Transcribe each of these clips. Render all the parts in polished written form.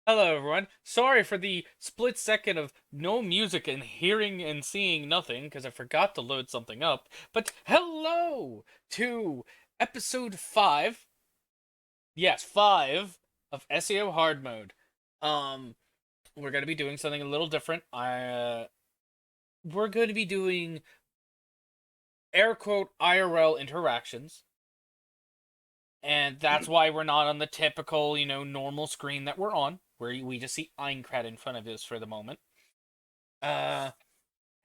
Hello, everyone. Sorry for the split second of no music and hearing and seeing nothing because I forgot to load something up. But hello to episode 5. Yes, 5 of SAO hard mode. Um, we're going to be doing something a little different. We're going to be doing air quote IRL interactions. And that's why we're not on the typical, normal screen that we're on, where we just see Aincrad in front of us for the moment. Uh,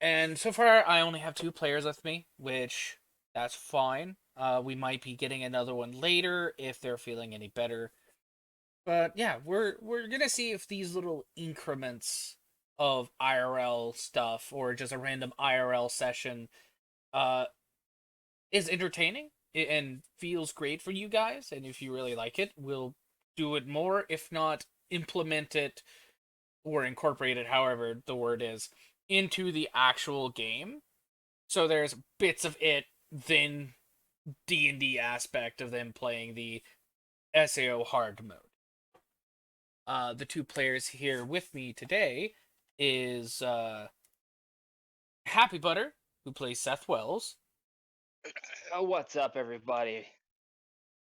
And so far, I only have two players with me, which that's fine. We might be getting another one later if they're feeling any better. But yeah, we're gonna see if these little increments of IRL stuff or just a random IRL session uh is entertaining and feels great for you guys. And if you really like it, we'll do it more. If not, implement it or incorporate it, however the word is, into the actual game. So there's bits of it, then D&D aspect of them playing the SAO hard mode. The two players here with me today is Happy Butter, who plays Seth Wells, Oh, what's up, everybody?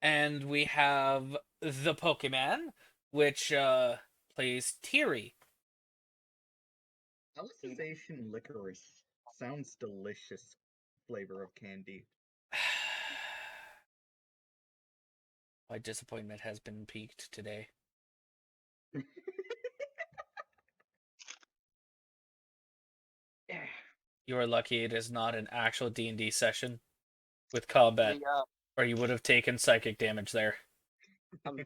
and we have the Pokemon, which plays Tiri. Alicization licorice sounds delicious flavor of candy. My disappointment has been piqued today. Yeah. You are lucky it is not an actual D&D session with combat, The or you would have taken psychic damage there. I'm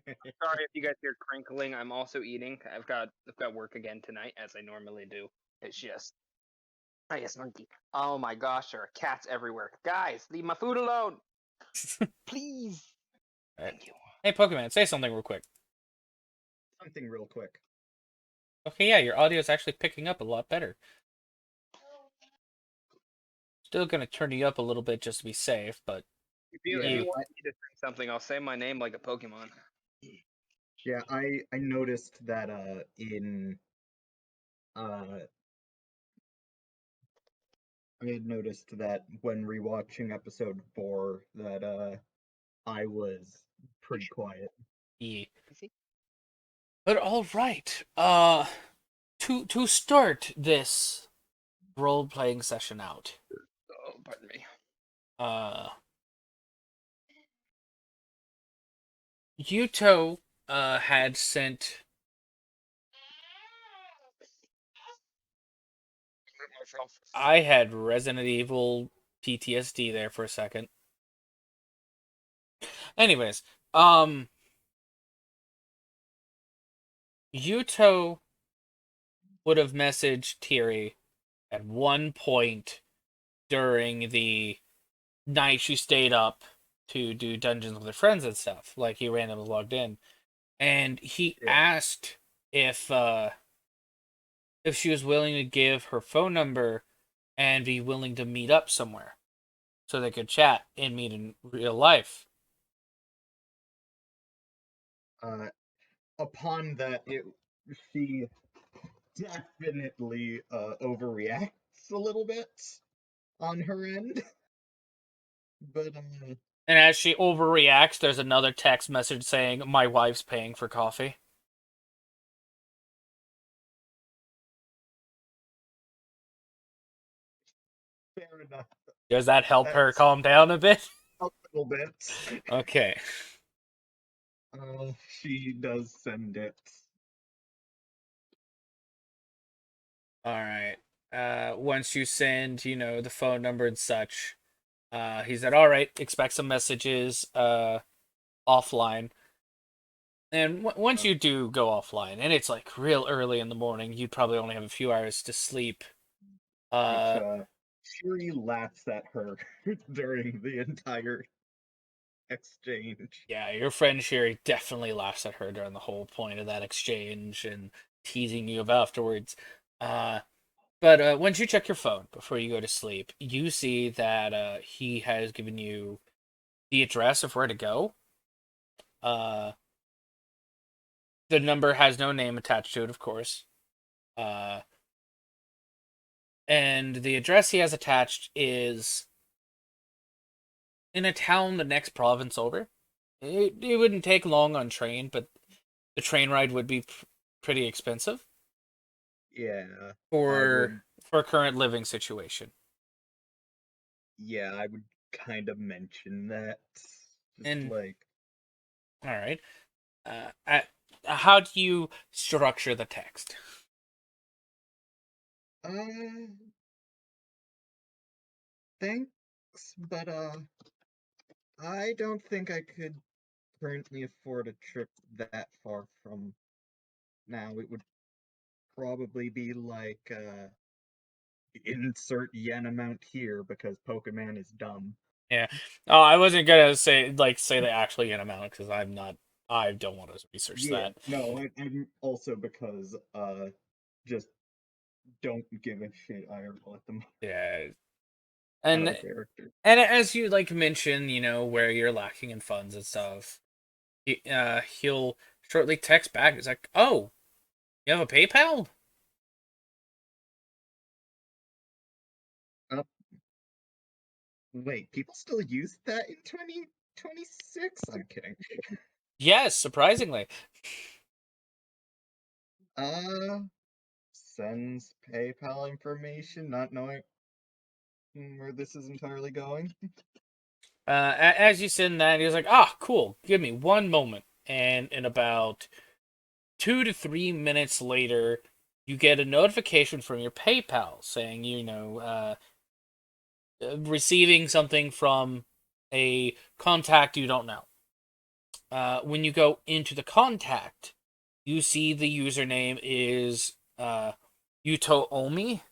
sorry if you guys hear crinkling. I'm also eating. I've got work again tonight, as I normally do. It's just I guess monkey. Oh my gosh, there are cats everywhere. Guys, leave my food alone, please. All right. Thank you. Hey, Pokemon, say something real quick. Something real quick. Okay, yeah, your audio is actually picking up a lot better. Still gonna turn you up a little bit just to be safe, but If Yeah, you you. want me to say something, I'll say my name like a Pokemon. I noticed that in uh I had noticed that when rewatching episode 4 that I was pretty quiet. Yeah. You see? But all right. To start this role playing session out, Oh, pardon me. uh, Yuuto had sent. I had Resident Evil PTSD there for a second. Anyways, um, Yuuto would have messaged Tiri at one point during the night she stayed up to do dungeons with her friends and stuff. Like he randomly logged in, and he Yeah. asked if she was willing to give her phone number and be willing to meet up somewhere so they could chat and meet in real life. Uh upon that she definitely overreacts a little bit on her end. But And as she overreacts, there's another text message saying, "My wife's paying for coffee." fair enough. Does that help her That's calm down a bit? a little bit. Okay. She does send it. All right. Once you send, the phone number and such, he said, "All right, expect some messages offline." And once Uh, you do go offline, and it's like real early in the morning, you'd probably only have a few hours to sleep. which Uh, Shuri laughs at her during the entire exchange. yeah, your friend Sherry definitely laughs at her during the whole point of that exchange and teasing you about afterwards. Uh, but once you check your phone before you go to sleep, you see that he has given you the address of where to go. Uh, The number has no name attached to it, of course. Uh, and the address he has attached is in a town the next province over. It wouldn't take long on train, but the train ride would be pretty expensive Yeah, I for would. current living situation. Yeah, I would kind of mention that. Just And like, all right, how do you structure the text? uh, thanks, but I don't think I could currently afford a trip that far from now. It would probably be like insert yen amount here because Pokemon is dumb. Yeah. Oh, I wasn't gonna say the actual yen amount because I'm not. I don't want to research Yeah, that. no, I'm also because just don't give a shit IRL at them Yeah. out And of character. as you like mention, where you're lacking in funds and stuff, he'll shortly text back. It's like, oh, you have a PayPal? Uh, Wait, people still use that in 2026? I'm kidding. Yes, surprisingly. Uh, Sends PayPal information, not knowing where this is entirely going. As you send that, he was like, ah, cool. Give me one moment. And in about 2 to 3 minutes later, you get a notification from your PayPal saying, receiving something from a contact you don't know. When you go into the contact, you see the username is Yuuto Omi,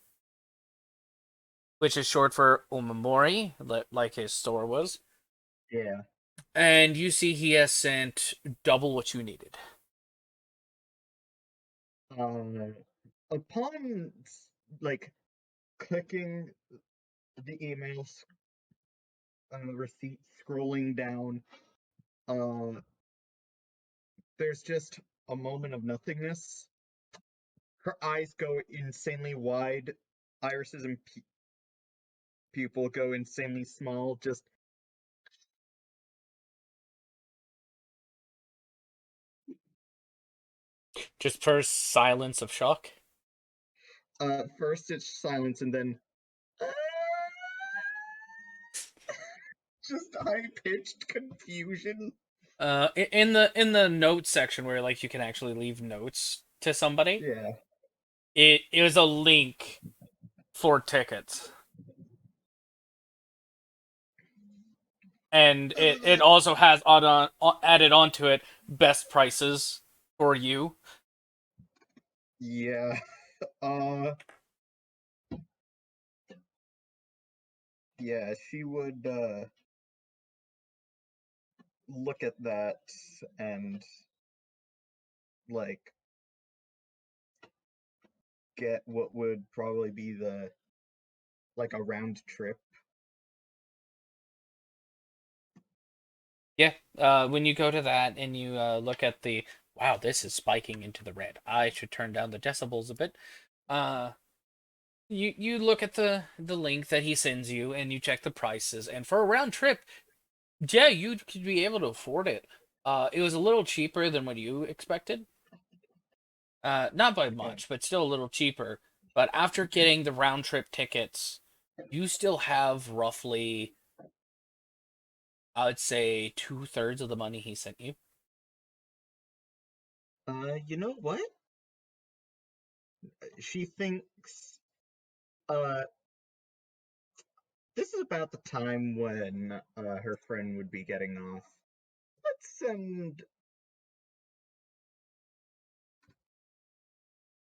which is short for Omamori, like his store was. Yeah. And you see he has sent double what you needed. Uh, Upon like clicking the emails receipt, scrolling down, uh, there's just a moment of nothingness. Her eyes go insanely wide, irises and pupil go insanely small. Just Just for silence of shock. first it's silence, and then just high pitched confusion. In the notes section where like you can actually leave notes to somebody, Yeah. it was a link for tickets. And it also has added onto it best prices for you. Yeah. Uh, yeah, she would look at that and like get what would probably be the like a round trip. Yeah, when you go to that and you look at the wow, this is spiking into the red. I should turn down the decibels a bit. Uh, you look at the link that he sends you and you check the prices, and for a round trip, yeah, you could be able to afford it. It was a little cheaper than what you expected. Not by Yeah. much, but still a little cheaper. But after getting the round trip tickets, you still have roughly, I would say, 2/3 of the money he sent you. You know what? She thinks uh this is about the time when her friend would be getting off. Send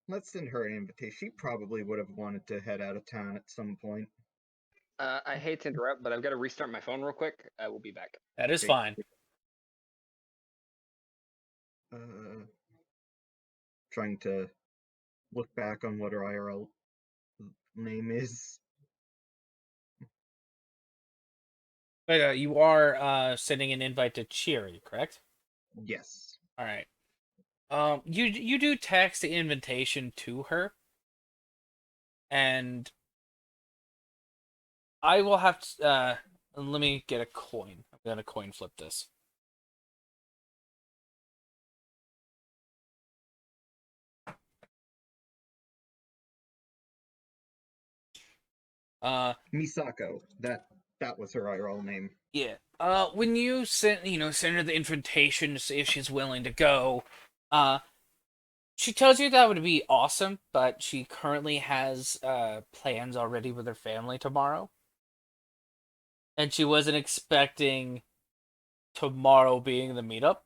let's send her an invitation. She probably would have wanted to head out of town at some point. I hate to interrupt, but I've got to restart my phone real quick. I will be back. That is Okay. fine. Uh, Trying to look back on what her IRL name is. But you are sending an invite to Cheery, correct? Yes. All right. You do text the invitation to her, and I will have to. Let me get a coin. I'm gonna coin flip this. Uh, Misako. That was her IRL name. yeah. When you send her the invitation to see if she's willing to go, uh, she tells you that would be awesome, but she currently has plans already with her family tomorrow, and she wasn't expecting tomorrow being the meetup.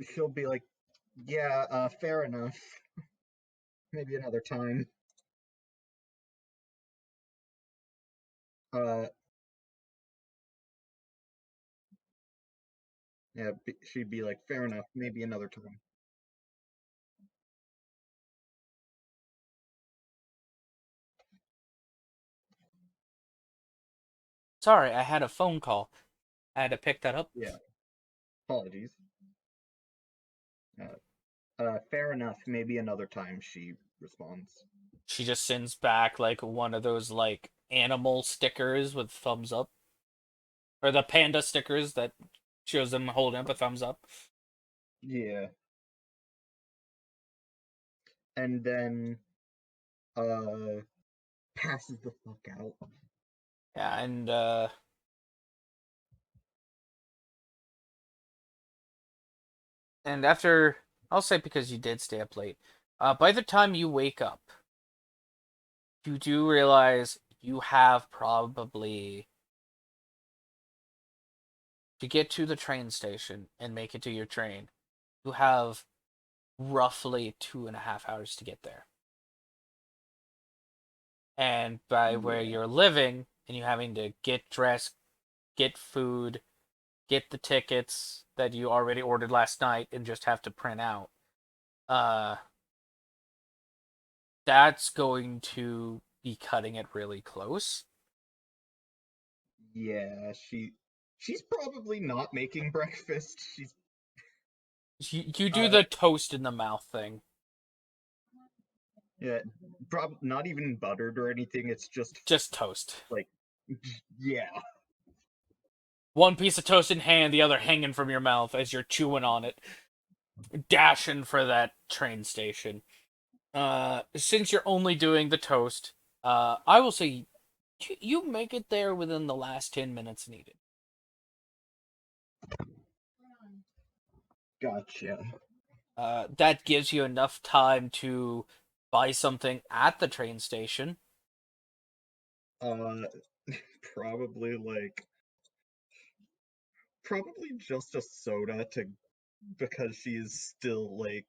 She'll be like, yeah, fair enough. Maybe another time. Uh, yeah, she'd be like, fair enough, maybe another time. Sorry, I had a phone call. I had to pick that up. Yeah, apologies. Fair enough, maybe another time, she responds. She just sends back like one of those like animal stickers with thumbs up, or the panda stickers that shows them holding up a thumbs up. Yeah. And then, uh, passes the fuck out. Yeah, and after, I'll say, because you did stay up late, by the time you wake up, you do realize you have probably to get to the train station and make it to your train. You have roughly 2.5 hours to get there. And by where Yeah. you're living, and you having to get dressed, get food, get the tickets that you already ordered last night, and just have to print out, uh, that's going to be cutting it really close. Yeah, she's probably not making breakfast. You do Uh, the toast in the mouth thing. yeah, probably not even buttered or anything. It's just Just toast. like, yeah, One piece of toast in hand, the other hanging from your mouth as you're chewing on it, dashing for that train station. Since you're only doing the toast, I will say you make it there within the last 10 minutes needed. gotcha. That gives you enough time to buy something at the train station. Uh, probably like, probably just a soda to because she is still like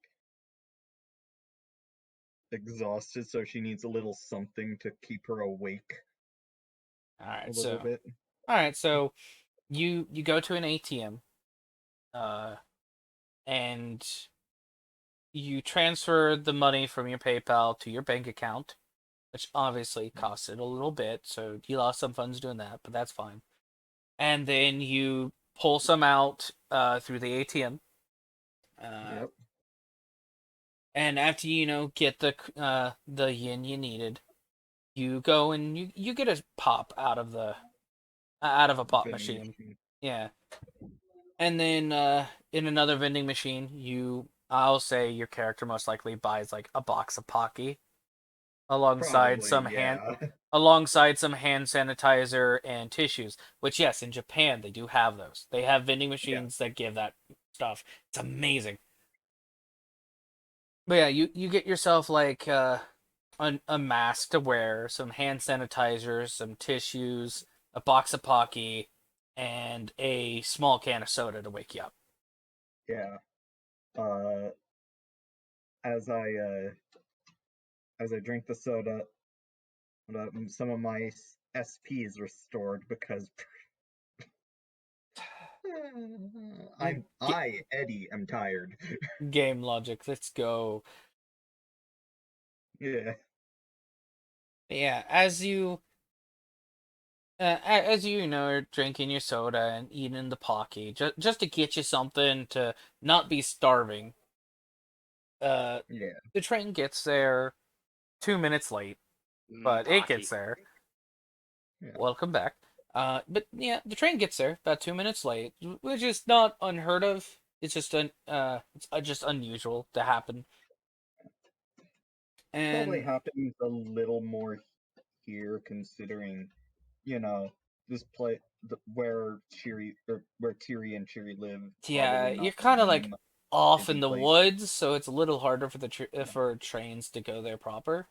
exhausted, so she needs a little something to keep her awake All a right, little so bit. all right, so you go to an ATM, uh, and you transfer the money from your PayPal to your bank account, which obviously costed a little bit, so you lost some funds doing that, but that's fine. And then you pull some out through the ATM. Uh, Yep. and after get the yen you needed, you go and you get a pop out of a pop Vending machine. machine. Yeah. And then in another vending machine, I'll say your character most likely buys like a box of Pocky alongside Probably, some hand yeah. alongside some hand sanitizer and tissues. Which, yes, in Japan they do have those. They have vending Yeah. machines that give that stuff. It's amazing. But yeah, you get yourself like a mask to wear, some hand sanitizers, some tissues, a box of Pocky, and a small can of soda to wake you up. Yeah. Uh, as I uh, as I drink the soda, some of my SP is restored because Eddie am tired. Game logic. Let's go. Yeah. Yeah, as you as you know, you're drinking your soda and eating the Pocky, just to get you something to not be starving. Uh, Yeah. the train gets there 2 minutes late, but it Pocky. gets there. Yeah. Welcome back. But yeah, the train gets there about 2 minutes late, which is not unheard of. It's just just unusual to happen. Probably And happens a little more here, considering, you know, this play where Tiri and Chiri live, yeah, probably you're not kind of like a off busy in the place. woods, so it's a little harder for for trains to go there proper.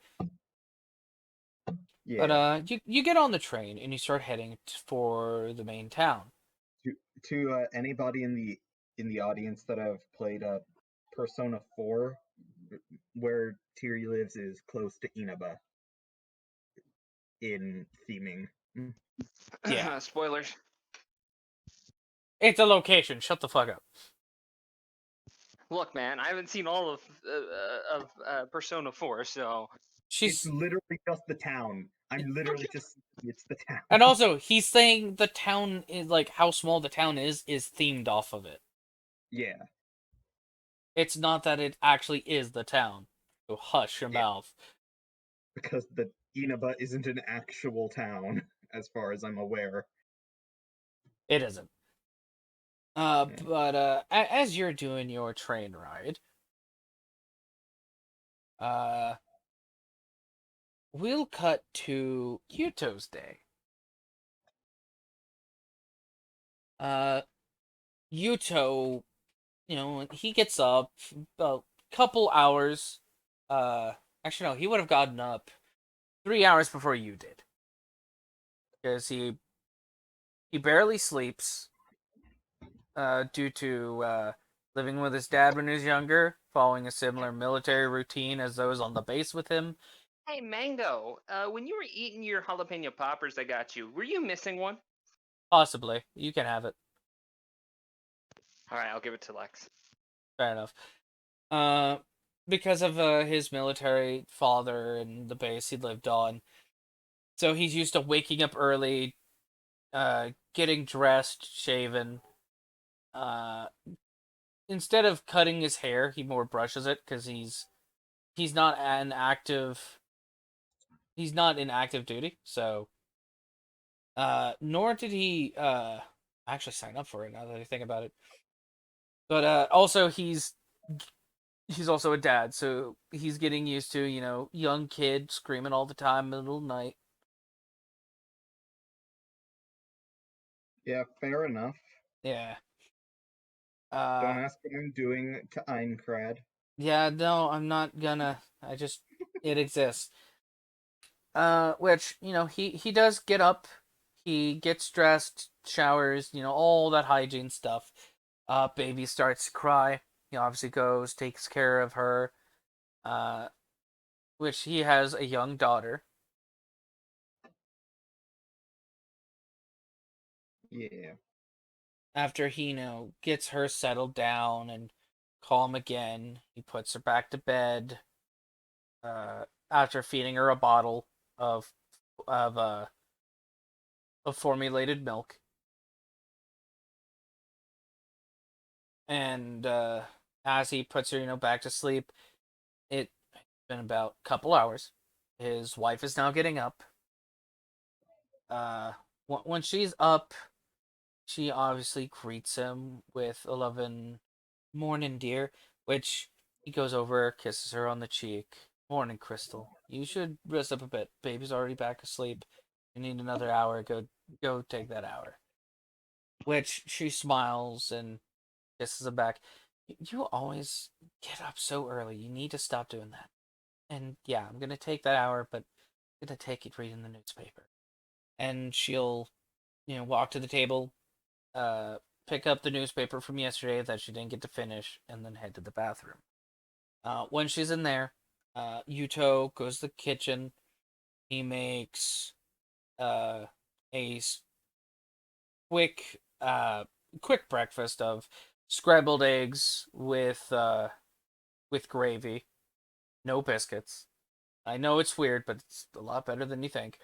But Yeah. you get on the train and you start heading for the main town. To anybody in the audience that have played Persona 4, where Tiri lives is close to Inaba in theming. Yeah, Spoilers. it's a location. Shut the fuck up. Look, man, I haven't seen all of Persona 4, so It's She's literally just the town. I'm literally just it's the and town. also he's saying the town is like how small the town is themed off of it. Yeah, It's not that it actually is the town. So hush your yeah, mouth. because the Inaba isn't an actual town, as far as I'm aware. It isn't. Yeah. But as you're doing your train ride, uh, we'll cut to Yuuto's day. Uh, Yuuto, he gets up about a couple hours. Uh, actually, no, he would have gotten up 3 hours before you did, because he barely sleeps. Due to living with his dad when he was younger, following a similar military routine as those on the base with him. hey, Mango, when you were eating your jalapeno poppers I got you, were you missing one? Possibly, you can have it. All right, I'll give it to Lex. Fair enough. Uh, because of his military father and the base he lived on, so he's used to waking up early, getting dressed, shaven. Uh, Instead of cutting his hair, he more brushes it because he's not an active he's not in active duty, so nor did he actually sign up for it now that I think about it. But also he's also a dad, so he's getting used to, young kid screaming all the time in the middle of the night. Yeah, fair enough. Yeah. Don't Uh ask what I'm doing to Eincrad. yeah, no, I'm not gonna. It exists. Which, he does get up, he gets dressed, showers, all that hygiene stuff. Baby starts to cry. He obviously goes, takes care of her. Uh, which he has a young daughter. Yeah, After he, gets her settled down and calm again, he puts her back to bed. After feeding her a bottle of of uh of formulated milk, and as he puts her, back to sleep, it's been about a couple hours. His wife is now getting up. Uh, when she's up, she obviously greets him with a loving "Morning, dear," which he goes over, kisses her on the cheek. "Morning, Crystal. You should rest up a bit. Baby's already back asleep. You need another hour. Go take that hour." Which she smiles and kisses him back. You always get up so early. You need to stop doing that. And yeah, I'm gonna take that hour, but I'm gonna take it reading the newspaper. And she'll, walk to the table, uh, pick up the newspaper from yesterday that she didn't get to finish, and then head to the bathroom. When she's in there, Yuuto goes to the kitchen. He makes uh, a quick quick breakfast of scrambled eggs with gravy, no biscuits. I know it's weird, but it's a lot better than you think.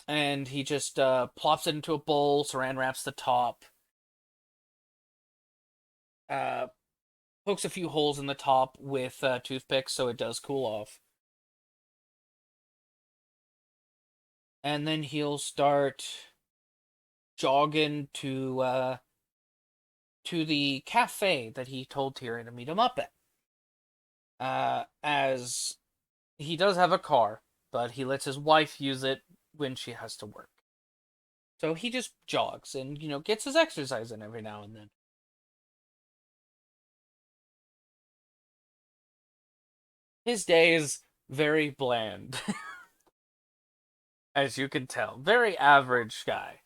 and he just plops it into a bowl, saran wraps the top, uh, pokes a few holes in the top with toothpicks so it does cool off. And then he'll start jogging to the cafe that he told Tiri to meet him up at. As he does have a car, but he lets his wife use it when she has to work. So he just jogs and, gets his exercise in every now and then. His day is very bland, as you can tell. Very average guy.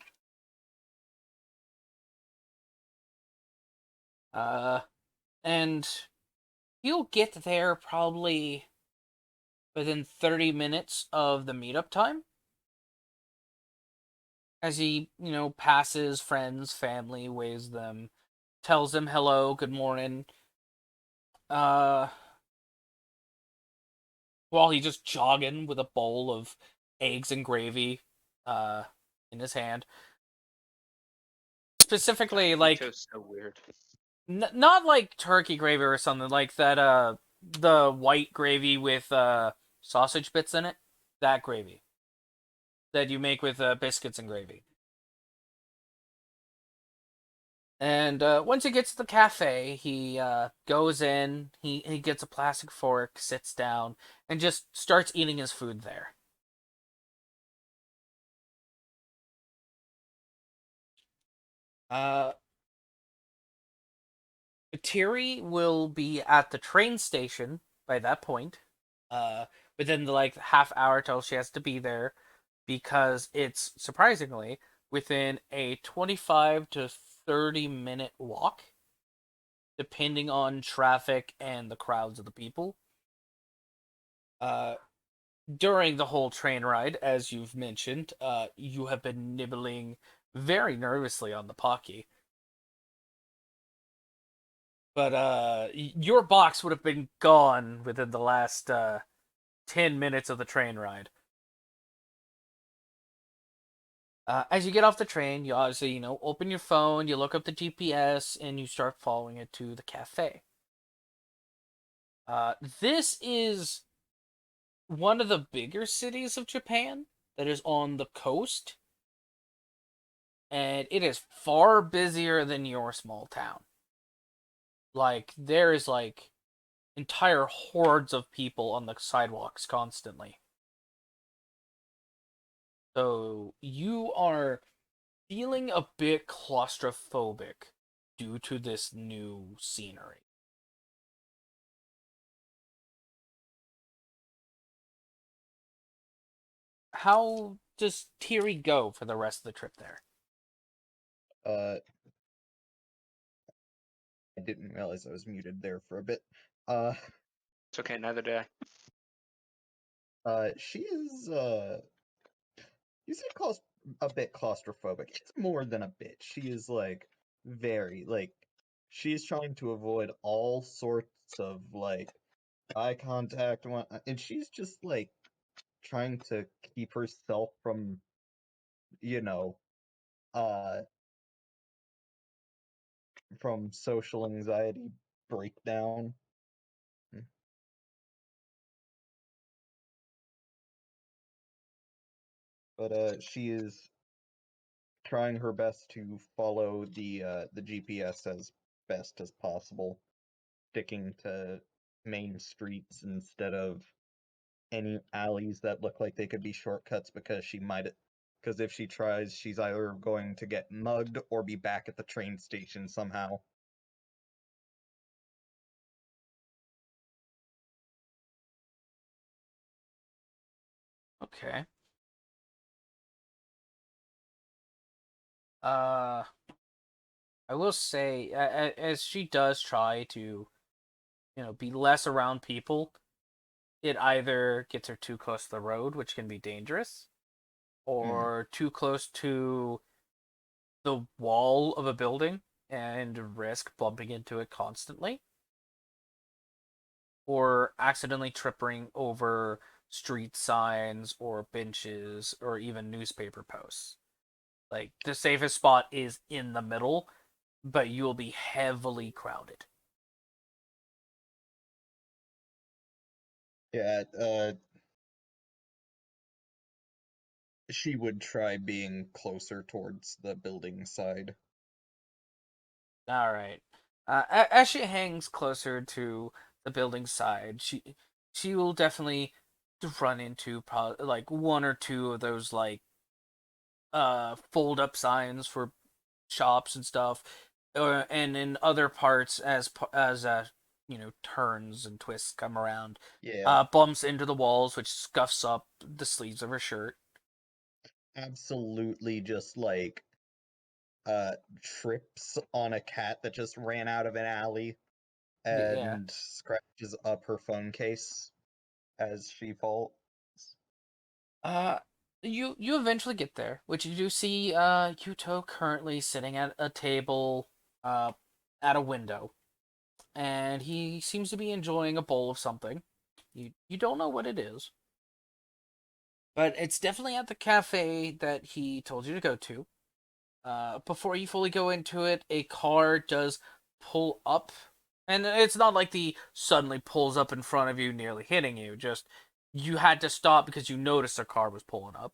And he'll get there probably within 30 minutes of the meetup time. As he, passes friends, family, waves them, tells them hello, good morning. Uh, while he's just jogging with a bowl of eggs and gravy, uh, in his hand. Specifically, like, Yuuto's so weird. not like turkey gravy or something, like that, the white gravy with, sausage bits in it. That gravy. That you make with, biscuits and gravy. And once he gets to the cafe, he goes in, he gets a plastic fork, sits down, and just starts eating his food there. Uh, Tiri will be at the train station by that point. Uh, within the like half hour till she has to be there, because it's surprisingly within a 25 to 30-minute walk, depending on traffic and the crowds of the people. Uh, During the whole train ride, as you've mentioned, you have been nibbling very nervously on the Pocky. But your box would have been gone within the last 10 minutes of the train ride. As you get off the train, you obviously, open your phone, you look up the GPS, and you start following it to the cafe. This is one of the bigger cities of Japan that is on the coast, and it is far busier than your small town. Like, there is, like, entire hordes of people on the sidewalks constantly. So, you are feeling a bit claustrophobic due to this new scenery. How does Tiri go for the rest of the trip there? Uh, I didn't realize I was muted there for a bit. It's okay, neither did I. She is, you said a bit claustrophobic. It's more than a bit. She is, like, very, like, she's trying to avoid all sorts of, like, eye contact, and she's just, like, trying to keep herself from, you know, uh, from social anxiety breakdown. But she is trying her best to follow the GPS as best as possible, sticking to main streets instead of any alleys that look like they could be shortcuts because if she tries, she's either going to get mugged or be back at the train station somehow. Okay. Uh, I will say, as she does try to, be less around people, it either gets her too close to the road, which can be dangerous, Hmm. or too close to the wall of a building and risk bumping into it constantly, or accidentally tripping over street signs or benches or even newspaper posts. Like, the safest spot is in the middle, but you will be heavily crowded. Yeah, she would try being closer towards the building side. All right. As she hangs closer to the building side, she will definitely run into like one or two of those like fold up signs for shops and stuff, and in other parts as turns and twists come around, Yeah, bumps into the walls, which scuffs up the sleeves of her shirt. absolutely just like trips on a cat that just ran out of an alley Yeah. and scratches up her phone case as she falls. Uh, you eventually get there, which you do see Yuuto currently sitting at a table, uh, at a window, and he seems to be enjoying a bowl of something. You don't know what it is, but it's definitely at the cafe that he told you to go to. Before you fully go into it, a car does pull up, and it's not like the suddenly pulls up in front of you, nearly hitting you. Just you had to stop because you noticed a car was pulling up,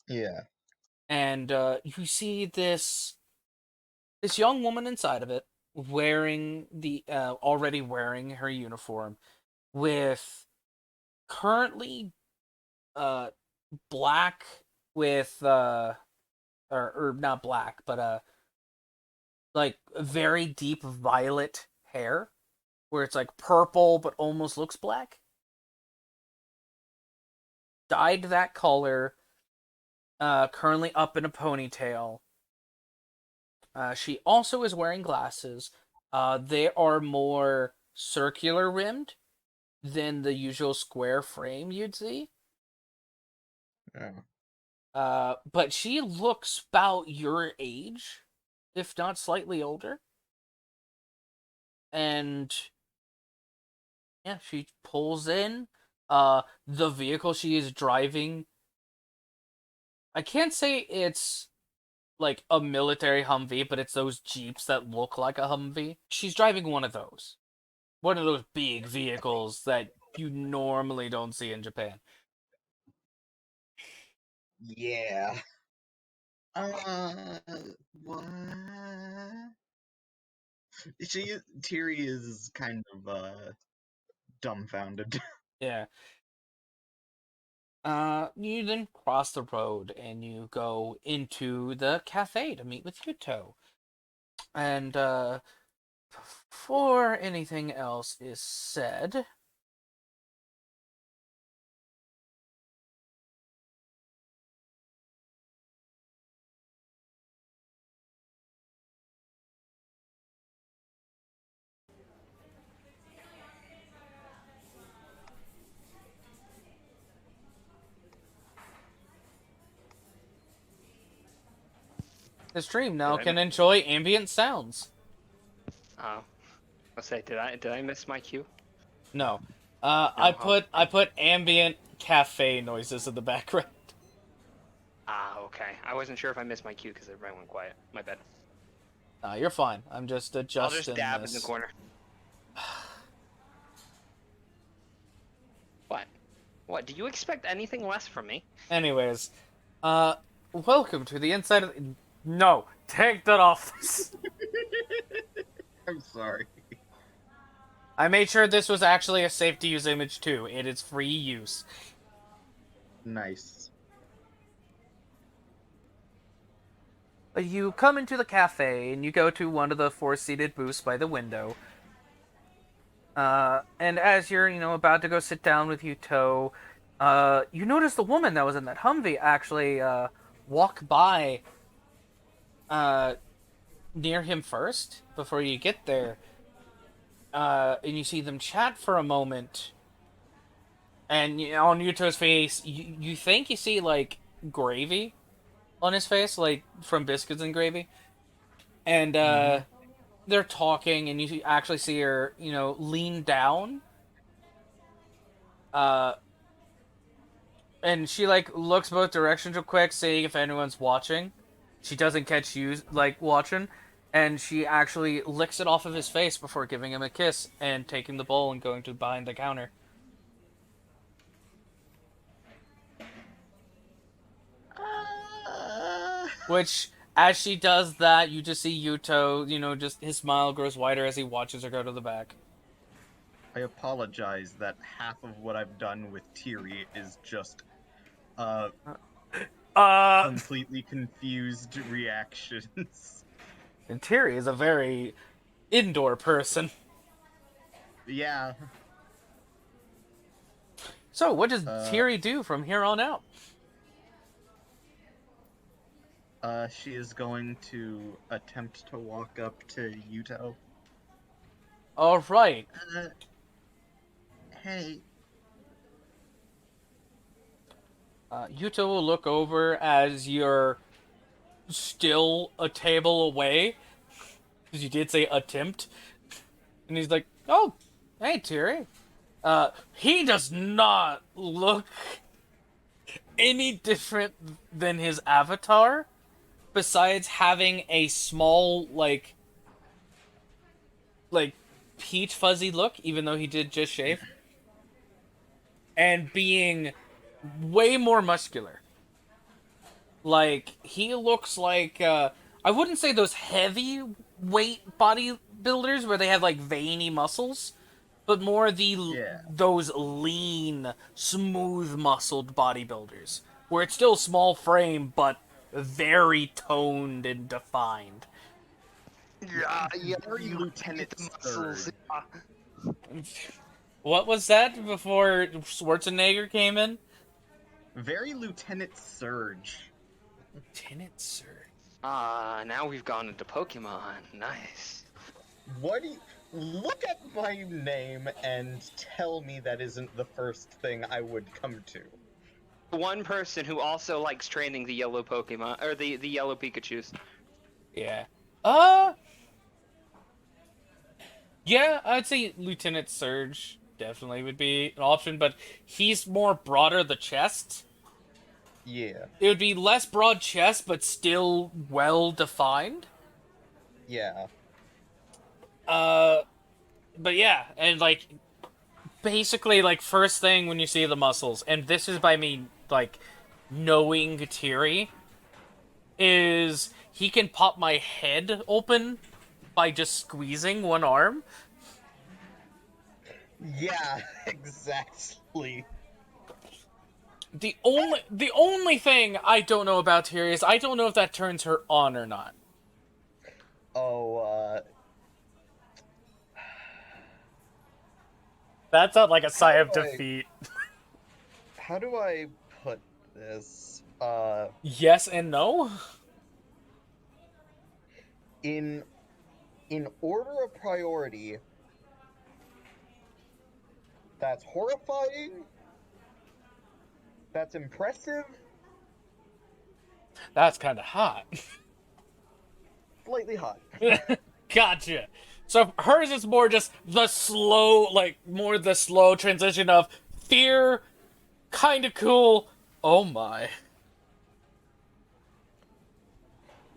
Yeah. and you see this young woman inside of it, wearing the already wearing her uniform, with currently uh black with or not black, but like very deep violet hair, where it's like purple but almost looks black. Dyed that color, currently up in a ponytail. She also is wearing glasses. They are more circular rimmed than the usual square frame you'd see. Yeah. But she looks about your age, if not slightly older. And yeah, she pulls in. The vehicle she is driving, I can't say it's like a military Humvee, but it's those Jeeps that look like a Humvee. She's driving one of those. One of those big vehicles that you normally don't see in Japan. Yeah. Uh, what? Tiri is kind of dumbfounded. Yeah. You then cross the road and you go into the cafe to meet with Yuto. And before anything else is said, the stream now Did I? can enjoy ambient sounds. Oh, let's say, did I miss my cue? No. No. Oh, I put ambient cafe noises in the background. okay. I wasn't sure if I missed my cue because everybody went quiet. My bad. You're fine. I'm just I'll just adjusting dab in the this. corner. What? What? Do you expect anything less from me? Anyways, welcome to the inside of. No, take that off. I'm sorry. I made sure this was actually a safe to use image too. It is free use. Nice. You come into the cafe and you go to one of the four-seated booths by the window. And as you're, about to go sit down with Yuto, you notice the woman that was in that Humvee actually walk by near him first before you get there. And you see them chat for a moment. And on Yuto's face, you think you see like gravy on his face, like from Biscuits and Gravy. And they're talking, and you actually see her, lean down. Uh, And she, like, looks both directions real quick, seeing if anyone's watching. She doesn't catch you, like, watching. And she actually licks it off of his face before giving him a kiss and taking the bowl and going to behind the counter. Uh, Which, as she does that, you just see Yuuto, just his smile grows wider as he watches her go to the back. I apologize that half of what I've done with Tiri is just Uh, completely confused reactions. and Tiri is a very indoor person. Yeah. So, what does Uh, Tiri do from here on out? she is going to attempt to walk up to Yuuto. Alright. Uh, hey. Yuuto will look over as you're still a table away, because you did say attempt, and he's like, "Oh, hey, Tiri." He does not look any different than his avatar, besides having a small, like peach fuzzy look, even though he did just shave, and being way more muscular. Like, he looks like, I wouldn't say those heavy weight bodybuilders where they have, like, veiny muscles, but more Yeah. those lean, smooth muscled bodybuilders, where it's still small frame, but very toned and defined. Yeah, yeah, Very you Lieutenant the muscles. Surge. What was that before Schwarzenegger came in? Very Lieutenant Surge. Lieutenant Sir. Now we've gone into Pokemon. Nice. What do you... Look at my name and tell me that isn't the first thing I would come to. One person who also likes training the yellow Pokemon, or the yellow Pikachus. Yeah. Yeah, I'd say Lieutenant Surge definitely would be an option, but he's more broader the chest. Yeah. It would be less broad chest, but still well defined. Yeah. But yeah, and like basically like first thing when you see the muscles, and this is by me like knowing Tiri, is he can pop my head open by just squeezing one arm. Yeah, exactly. The only thing I don't know about Tiri is I don't know if that turns her on or not. Oh, That sounds like a sigh of do I- defeat. how do I put this? Yes and no? In order of priority, that's horrifying. That's impressive. That's kind of hot. Slightly hot. Gotcha. So hers is more just the slow, more the slow transition of fear, kind of cool, oh my.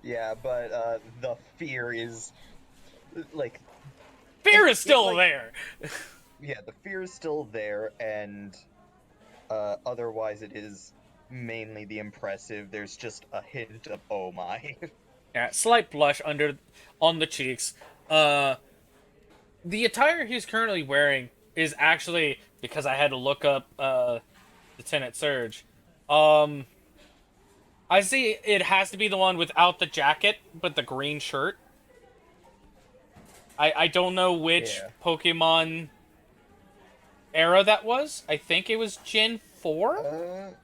Yeah, but the fear is like Fear It- is still like- there. yeah, the fear is still there, and otherwise it is mainly the impressive. There's just a hint of oh my. Yeah, slight blush on the cheeks. The attire he's currently wearing is actually, because I had to look up Lieutenant Surge. I see it has to be the one without the jacket, but the green shirt. I don't know which Yeah. Pokemon era that was. I think it was Gen 4?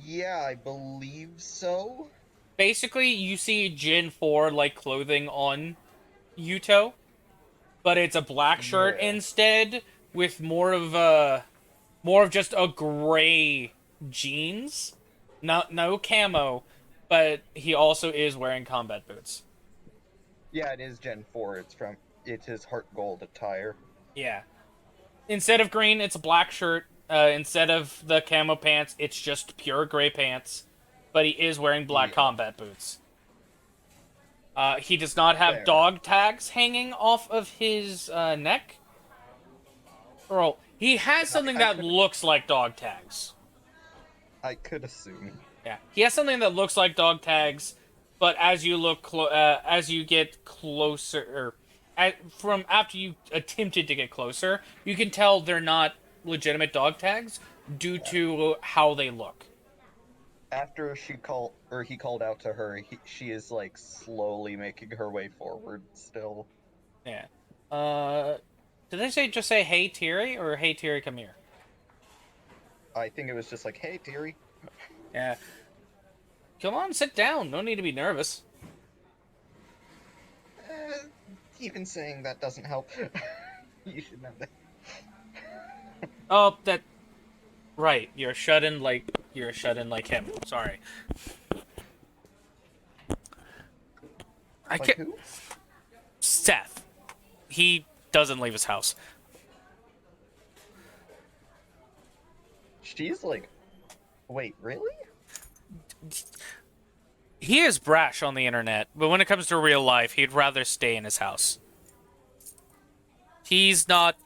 Yeah, I believe so. Basically, you see Gen 4 like clothing on Yuuto, but it's a black shirt Yeah. instead with more of just a gray jeans. No camo, but he also is wearing combat boots. Yeah, it is Gen 4. It's his heart gold attire. Yeah. Instead of green, it's a black shirt Instead of the camo pants, it's just pure gray pants, but he is wearing black Yeah. combat boots. He does not have Fair. dog tags hanging off of his neck. Or he has something I that could- looks like dog tags. I could assume. Yeah, he has something that looks like dog tags, but as you look as you get closer, from after you attempted to get closer, you can tell they're not legitimate dog tags due to how they look. After he called out to her, she is like slowly making her way forward still. Yeah. Did they just say hey Tiri or hey Tiri come here? I think it was just like, hey, Tiri. Yeah. Come on, sit down. No need to be nervous. Even saying that doesn't help. You should know that. Oh, that. Right, you're shut in like him. Sorry. I Like can't. who? Seth. He doesn't leave his house. She's like, wait, really? He is brash on the internet, but when it comes to real life, he'd rather stay in his house. He's not.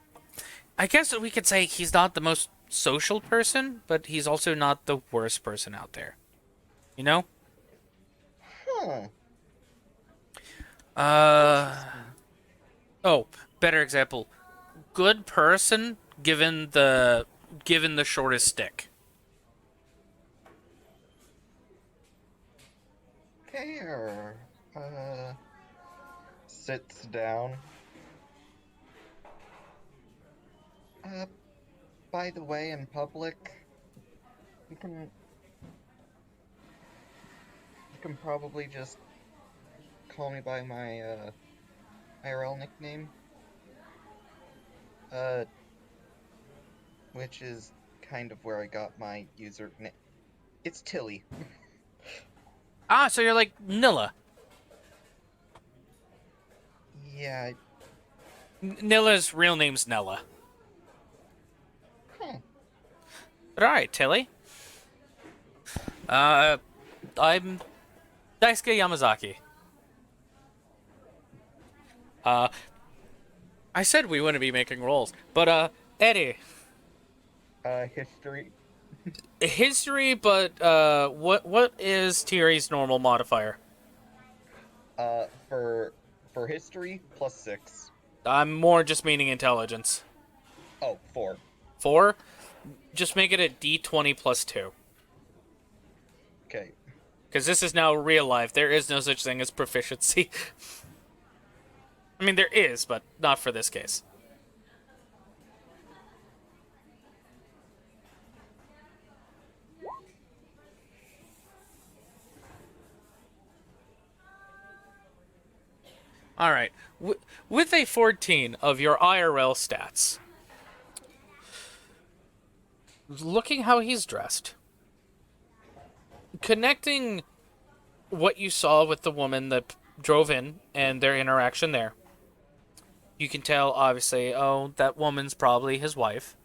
I guess we could say he's not the most social person, but he's also not the worst person out there. You know? Huh. Oh, better example. Good person given the shortest stick. Fair. Sits down. By the way, in public, you can probably just call me by my IRL nickname. Which is kind of where I got my username. It's Tilly. Ah, so you're like Nilla. Yeah. Nilla's real name's Nella. Huh. But alright, Tilly. I'm Daisuke Yamazaki. I said we wouldn't be making rolls, but Eddie. History. History, but what is Tiri's normal modifier? For history, +6. I'm more just meaning intelligence. Oh, 4. 4? Just make it a D20 plus 2. Okay. Because this is now real life. There is no such thing as proficiency. I mean, there is, but not for this case. Alright. With a 14 of your IRL stats, looking how he's dressed, connecting what you saw with the woman that drove in and their interaction there, you can tell, obviously, oh, that woman's probably his wife.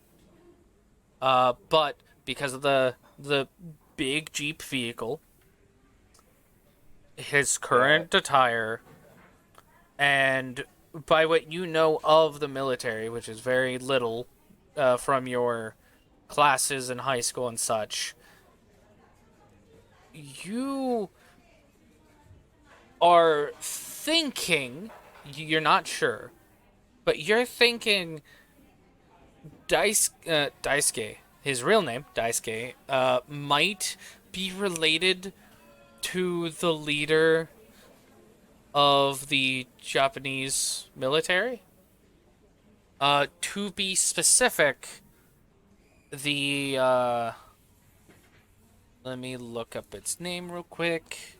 But because of the big Jeep vehicle, his current attire, and by what you know of the military, which is very little from your classes in high school and such, you are thinking, you're not sure, but you're thinking Daisuke, his real name, Daisuke, might be related to the leader of the Japanese military. To be specific, the, let me look up its name real quick.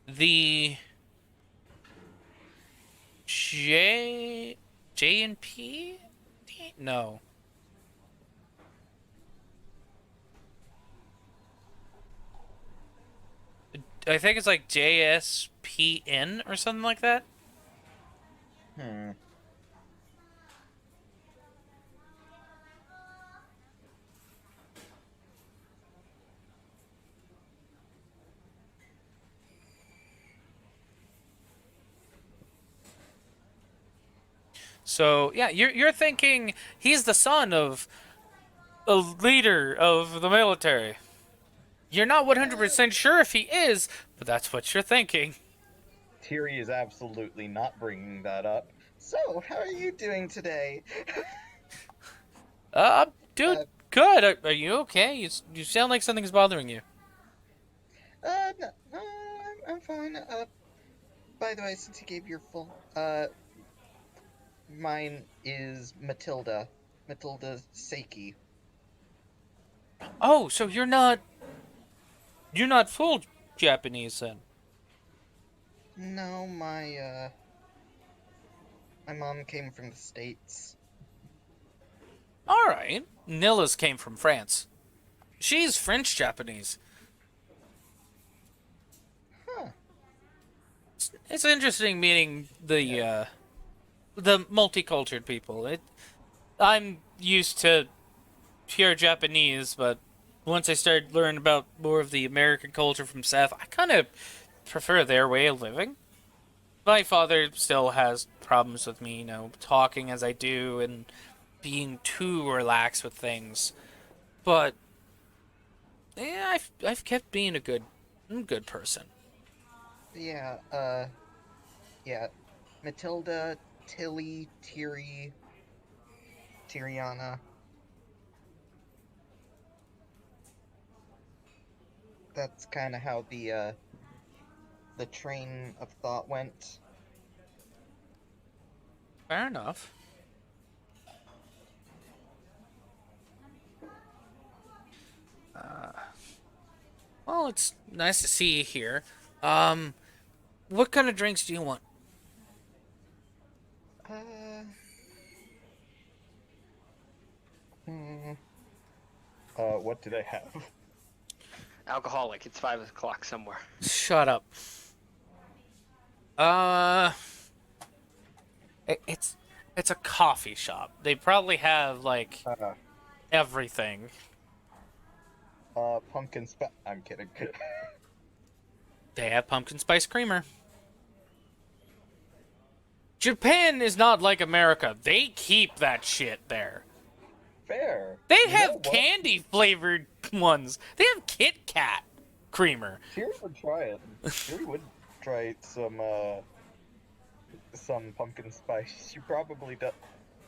The J and P? No. I think it's like JSPN or something like that. Hmm. So yeah, you're thinking he's the son of a leader of the military. You're not Uh, 100% sure if he is, but that's what you're thinking. Tiri is absolutely not bringing that up. So, how are you doing today? Dude, Uh, good. Are you okay? You sound like something's bothering you. no, I'm fine. By the way, since you gave your full, mine is Matilda. Matilda Seiki. Oh, so you're not full Japanese then. No, my mom came from the States. All right. Nilla's came from France. She's French Japanese. Huh. It's interesting meeting Yeah. the multicultural people. I'm used to pure Japanese, but once I started learning about more of the American culture from Seth, I kind of prefer their way of living. My father still has problems with me, talking as I do and being too relaxed with things. But yeah, I've kept being a good person. Yeah, yeah. Matilda, Tilly, Tiri, Tiriana. That's kind of how the train of thought went. Fair enough. Well, it's nice to see you here. Um, what kind of drinks do you want? Uh, hmm. What did I have? Alcoholic. It's 5 o'clock somewhere. Shut up. Uh, it's a coffee shop. They probably have like Uh, everything. pumpkin spice. I'm kidding. They have pumpkin spice creamer. Japan is not like America. They keep that shit there. Fair. They You know have what? candy flavored ones. They have Kit Kat creamer. Tiri would try it. Tiri would try some pumpkin spice. She probably does.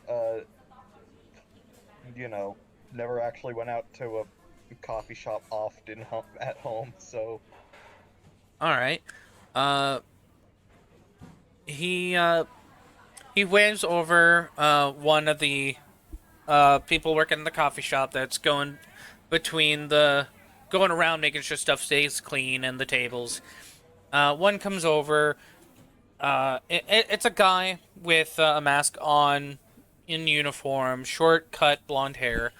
Uh, you know, never actually went out to a coffee shop often at home, so All right. Uh, he uh he waves over one of the people working in the coffee shop that's going around making sure stuff stays clean and the tables. One comes over. It's a guy with a mask on, in uniform, short cut blonde hair.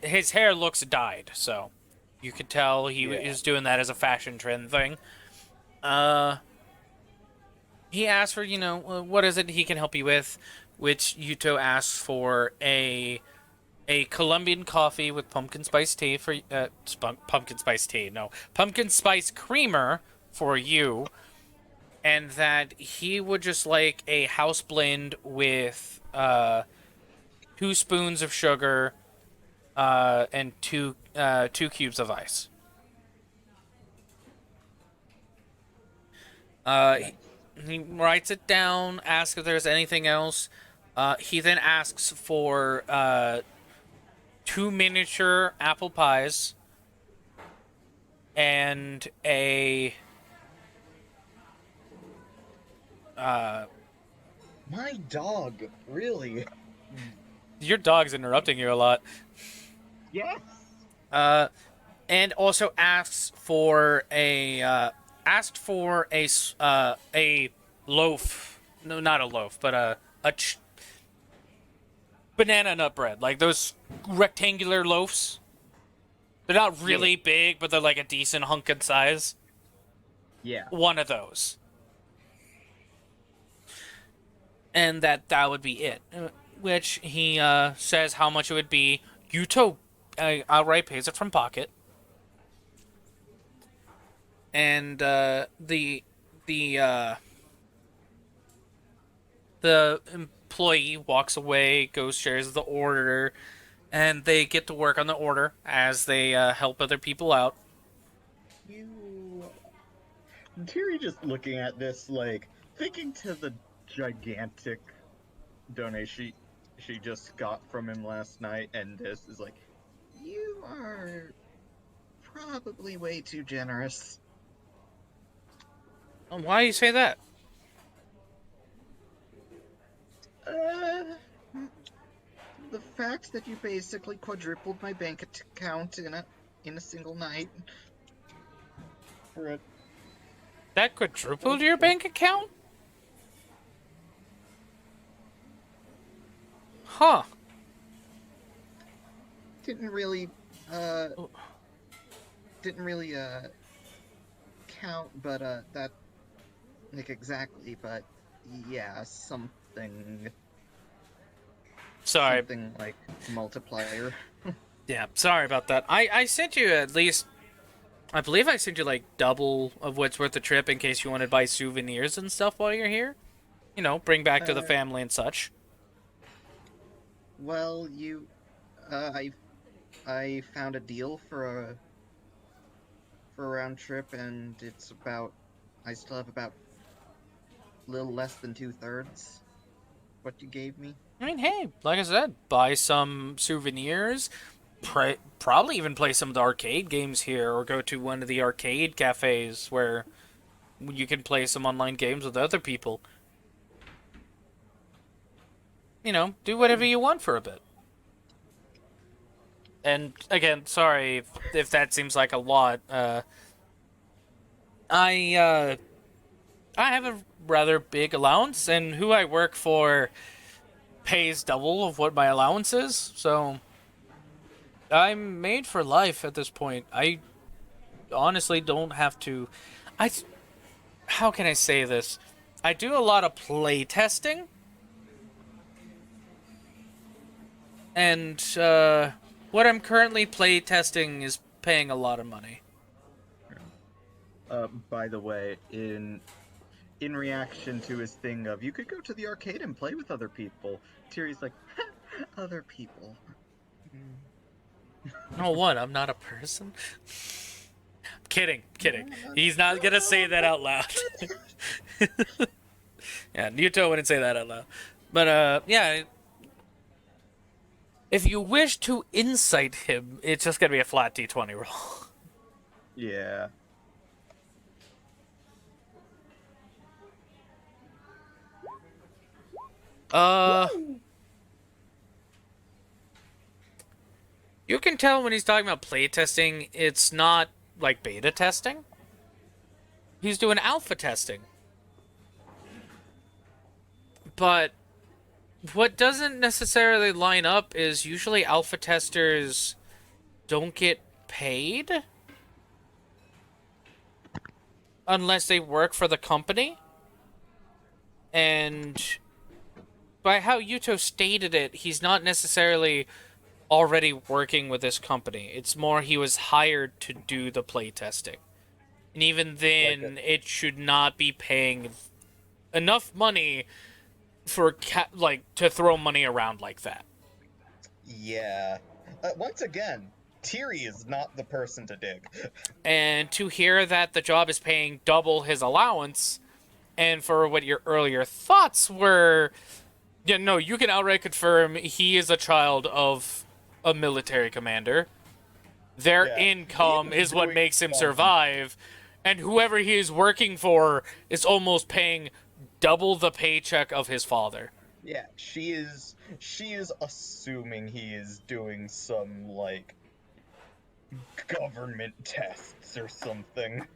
His hair looks dyed, so you could tell he yeah. is doing that as a fashion trend thing. Uh, he asks for, what is it he can help you with, which Yuuto asks for a Colombian coffee with pumpkin spice tea for pumpkin spice tea, no, pumpkin spice creamer for you, and that he would just like a house blend with 2 spoons of sugar and two cubes of ice. He, Nice. he writes it down, asks if there's anything else. He then asks for 2 miniature apple pies and a My dog, really? your dog's interrupting you a lot. Yes. And also asked for a loaf. No, not a loaf, but a banana nut bread, like those rectangular loaves They're not really big, but they're like a decent hunk in size. Yeah. One of those. And that would be it. Which he says how much it would be. Yuuto outright pays it from pocket. And the employee walks away, goes shares the order, and they get to work on the order as they help other people out. Tiri just looking at this, like, thinking to the gigantic donation she just got from him last night, and this is like, you are probably way too generous. Why do you say that? The fact that you basically quadrupled my bank account in a single night for a That quadrupled your bank account? Huh. didn't really count, but that like exactly, but yeah, something Sorry. something like multiplier. Yeah, sorry about that. I sent you at least... I believe I sent you, like, double of what's worth the trip in case you want to buy souvenirs and stuff while you're here. You know, bring back to the family and such. Well, I found a deal for a round trip, and it's about, I still have about a little less than 2/3 what you gave me. I mean, hey, like I said, buy some souvenirs. Probably even play some of the arcade games here, or go to one of the arcade cafes where you can play some online games with other people. You know, do whatever you want for a bit. And again, sorry if that seems like a lot. I have a rather big allowance, and who I work for pays double of what my allowance is, so I'm made for life at this point. I honestly don't have to... How can I say this? I do a lot of play testing. And what I'm currently play testing is paying a lot of money. By the way, in reaction to his thing of, you could go to the arcade and play with other people, Tiri's like, other people. Oh, what? I'm not a person? Kidding. He's not gonna say that out loud. Yeah, Yuuto wouldn't say that out loud. But, yeah. If you wish to incite him, it's just gonna be a flat D20 roll. Yeah. You can tell when he's talking about playtesting, it's not like beta testing. He's doing alpha testing. But what doesn't necessarily line up is usually alpha testers don't get paid unless they work for the company. And by how Yuuto stated it, he's not necessarily already working with this company. It's more he was hired to do the playtesting. And even then, it should not be paying enough money for to throw money around like that. Yeah. Once again, Tiri is not the person to dig. And to hear that the job is paying double his allowance, and for what your earlier thoughts were, yeah, no, you can outright confirm he is a child of a military commander. Their income is what makes him survive, and whoever he is working for is almost paying double the paycheck of his father. Yeah, she is assuming he is doing some, like, government tests or something.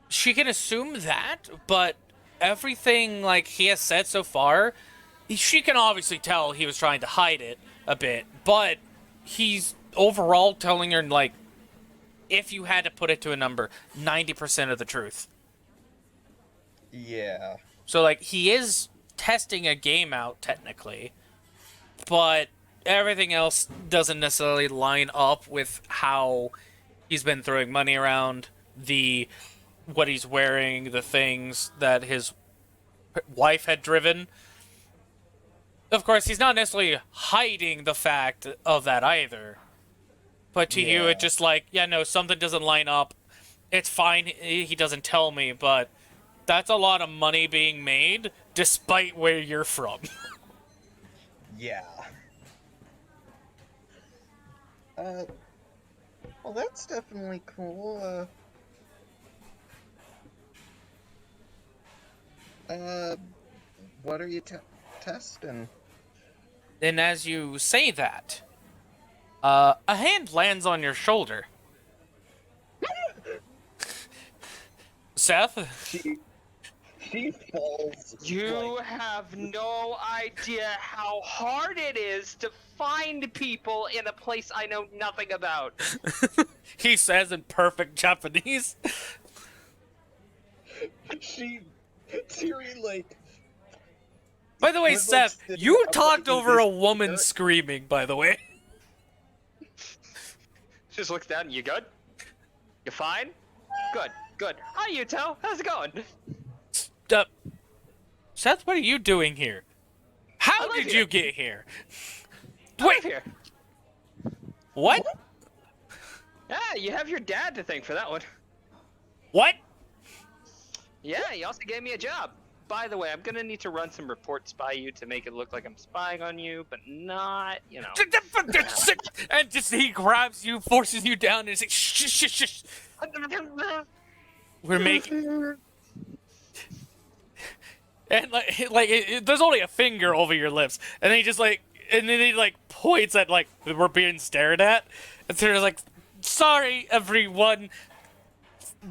She can assume that, but everything, like, he has said so far, she can obviously tell he was trying to hide it a bit, but he's overall telling her, like, if you had to put it to a number, 90% of the truth. Yeah. So, like, he is testing a game out, technically, but everything else doesn't necessarily line up with how he's been throwing money around, what he's wearing, the things that his wife had driven. Of course, he's not necessarily hiding the fact of that either. But to you, Yeah. it's just like, yeah, no, something doesn't line up. It's fine, he doesn't tell me, but that's a lot of money being made, despite where you're from. Yeah. Well, that's definitely cool. What are you testing? And as you say that, a hand lands on your shoulder. Seth? She falls. You have no idea how hard it is to find people in a place I know nothing about. He says in perfect Japanese. Tiri, like... By the way, was, like, Seth, sitting you up, talked like, in over a this woman chair. screaming, by the way. Just looks down. You good? You fine? Good. Good. Hi, Yuuto. How's it going? Seth, what are you doing here? How I live did here. you get here? I Wait, live here. what? Yeah, you have your dad to thank for that one. What? Yeah, he also gave me a job. By the way, I'm gonna need to run some reports by you to make it look like I'm spying on you, but not, you know. And just he grabs you, forces you down, and is like, shh, shh, shh, shh. We're making. And there's only a finger over your lips, and then and then he like points at like we're being stared at, and so he's like, "Sorry, everyone.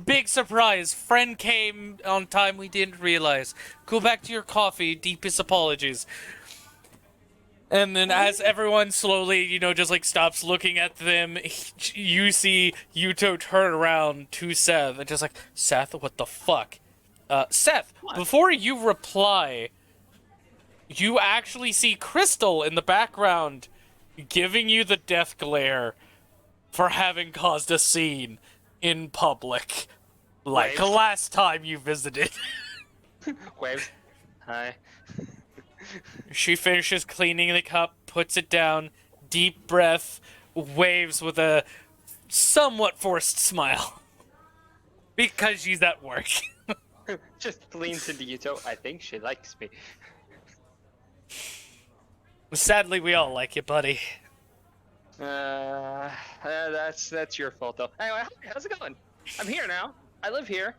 Big surprise. Friend came on time. We didn't realize. Go back to your coffee. Deepest apologies." And then as everyone slowly, just like stops looking at them, you see Yuuto turn around to Seth and just like, Seth, what the fuck? Seth, before you reply, you actually see Crystal in the background giving you the death glare for having caused a scene in public. Like Waves. last time you visited. Waves. Hi. She finishes cleaning the cup, puts it down, deep breath, waves with a somewhat forced smile. Because she's at work. Just leans into Yuuto. I think she likes me. Sadly, we all like you, buddy. That's your fault though. Anyway, how's it going? I'm here now. I live here.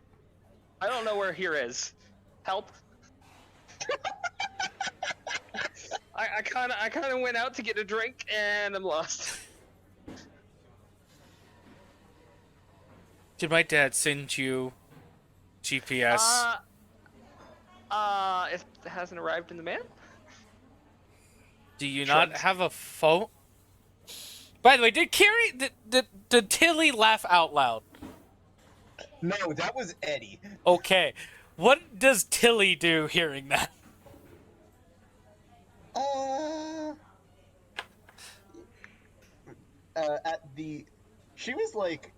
I don't know where here is. Help. I kind of went out to get a drink and I'm lost. Did my dad send you GPS? It hasn't arrived in the mail. Do you not have a phone? By the way, did Tilly laugh out loud? No, that was Eddie. Okay. What does Tilly do hearing that? She was like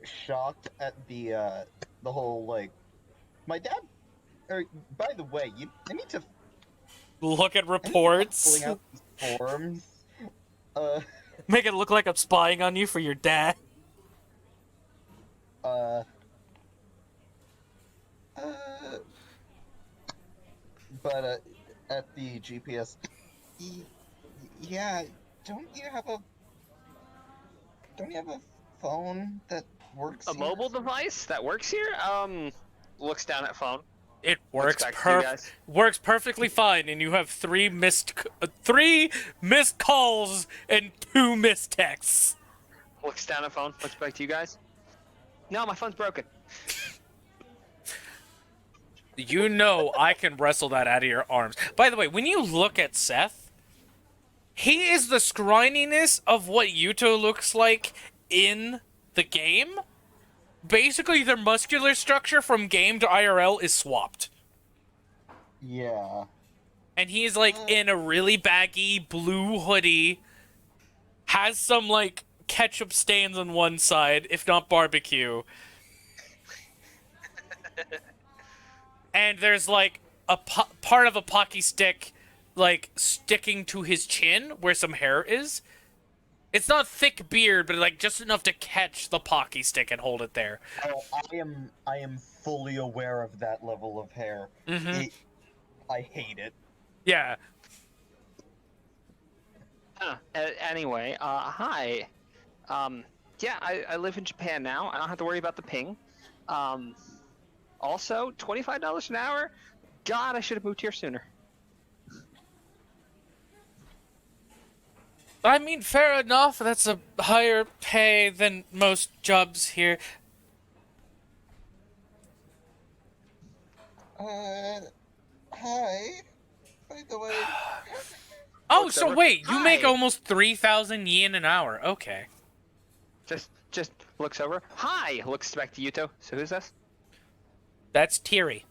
shocked at the whole like, my dad. By the way, I need to Look at reports. filling out these forms. Make it look like I'm spying on you for your dad. But at the GPS, yeah, don't you have a phone that works? A mobile device that works here? Looks down at phone. It works back to you guys. works perfectly fine, and you have three missed calls and 2 missed texts. Looks down at phone. Looks back to you guys. No, my phone's broken. You know I can wrestle that out of your arms. By the way, when you look at Seth, He is the scrawniness of what Yuuto looks like in the game. Basically, their muscular structure from game to IRL is swapped. Yeah. And he's like in a really baggy blue hoodie, has some like ketchup stains on one side, if not barbecue. And there's like a part of a pocky stick like sticking to his chin where some hair is. It's not thick beard, but like just enough to catch the pocky stick and hold it there. Oh, I am fully aware of that level of hair. Mm-hmm. I hate it. Yeah. Anyway, hi. Yeah, I live in Japan now. I don't have to worry about the ping. Also, $25 an hour. God, I should have moved here sooner. I mean, fair enough. That's a higher pay than most jobs here. Hi. By the way. Oh, Looks so over. wait, you make Hi. almost 3,000 yen an hour. Okay. Just looks over. Hi. Looks back to Yuuto. So who's this? That's Tiri.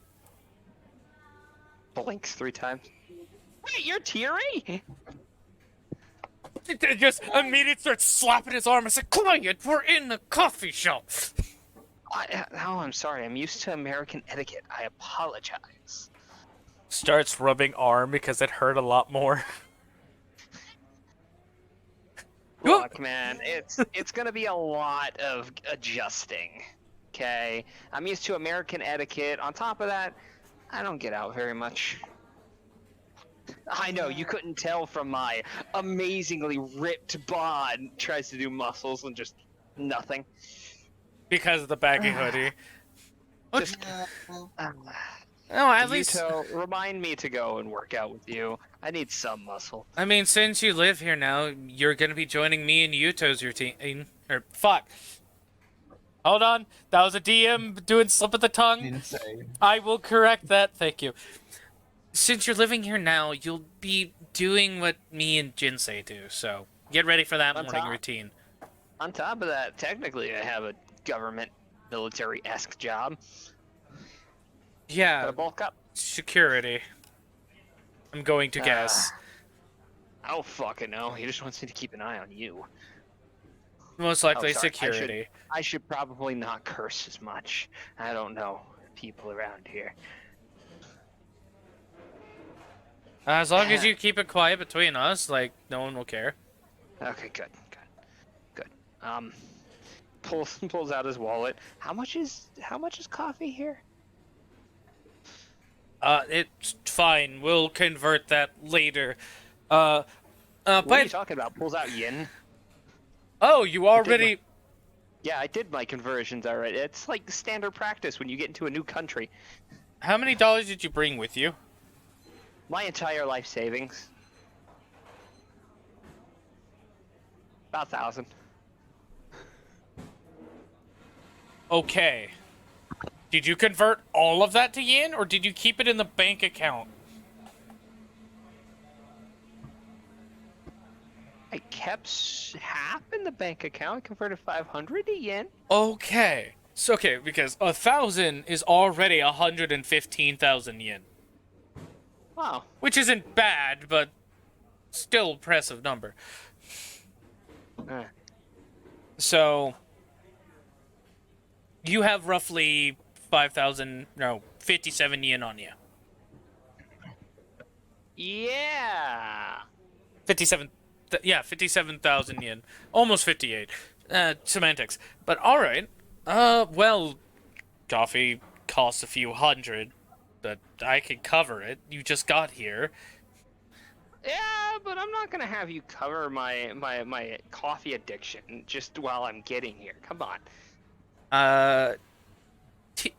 Blinks 3 times. Wait, you're Tiri? Just immediately starts slapping his arm and says, "Quiet, we're in the coffee shop." Oh, I'm sorry. I'm used to American etiquette. I apologize. Starts rubbing arm because it hurt a lot more. Look, man, it's gonna be a lot of adjusting. Okay, I'm used to American etiquette. On top of that, I don't get out very much. I know you couldn't tell from my amazingly ripped bod. Tries to do muscles and just nothing. Because of the baggy hoodie. Just, No, at least... Yuuto, remind me to go and work out with you. I need some muscle. I mean, since you live here now, you're gonna be joining me and Yuto's routine. Or, fuck. Hold on. That was a DM doing slip of the tongue. Insane. I will correct that. Thank you. Since you're living here now, you'll be doing what me and Jinsei do, so get ready for that morning routine. On top of that, technically, I have a government military-esque job. Yeah, Gotta bulk up. security. I'm going to guess. I don't fucking know. He just wants me to keep an eye on you. Most likely sorry. security. I should probably not curse as much. I don't know people around here. As long as you keep it quiet between us, like, no one will care. Okay, good. Pulls out his wallet. How much is coffee here? It's fine. We'll convert that later. What are But... you talking about? Pulls out yen? Oh, you already... Yeah, I did my conversions already. It's like standard practice when you get into a new country. How many dollars did you bring with you? My entire life savings. About 1,000. Okay. Did you convert all of that to yen, or did you keep it in the bank account? I kept half in the bank account, converted 500 to yen. Okay. So, okay, because 1,000 is already 115,000 yen. Wow. Which isn't bad, but still impressive number. So, you have roughly 57 yen on you. Yeah. 57,000 yen. Almost 58. Semantics. But alright. Well, coffee costs a few hundred, but I can cover it. You just got here. Yeah, but I'm not gonna have you cover my coffee addiction just while I'm getting here. Come on.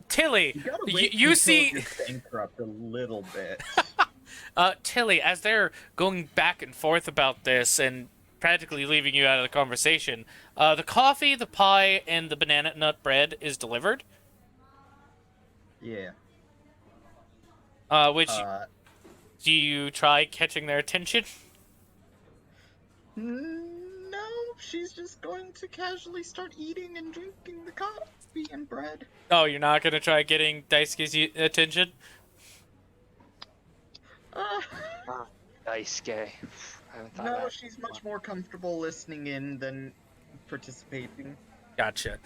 Tilly, You gotta wait you until see... you're bankrupt a little bit. Tilly, as they're going back and forth about this and practically leaving you out of the conversation, the coffee, the pie, and the banana nut bread is delivered. Yeah. Which, do you try catching their attention? No, she's just going to casually start eating and drinking the coffee and bread. Oh, you're not gonna try getting Daisuke's attention? Uh, Daisuke. I haven't thought no, about it. she's much more comfortable listening in than participating. Gotcha.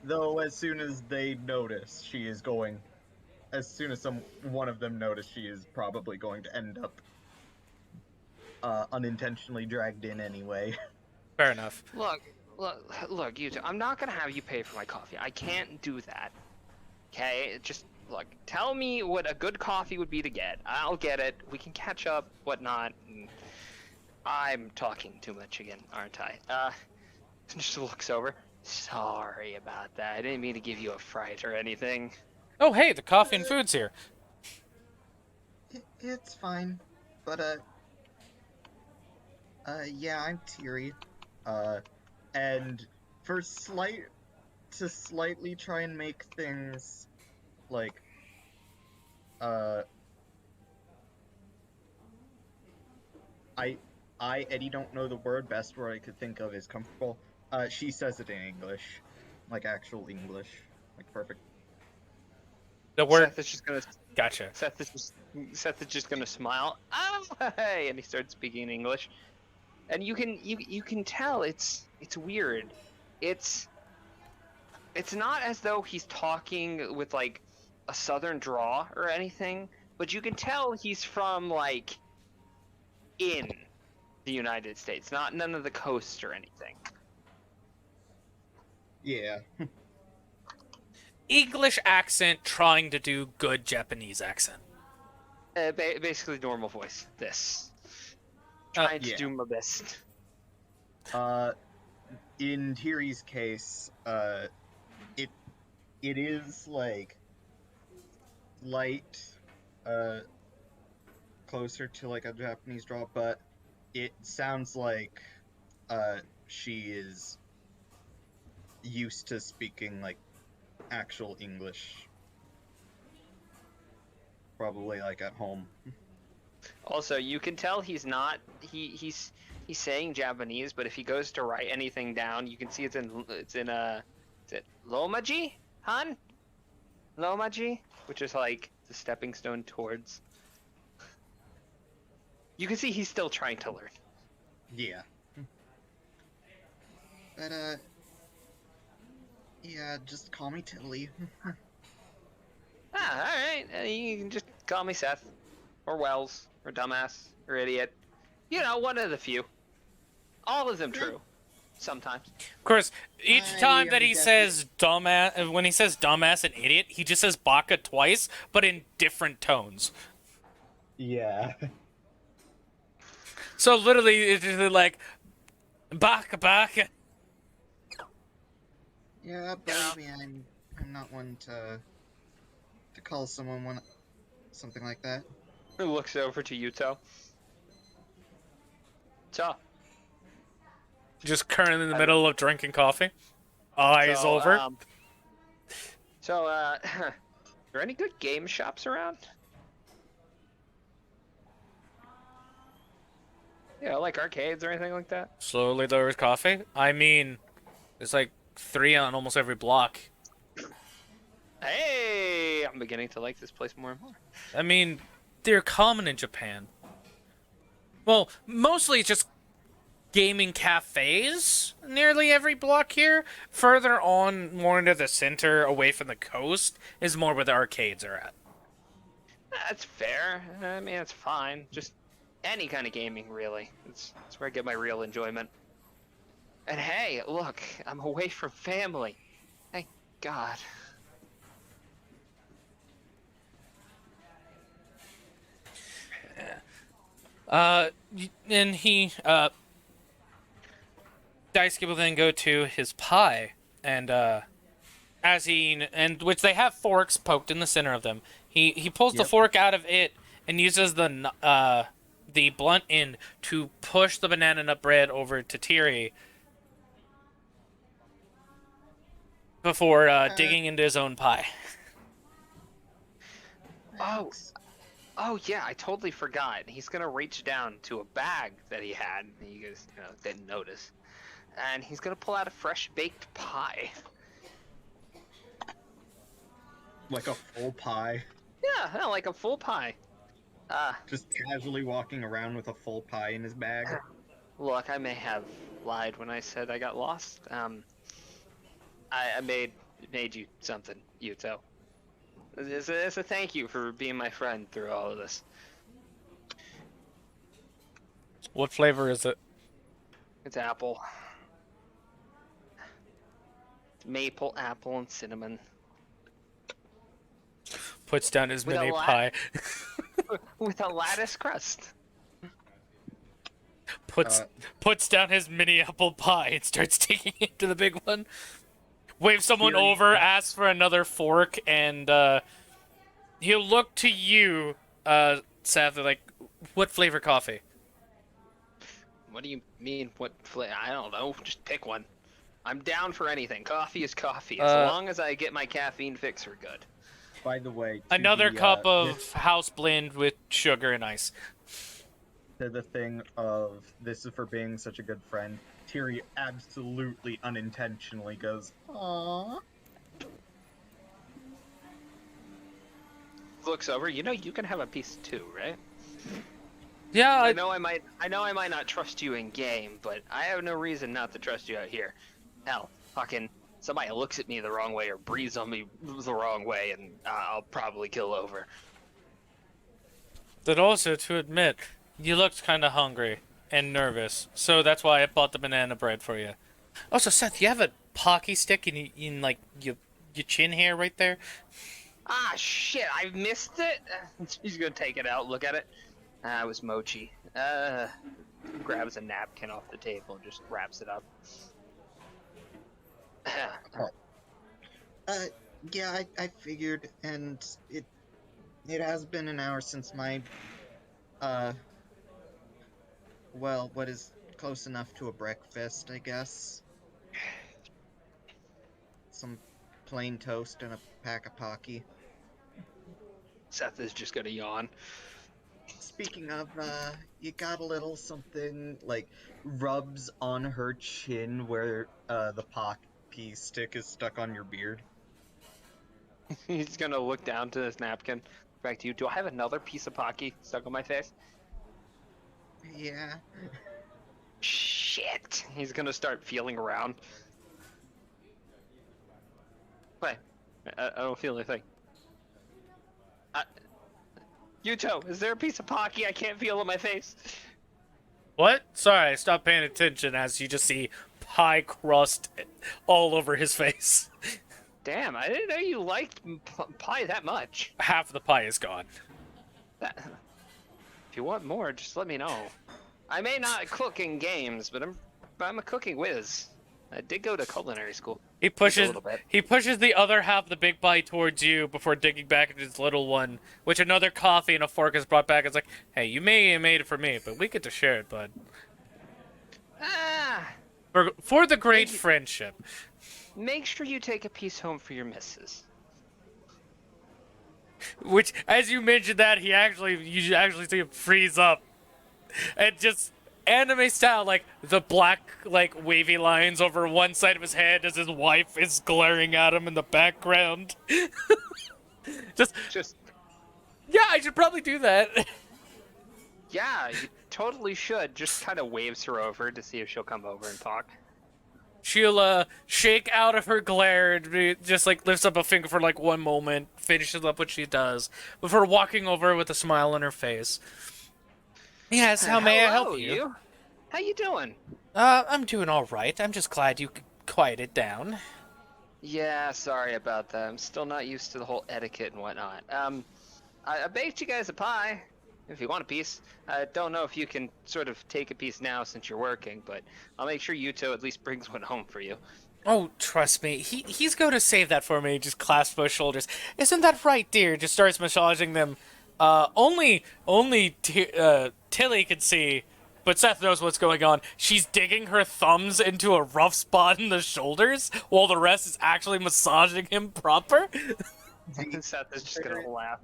Though, as soon as they notice, she is going. As soon as one of them notice, she is probably going to end up unintentionally dragged in anyway. Fair enough. Look, Yuuto, I'm not gonna have you pay for my coffee. I can't do that. Okay? Just, look, tell me what a good coffee would be to get. I'll get it. We can catch up, whatnot. I'm talking too much again, aren't I? Just looks over. Sorry about that. I didn't mean to give you a fright or anything. Oh, hey, the coffee and food's here. It's fine, but yeah, I'm Tiri. And for slightly try and make things like I Eddie don't know the word. Best word I could think of is comfortable. She says it in English, like actual English, like perfect. The word. Seth is just gonna. Gotcha. Seth is just gonna smile. Oh, hey! And he starts speaking English, and you can tell it's weird. It's not as though he's talking with like a southern draw or anything, but you can tell he's from like in the United States, not none of the coast or anything. Yeah. English accent trying to do good Japanese accent. Basically normal voice. Trying to yeah. do my best. In Tiri's case, it is like light, closer to like a Japanese draw, but it sounds like she is used to speaking like actual English, probably like at home. Also, you can tell he's not he's saying Japanese, but if he goes to write anything down, you can see it's in is it Lomaji? Han? Lomaji? Which is like the stepping stone towards. You can see he's still trying to learn. Yeah. But yeah, just call me Tilly. Alright. You can just call me Seth. Or Wells. Or Dumbass. Or Idiot. You know, one of the few. All of them true. Sometimes. Of course, each time that he guess says dumbass, when he says dumbass and idiot, he just says baka twice, but in different tones. Yeah. So literally, it's just like baka. Yeah, believe me, I'm not one to call someone something like that. He looks over to Yuuto. So, Just currently in the middle of drinking coffee. Eyes over. are there any good game shops around? Yeah, like arcades or anything like that? Slowly lowers coffee. I mean, there's like 3 on almost every block. Hey, I'm beginning to like this place more and more. I mean, they're common in Japan. Well, mostly it's just gaming cafes nearly every block here. Further on, more into the center, away from the coast, is more where the arcades are at. That's fair. I mean, it's fine. Just any kind of gaming, really. It's where I get my real enjoyment. And hey, look, I'm away from family. Thank God. And Daisuke will then go to his pie, and which they have forks poked in the center of them. He pulls the fork out of it and uses the blunt end to push the banana nut bread over to Tiri before digging into his own pie. Oh, Oh yeah, I totally forgot. He's gonna reach down to a bag that he had. You guys didn't notice, and he's gonna pull out a fresh baked pie. Like a full pie. Yeah, like a full pie. Just casually walking around with a full pie in his bag. Look, I may have lied when I said I got lost. I made you something, Yuuto. It's a thank you for being my friend through all of this. What flavor is it? It's apple. It's maple, apple, and cinnamon. Puts down his With a mini la- pie. With a lattice crust. Puts down his mini apple pie and starts taking it to the big one. Waves someone Tiri- over, asks for another fork, and he'll look to you, Seth, like, what flavor coffee? What do you mean? What flavor? I don't know. Just pick one. I'm down for anything. Coffee is coffee. As long as I get my caffeine fix, we're good. By the way, Another cup of house blend with sugar and ice. to the thing of this is for being such a good friend, Tiri absolutely unintentionally goes, "Aww." Looks over. You know, you can have a piece too, right? Yeah, I know I might not trust you in game, but I have no reason not to trust you out here. Hell, fucking somebody looks at me the wrong way or breathes on me the wrong way, and I'll probably kill over. But also, to admit, you looked kind of hungry and nervous, so that's why I bought the banana bread for you. Also, Seth, you have a pocky stick in like your chin hair right there. Ah, shit! I missed it. She's gonna take it out. Look at it. It was Mochi. Grabs a napkin off the table and just wraps it up. Yeah, I figured, and it has been an hour since my, well, what is close enough to a breakfast, I guess. Some plain toast and a pack of Pocky. Seth is just gonna yawn. Speaking of, you got a little something, like, rubs on her chin where, the Pocky stick is stuck on your beard. He's gonna look down to his napkin. Back to you. Do I have another piece of Pocky stuck on my face? Yeah. Shit. He's gonna start feeling around. Wait. I don't feel anything. Yuuto, is there a piece of Pocky I can't feel on my face? What? Sorry, I stopped paying attention as you just see pie crust all over his face. Damn, I didn't know you liked pie that much. Half of the pie is gone. If you want more, just let me know. I may not cook in games, but I'm a cooking whiz. I did go to culinary school. He pushes the other half of the big pie towards you before digging back into his little one, which another coffee and a fork is brought back. It's like, hey, you may have made it for me, but we get to share it, bud. For the great friendship. Make sure you take a piece home for your missus. Which, as you mentioned that, you actually see him freeze up. And just anime style, like, the black, like, wavy lines over one side of his head as his wife is glaring at him in the background. just, yeah, I should probably do that. Yeah, you totally should. Just kind of waves her over to see if she'll come over and talk. She'll, shake out of her glare and just, like, lifts up a finger for, like, one moment, finishes up what she does, before walking over with a smile on her face. Yes, how may I help you? How you doing? I'm doing all right. I'm just glad you quieted down. Yeah, sorry about that. I'm still not used to the whole etiquette and whatnot. I baked you guys a pie, if you want a piece. I don't know if you can sort of take a piece now since you're working, but I'll make sure Yuuto at least brings one home for you. Oh, trust me. He's going to save that for me. Just clasps both shoulders. Isn't that right, dear? Just starts massaging them. Only Tilly can see, but Seth knows what's going on. She's digging her thumbs into a rough spot in the shoulders, while the rest is actually massaging him proper. Seth is just gonna laugh.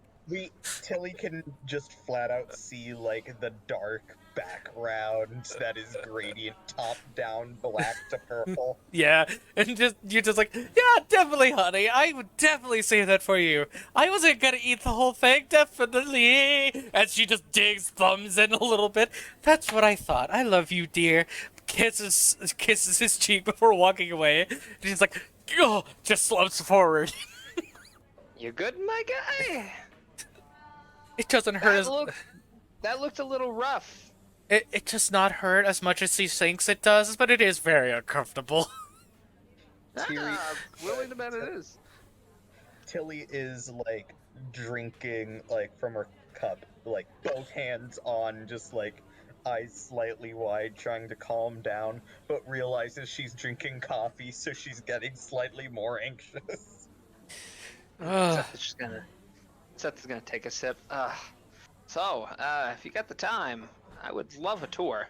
Tilly can just flat out see like the dark background that is gradient top down black to purple. Yeah, and you're just like, yeah, definitely, honey. I would definitely say that for you. I wasn't gonna eat the whole thing, definitely. And she just digs thumbs in a little bit. That's what I thought. I love you, dear. Kisses his cheek before walking away. And she's like, oh, just slumps forward. You good, my guy? It doesn't hurt as That looked a little rough. it does not hurt as much as he thinks it does, but it is very uncomfortable. Tiri- Willing to bet it is. Tilly is like drinking like from her cup, like both hands on, just like eyes slightly wide, trying to calm down, but realizes she's drinking coffee, so she's getting slightly more anxious. Ugh. Seth is gonna take a sip. So, if you got the time, I would love a tour.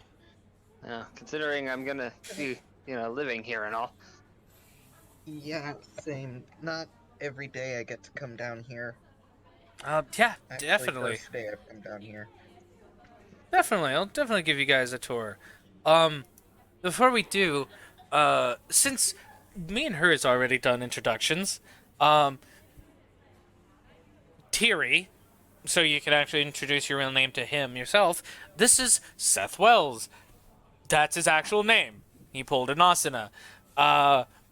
Considering I'm gonna be, living here and all. Yeah, same. Not every day I get to come down here. Yeah, Actually, definitely. First day I've come down here. Definitely, I'll definitely give you guys a tour. Before we do, since me and her has already done introductions, Tiri, so you can actually introduce your real name to him yourself. This is Seth Wells. That's his actual name. He pulled an asana.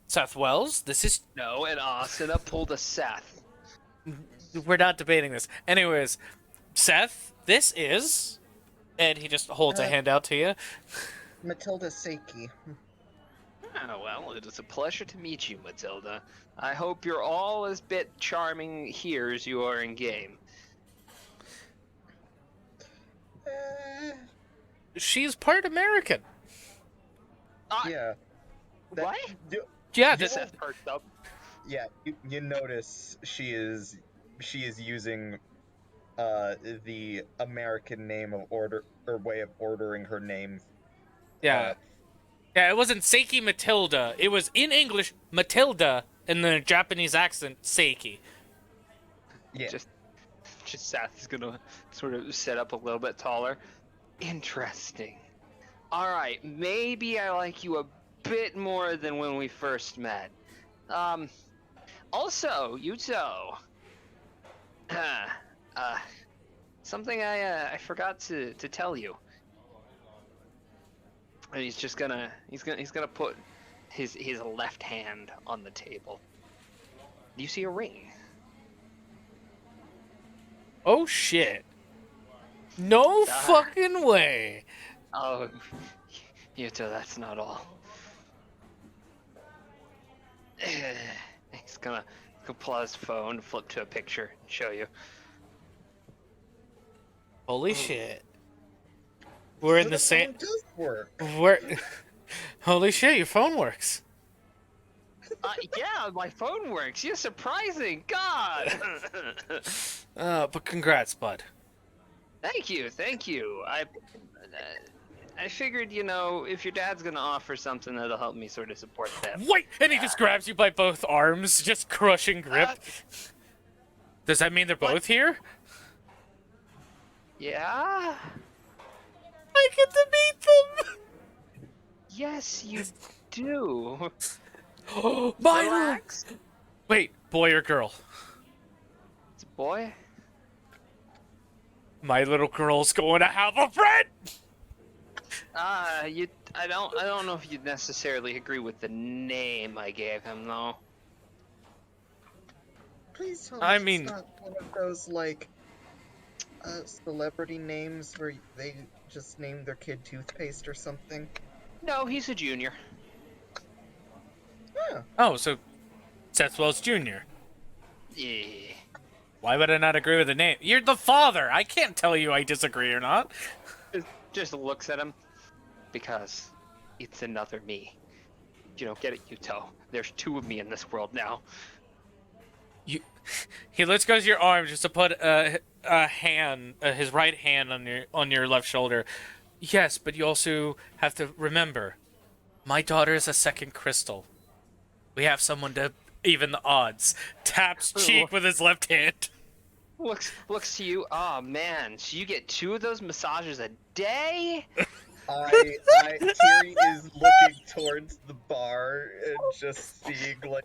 Seth Wells, this is... No, and Asuna pulled a Seth. We're not debating this. Anyways, Seth, this is... And he just holds a hand out to you. Matilda Seiki. Well, it is a pleasure to meet you, Matilda. I hope you're all as bit charming here as you are in game. She's part American. Yeah. What? Yeah, Seth perked up. Yeah, you notice she is using the American name of order or way of ordering her name. yeah. Yeah, it wasn't Seiki Matilda. It was, in English, Matilda, and the Japanese accent, Seiki. Yeah. Just Seth is gonna sort of sit up a little bit taller. Interesting. All right, maybe I like you a bit more than when we first met. Also, Yuuto. Something I forgot to tell you. And he's gonna put his left hand on the table. Do you see a ring? Oh, shit. No fucking way. Oh, Yuuto, that's not all. He's gonna pull out his phone, flip to a picture, and show you. Holy shit. We're in the same... It does work. Holy shit, your phone works. Yeah, my phone works. You're surprising. God. But congrats, bud. Thank you. I figured, if your dad's gonna offer something that'll help me sort of support them. Wait! And he just grabs you by both arms, just crushing grip. Does that mean they're both here? Yeah? I get to meet them! Yes, you do. My Relax. Wait, boy or girl? It's a boy? My little girl's going to have a friend! I don't know if you'd necessarily agree with the name I gave him, though. Please tell me I mean- it's not one of those, like, celebrity names where they just name their kid toothpaste or something. No, he's a junior. Huh. Oh, so Seth Wells Jr. Yeah. Why would I not agree with the name? You're the father! I can't tell you I disagree or not. Just looks at him. Because it's another me. You don't get it, Yuuto. There's two of me in this world now. He lets go of your arm just to put a hand, his right hand on your left shoulder. Yes, but you also have to remember, my daughter is a second crystal. We have someone to even the odds. Taps cheek with his left hand. looks to you. Oh man, so you get 2 of those massages a day? Tiri is looking towards the bar and just seeing like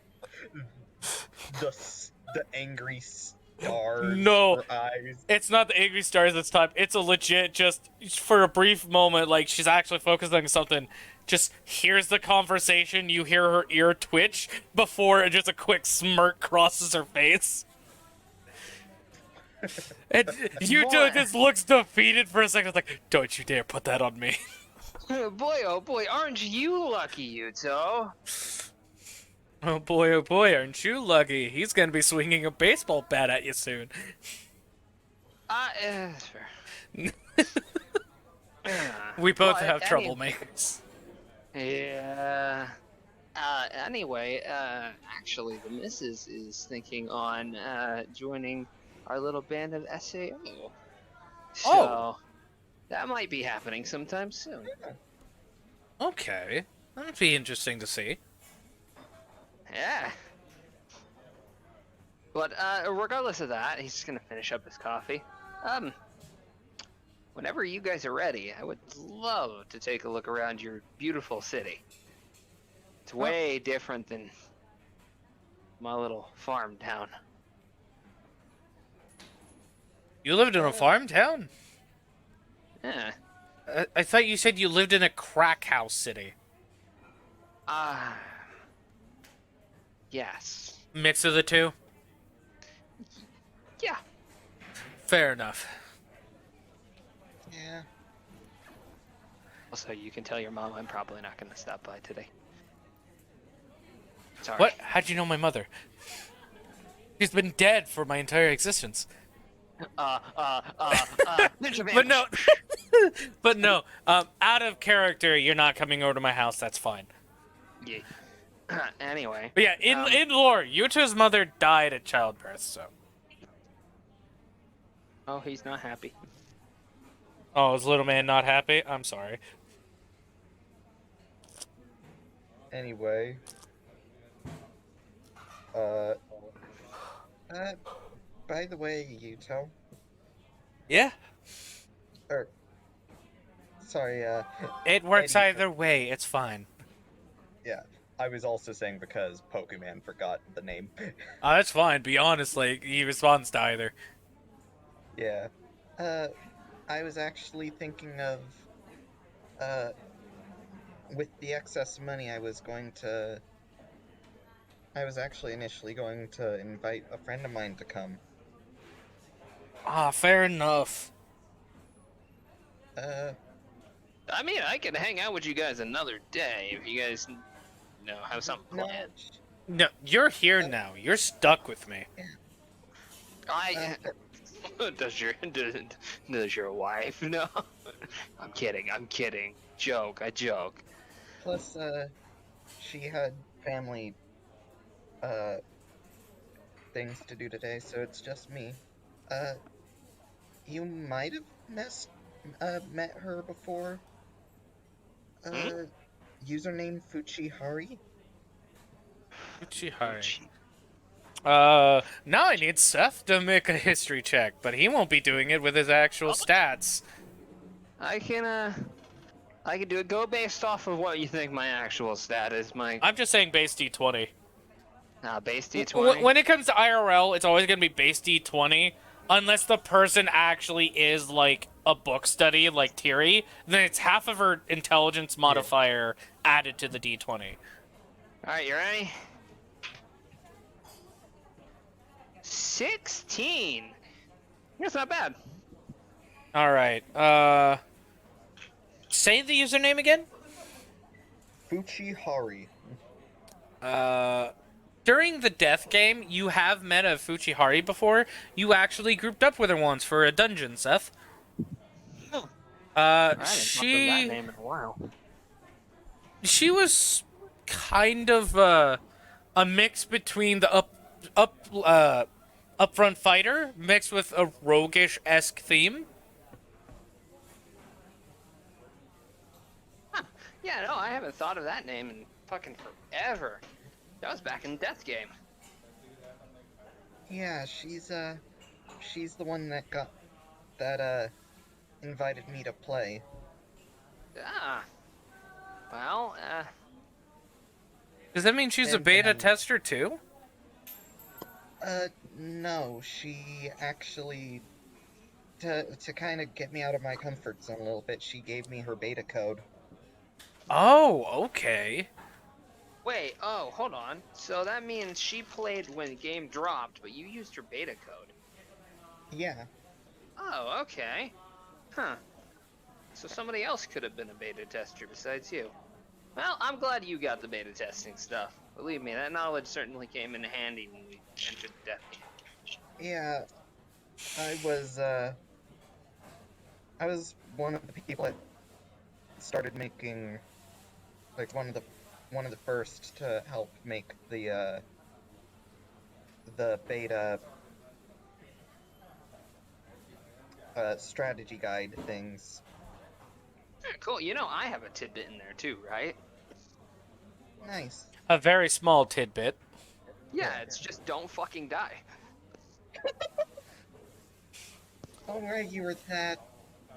the angry stars No, for eyes. it's not the angry stars this time. It's a legit, just for a brief moment, like she's actually focused on something. Just hears the conversation, you hear her ear twitch before just a quick smirk crosses her face. And Yuuto Boy. just looks defeated for a second, like, don't you dare put that on me. Boy, oh boy, aren't you lucky, Yuuto? Oh boy, aren't you lucky? He's gonna be swinging a baseball bat at you soon. That's fair. We both Well, have troublemakers. Yeah. Anyway, actually, the missus is thinking on joining our little band of SAO. So, Oh. that might be happening sometime soon. Okay. That'd be interesting to see. Yeah. But, regardless of that, he's just gonna finish up his coffee. Whenever you guys are ready, I would love to take a look around your beautiful city. It's way different than my little farm town. You lived in a farm town? Yeah. I thought you said you lived in a crack house city. Yes. Mix of the two? Yeah. Fair enough. Yeah. Also, you can tell your mom I'm probably not going to stop by today. Sorry. What? How'd you know my mother? She's been dead for my entire existence. Ninja But no, vanish. but no. Out of character, you're not coming over to my house. That's fine. Yeah. Anyway. But yeah, in lore, Yuto's mother died at childbirth. So. Oh, he's not happy. Oh, is little man not happy? I'm sorry. Anyway. By the way, Yuuto. Yeah. Sorry, It works Eddie. either way. It's fine. Yeah. I was also saying because Pokemon forgot the name. That's fine. Be honest, like he responds to either. Yeah. I was actually thinking of, with the excess money, I was actually initially going to invite a friend of mine to come. Ah, fair enough. I mean, I can hang out with you guys another day if you guys, have something No, planned. No, you're here now. You're stuck with me. Does your wife know? I'm kidding. I joke. plus, she had family, things to do today, so it's just me. You might have met her before. Username Fuchihari? Uchihari. Now I need Seth to make a history check, but he won't be doing it with his actual stats. I can do it. Go based off of what you think my actual stat is. I'm just saying base D20. Base D20. When it comes to IRL, it's always going to be base D20, unless the person actually is, like, a book study, like Tiri, then it's half of her intelligence modifier added to the D20. Alright, you ready? 16! That's not bad. Alright, say the username again? Fuchihari. During the death game, you have met a Fuchihari before. You actually grouped up with her once for a dungeon, Seth. I haven't talked of that name in a while. She was kind of a mix between the upfront fighter mixed with a roguish-esque theme. Huh. Yeah, no, I haven't thought of that name in fucking forever. That was back in Death Game. Yeah, she's she's the one that invited me to play. Ah. Well, Does that mean she's a And beta then- tester too? No, she actually, to kind of get me out of my comfort zone a little bit, she gave me her beta code. Oh, okay. wait, oh, hold on. So that means she played when the game dropped, but you used her beta code. Yeah. Oh, okay. Huh. So somebody else could have been a beta tester besides you. Well, I'm glad you got the beta testing stuff. Believe me, that knowledge certainly came in handy when we entered the death game. Yeah, I was one of the people that started making, like, one of the first to help make the beta strategy guide things. Cool. You know, I have a tidbit in there too, right? Nice. A very small tidbit. Yeah, it's just don't fucking die. Alright, you were that.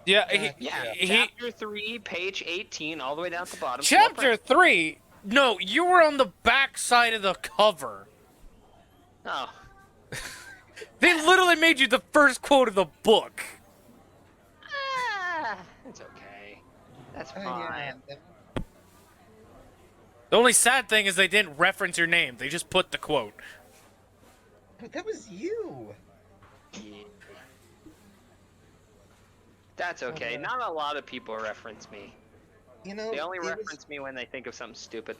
Yeah, Yeah, he chapter 3, page 18, all the way down at the bottom. Chapter 3? No, you were on the back side of the cover. Oh, They literally made you the first quote of the book. it's okay. That's Oh, fine. yeah. The only sad thing is they didn't reference your name. They just put the quote. That was you. Yeah. That's okay. Not a lot of people reference me. You know, They only it was- reference me when they think of something stupid.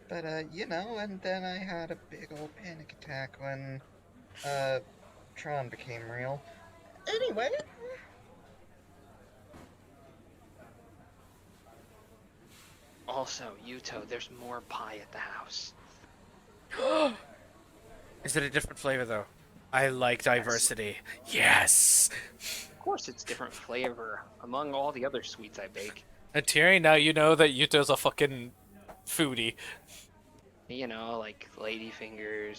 But, you know, and then I had a big old panic attack when, Tron became real. Anyway. Also, Yuuto, there's more pie at the house. Is it a different flavor, though? I like diversity. Yes! Of course, it's different flavor among all the other sweets I bake. And Tiri, now you know that Yuto's a fucking foodie. You know, like ladyfinger,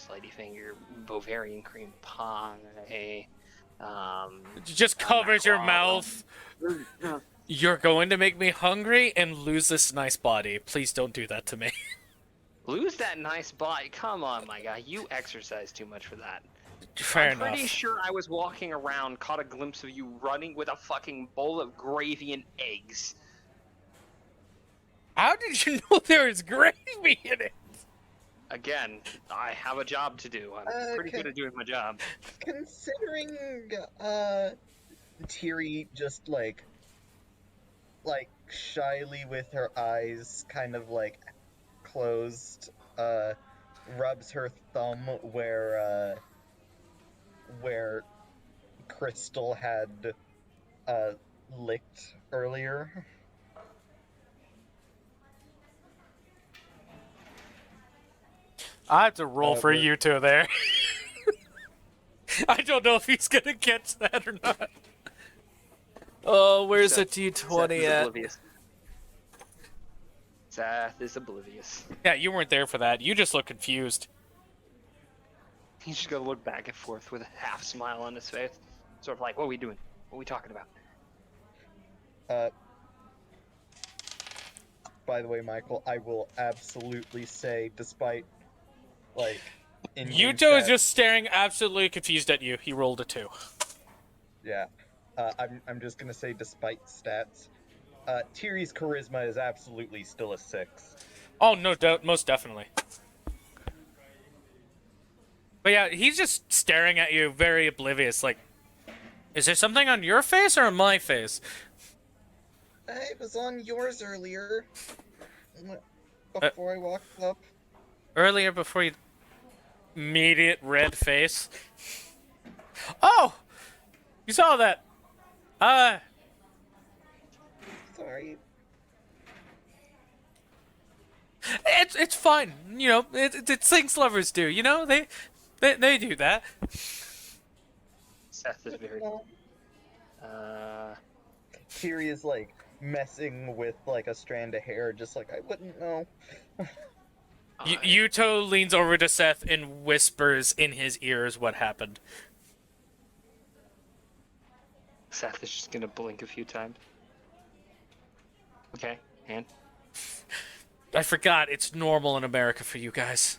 Bavarian cream pie. It just covers your mouth. You're going to make me hungry and lose this nice body. Please don't do that to me. Lose that nice body. Come on, my guy. You exercise too much for that. Fair I'm enough. pretty sure I was walking around, caught a glimpse of you running with a fucking bowl of gravy and eggs. How did you know there was gravy in it? Again, I have a job to do. I'm pretty good at doing my job. Considering, Tiri just, like, shyly with her eyes kind of, like, closed, rubs her thumb where Crystal had, licked earlier. I have to roll for but- Yuto there. I don't know if he's gonna catch that or not. Oh, where's the Seth is D20 at? oblivious. Seth is oblivious. Yeah, you weren't there for that. You just look confused. He's just gonna look back and forth with a half smile on his face. Sort of like, what are we doing? What are we talking about? By the way, Michael, I will absolutely say, despite, like, Yuto is just staring absolutely confused at you. He rolled a 2. Yeah. I'm just gonna say, despite stats, Tiri's charisma is absolutely still a 6. Oh, no doubt, most definitely. But yeah, he's just staring at you, very oblivious. Like, is there something on your face or on my face? It was on yours earlier. Before I walked up. Earlier, before you... Immediate red face. Oh! You saw that. Sorry. It's fine. You know, it's things lovers do. You know, they do that. Seth is very. Tiri is, like, messing with, like, a strand of hair, just like, I wouldn't know. Yuuto leans over to Seth and whispers in his ears what happened. Seth is just gonna blink a few times. Okay, and I forgot it's normal in America for you guys.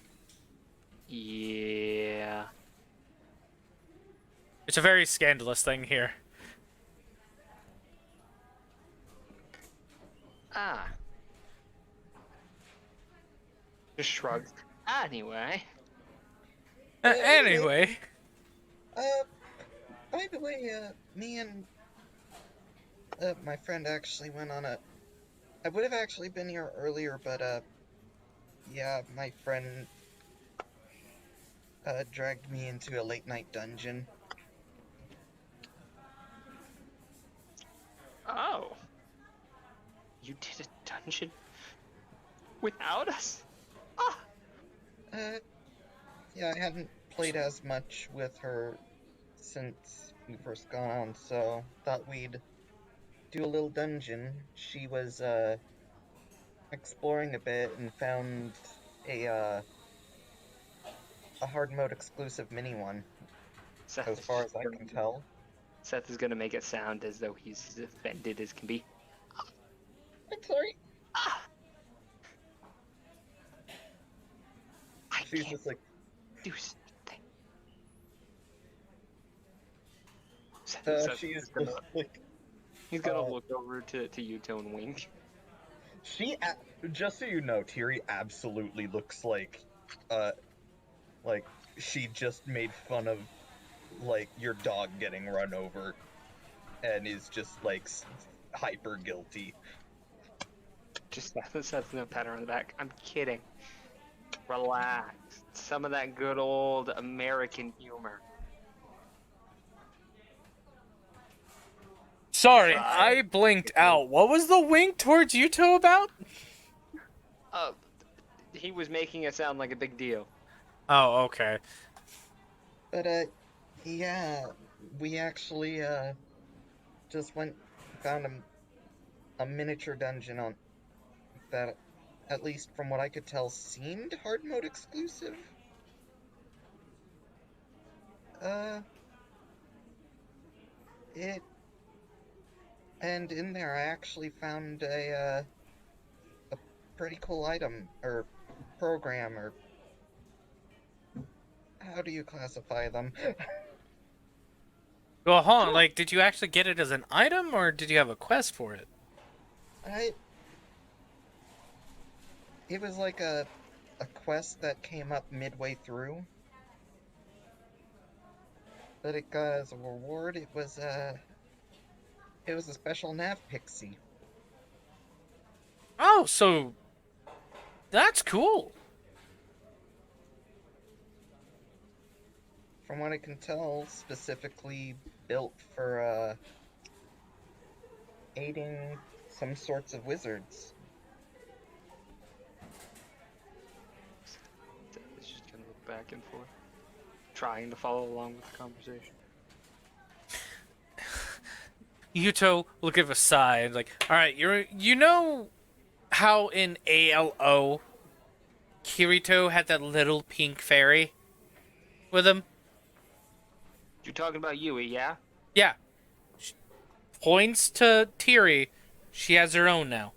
yeah. It's a very scandalous thing here. Ah. Just shrugs. Anyway. Anyway. Uh, by the way, me and my friend actually went on a. I would have actually been here earlier, but yeah, my friend dragged me into a late night dungeon. Oh. You did a dungeon without us? Ah. Yeah, I hadn't played as much with her since we first got on, so thought we'd do a little dungeon. She was exploring a bit and found a hard mode exclusive mini one, Seth as is far just as I gonna- can tell. Seth is gonna make it sound as though he's as offended as can be. I'm sorry. Ah. I She's can't just like, do something. Seth she's is gonna, just like, he's gonna uh, look over to Yuuto and wink. just so you know, Tiri absolutely looks like she just made fun of, like, your dog getting run over, and is just, like, hyper guilty. Just Seth's gonna pat her on the back. I'm kidding. Relax. Some of that good old American humor. Sorry, Sorry. I blinked out. What was the wink towards Yuuto about? He was making it sound like a big deal. Oh, okay. But, yeah, we actually, just found a miniature dungeon on that, at least from what I could tell, seemed hard mode exclusive. And in there I actually found a pretty cool item, or program, or how do you classify them? Well, hold on. Like, did you actually get it as an item, or did you have a quest for it? It was like a quest that came up midway through, but it got as a reward. It was a special nav pixie. Oh, so that's cool. From what I can tell, specifically built for aiding some sorts of wizards. Seth is just gonna look back and forth, trying to follow along with the conversation. Yuuto will give a sigh, like, all right, you know how in ALO, Kirito had that little pink fairy with him? You're talking about Yui, yeah? Yeah. Points to Tiri. She has her own now.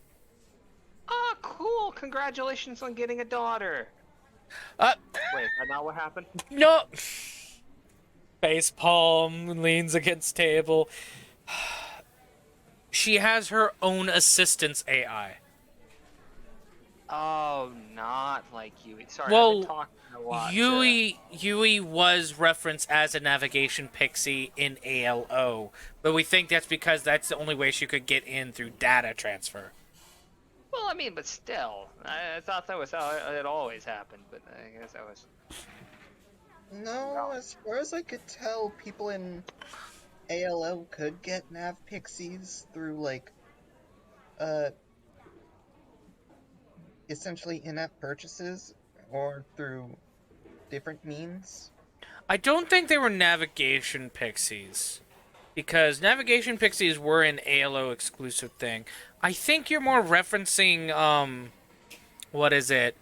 Ah, cool! Congratulations on getting a daughter. Uh, Wait, is that not what happened? no. Face palm, leans against table. She has her own assistance AI. Oh, not like Yui. Sorry, I've Well, been talking a lot. Yui was referenced as a navigation pixie in ALO, but we think that's because that's the only way she could get in through data transfer. Well, I mean, but still, I thought that was how it always happened, but I guess that was. No, as far as I could tell, people in ALO could get nav pixies through, like, essentially in-app purchases, or through different means. I don't think they were navigation pixies, because navigation pixies were an ALO exclusive thing. I think you're more referencing, what is it?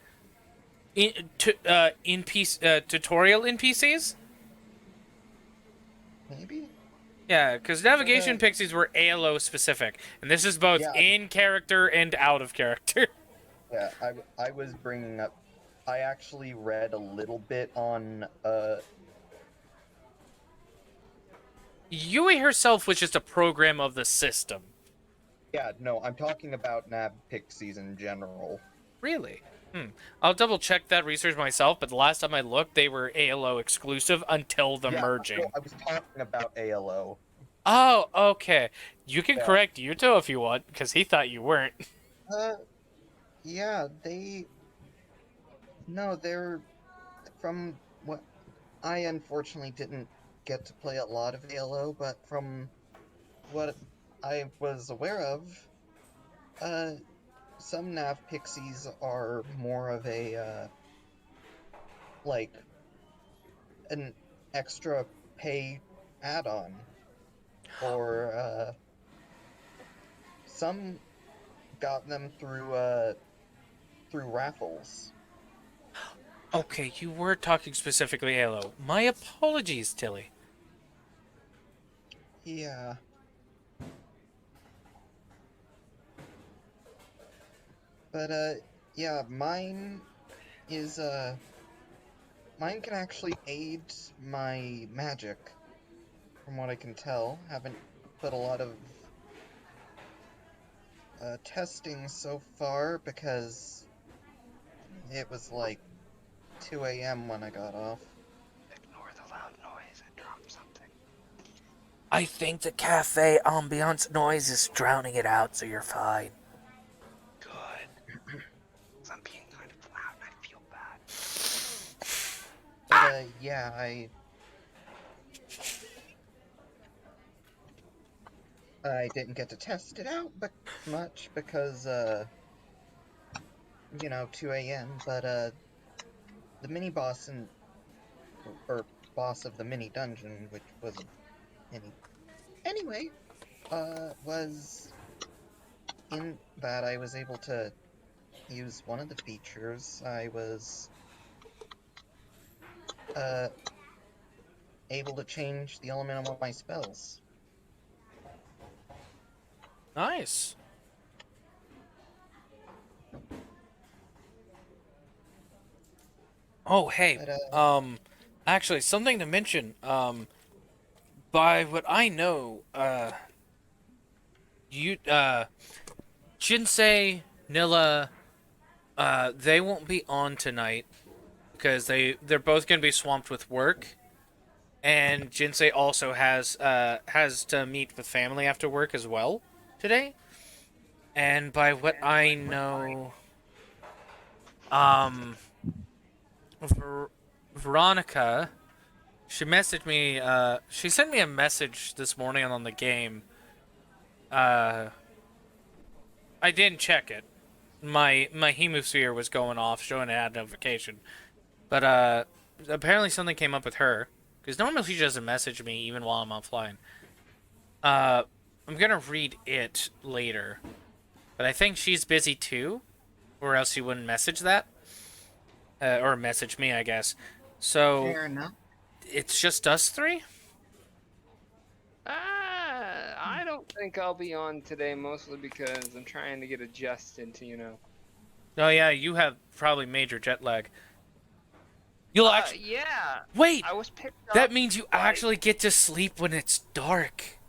tutorial NPCs. Maybe? Yeah, because navigation pixies were ALO specific, and this is both Yeah. in character and out of character. Yeah, I was bringing up. I actually read a little bit on Yui herself was just a program of the system. Yeah, no, I'm talking about nav pixies in general. Really? I'll double check that research myself, but the last time I looked, they were ALO exclusive until the Yeah, merging. no, I was talking about ALO. Oh, okay. You can Yeah. correct Yuuto if you want, because he thought you weren't. Yeah, No, they're. From what. I unfortunately didn't get to play a lot of ALO, but from what I was aware of, some nav pixies are more of a, like, an extra pay add-on. Or, some got them through raffles. Okay, you were talking specifically ALO. My apologies, Tilly. Yeah. But, yeah, mine is, mine can actually aid my magic, from what I can tell. Haven't put a lot of testing so far because it was like 2 a.m. when I got off. Ignore the loud noise and drop something. I think the cafe ambiance noise is drowning it out, so you're fine. Good. 'Cause I'm being kind of loud and I feel bad. But, yeah, I didn't get to test it out much because, 2 a.m., but, the mini-boss or boss of the mini-dungeon, which was mini... Anyway, was in that I was able to use one of the features. I was, able to change the element of my spells. Nice. Oh, hey. But, Actually, something to mention. By what I know, Jinsei, Nilla, they won't be on tonight because they're both gonna be swamped with work, and Jinsei also has to meet with family after work as well today. And by what I know, Veronica, she messaged me. She sent me a message this morning on the game. I didn't check it. My hemosphere was going off, showing it had notification. But apparently something came up with her, because normally she doesn't message me even while I'm offline. I'm gonna read it later, but I think she's busy too, or else she wouldn't message that, or message me, I guess. So Fair enough. it's just us three. I don't think I'll be on today, mostly because I'm trying to get adjusted to. Oh yeah, you have probably major jet lag. You'll actually Yeah. wait. I was picked up. That means you by- actually get to sleep when it's dark.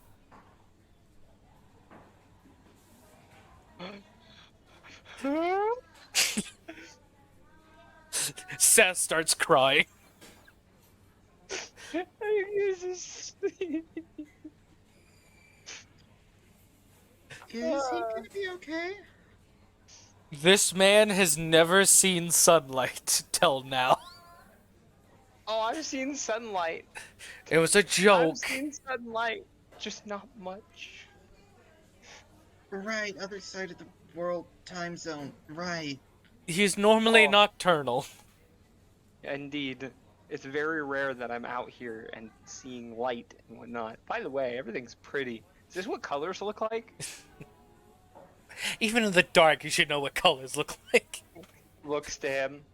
Seth starts crying. I used to sleep. Is he gonna be okay? This man has never seen sunlight till now. Oh, I've seen sunlight. It was a I've joke. seen sunlight, just not much. Right, other side of the world time zone. Right. He's normally Oh. nocturnal. Indeed. It's very rare that I'm out here and seeing light and whatnot. By the way, everything's pretty. Is this what colors look like? Even in the dark, you should know what colors look like. Looks to him.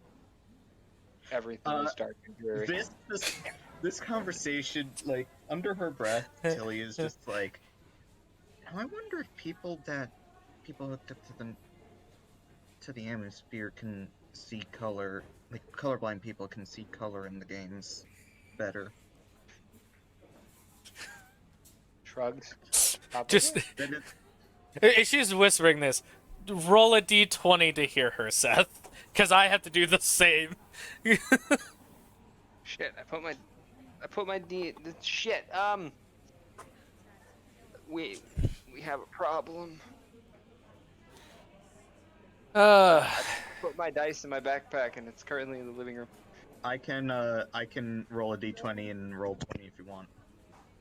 Everything is dark and dreary. This conversation, like, under her breath, Tilly is just like, Now, I wonder if people hooked up to the atmosphere can see color, like colorblind people can see color in the games better. Shrugs. Probably. Just That is, she's whispering this. Roll a d20 to hear her, Seth, because I have to do the same. Shit, I put my shit. We have a problem. Put my dice in my backpack and it's currently in the living room. I can roll a d20 and roll 20 if you want.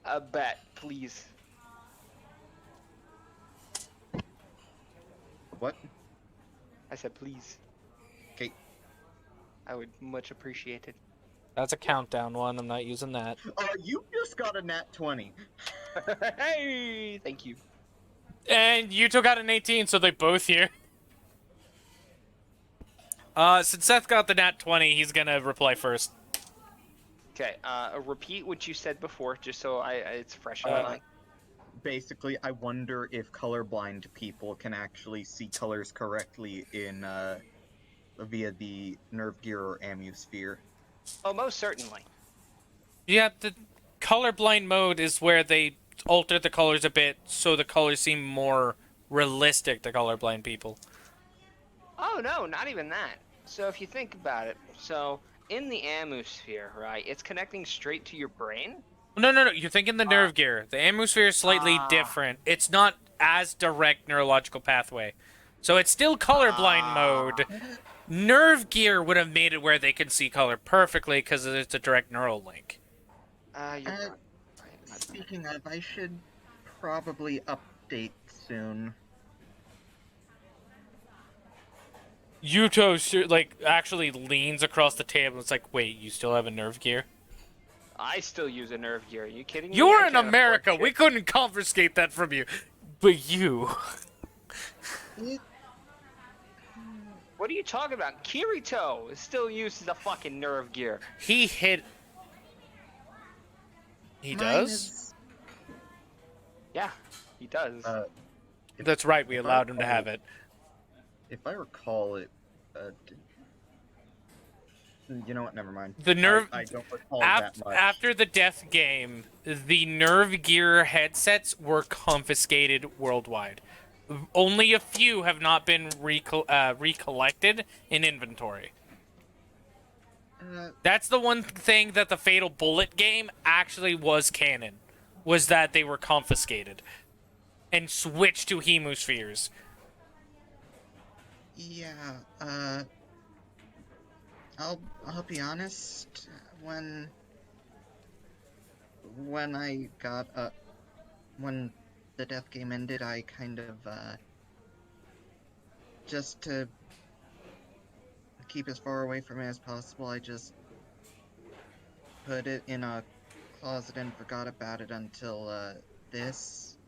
A bet, please. What? I said please. Okay. I would much appreciate it. That's a countdown one. I'm not using that. You just got a nat 20. Hey, thank you. And Yuuto got an 18, so they both hear. Since Seth got the nat 20, he's gonna reply first. Okay, repeat what you said before, just so it's fresh in my mind. Basically, I wonder if colorblind people can actually see colors correctly in via the nerve gear or ammosphere. Oh, most certainly. Yeah, the colorblind mode is where they alter the colors a bit so the colors seem more realistic to colorblind people. Oh, no, not even that. So if you think about it, so in the ammosphere, right, it's connecting straight to your brain? No. You're thinking the nerve gear. The ammosphere is slightly different. It's not as direct neurological pathway. So it's still colorblind mode. Nerve gear would have made it where they can see color perfectly because it's a direct neural link. You're right. Speaking of, I should probably update soon. Yuuto actually leans across the table. It's like, wait, you still have a nerve gear? I still use a nerve gear. Are you kidding me? You're I in can't America. afford We shit. couldn't confiscate that from you. But you. What are you talking about? Kirito still uses a fucking nerve gear. He hit. He does? Yeah, he does. That's right. We allowed him to have it. If I recall it, you know what? Never mind. The nerve. I don't recall that much. After the death game, the nerve gear headsets were confiscated worldwide. Only a few have not been recollected in inventory. That's the one thing that the Fatal Bullet game actually was canon, was that they were confiscated and switched to hemospheres. Yeah, I'll be honest, when I got, when the death game ended, I kind of, just to keep as far away from it as possible, I just put it in a closet and forgot about it until, this,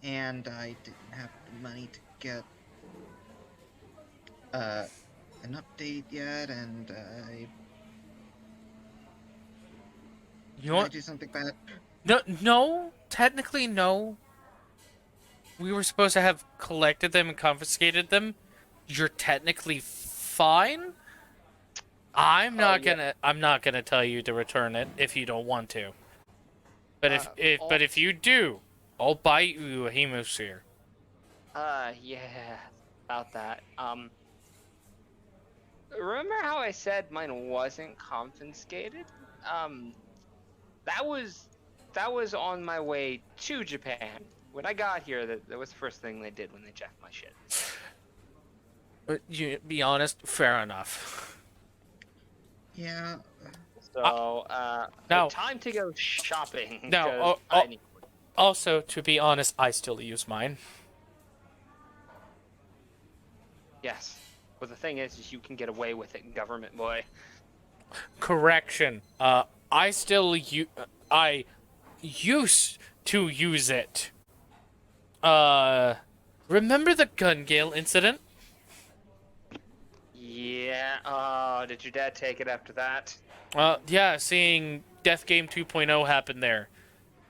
and I didn't have the money to get an update yet, and You did I want? do something bad? No, technically no. We were supposed to have collected them and confiscated them. You're technically fine. I'm not gonna tell you to return it if you don't want to. But if you do, I'll buy you a hemosphere. Yeah, about that. Remember how I said mine wasn't confiscated? That was on my way to Japan. When I got here, that was the first thing they did when they checked my shit. But you be honest, fair enough. Yeah. So, now- time to go shopping. Now, 'cause I need- Also, to be honest, I still use mine. Yes. But the thing is you can get away with it, government boy. Correction. I used to use it. Remember the gun gale incident? Yeah. Oh, did your dad take it after that? Yeah, seeing Death Game 2.0 happen there.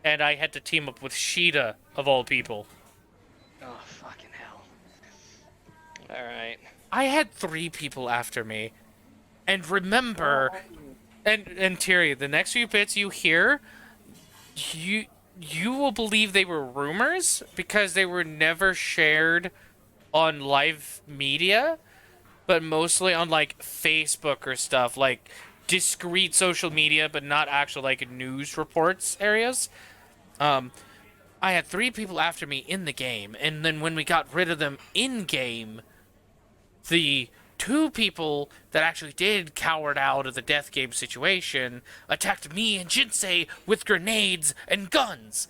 And I had to team up with Sheeta, of all people. Oh, fucking hell. Alright. I had 3 people after me. And remember, and Tiri, the next few bits you hear, you will believe they were rumors because they were never shared on live media, but mostly on like Facebook or stuff, like discrete social media, but not actual like news reports areas. I had 3 people after me in the game, and then when we got rid of them in game, the 2 people that actually did cowered out of the death game situation attacked me and Jinsei with grenades and guns,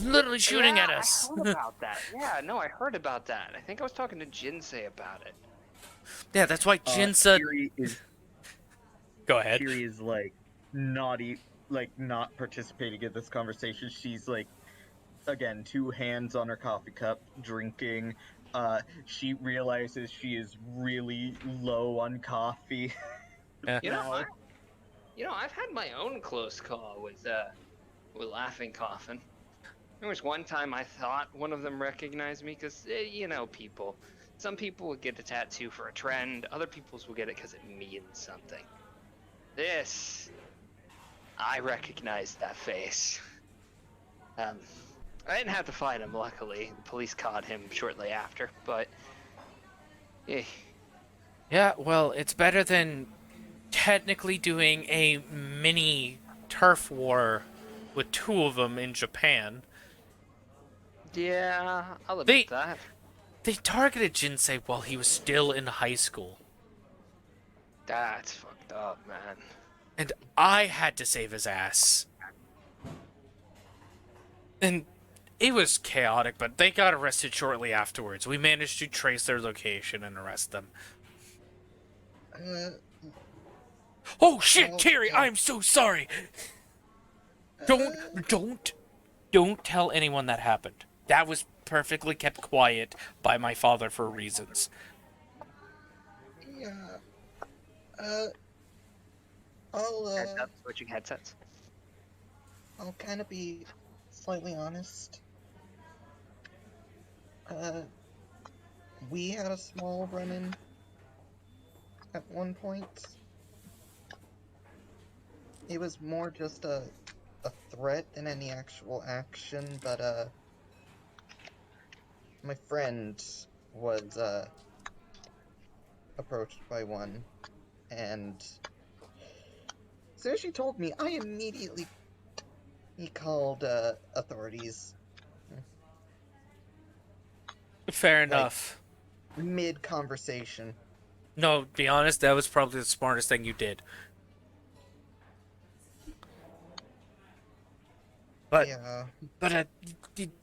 literally shooting at us. I heard about that. Yeah, no, I heard about that. I think I was talking to Jinsei about it. Yeah, that's why Jinsa. Tiri is Go ahead. Tiri is not participating in this conversation. She's like, again, 2 hands on her coffee cup, drinking. She realizes she is really low on coffee. Yeah. I've had my own close call with Laughing Coffin. There was one time I thought one of them recognized me because, people. Some people will get a tattoo for a trend. Other people will get it because it means something. I recognized that face. I didn't have to fight him, luckily. The police caught him shortly after, but... Yeah, well, it's better than technically doing a mini turf war with 2 of them in Japan. Yeah, I'll admit that. They targeted Jinsei while he was still in high school. That's fucked up, man. And I had to save his ass. And it was chaotic, but they got arrested shortly afterwards. We managed to trace their location and arrest them. Oh shit, Tiri, I'm so sorry. Don't tell anyone that happened. That was perfectly kept quiet by my father for reasons. Yeah. Switching headsets. I'll kind of be slightly honest. We had a small run-in at one point. It was more just a threat than any actual action, but my friend was approached by one, and as soon as she told me, I immediately called authorities. Fair enough. Mid-conversation. No, to be honest, that was probably the smartest thing you did. But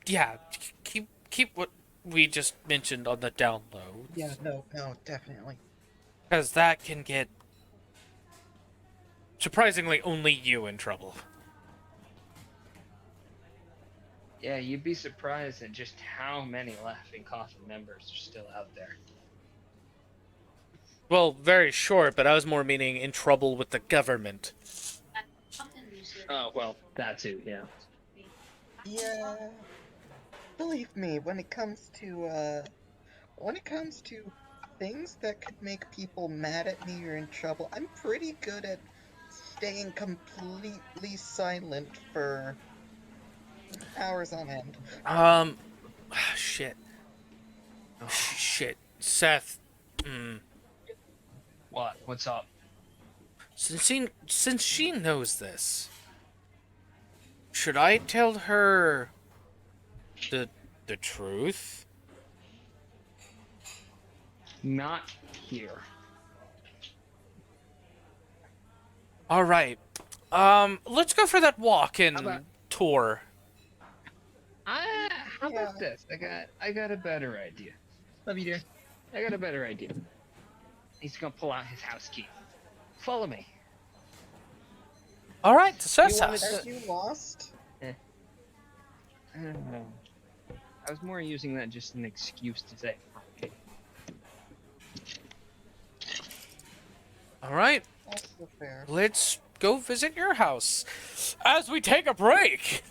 yeah, keep what we just mentioned on the down low. Yeah, no, definitely. Because that can get surprisingly only you in trouble. Yeah, you'd be surprised at just how many Laughing Coffin members are still out there. Well, very short, but I was more meaning in trouble with the government. Oh, well, that too, yeah. Yeah, believe me, when it comes to things that could make people mad at me or in trouble, I'm pretty good at staying completely silent for hours on end. Shit. Shit. Seth. What? What's up? Since she knows this, should I tell her the truth? Not here. All right. Let's go for that walk and tour. How about this? I got a better idea. Love you, dear. I got a better idea. He's gonna pull out his house key. Follow me. All right, to Seth's house. Are you lost? I don't know. I was more using that just an excuse to say, okay. All right, Also fair. let's go visit your house as we take a break.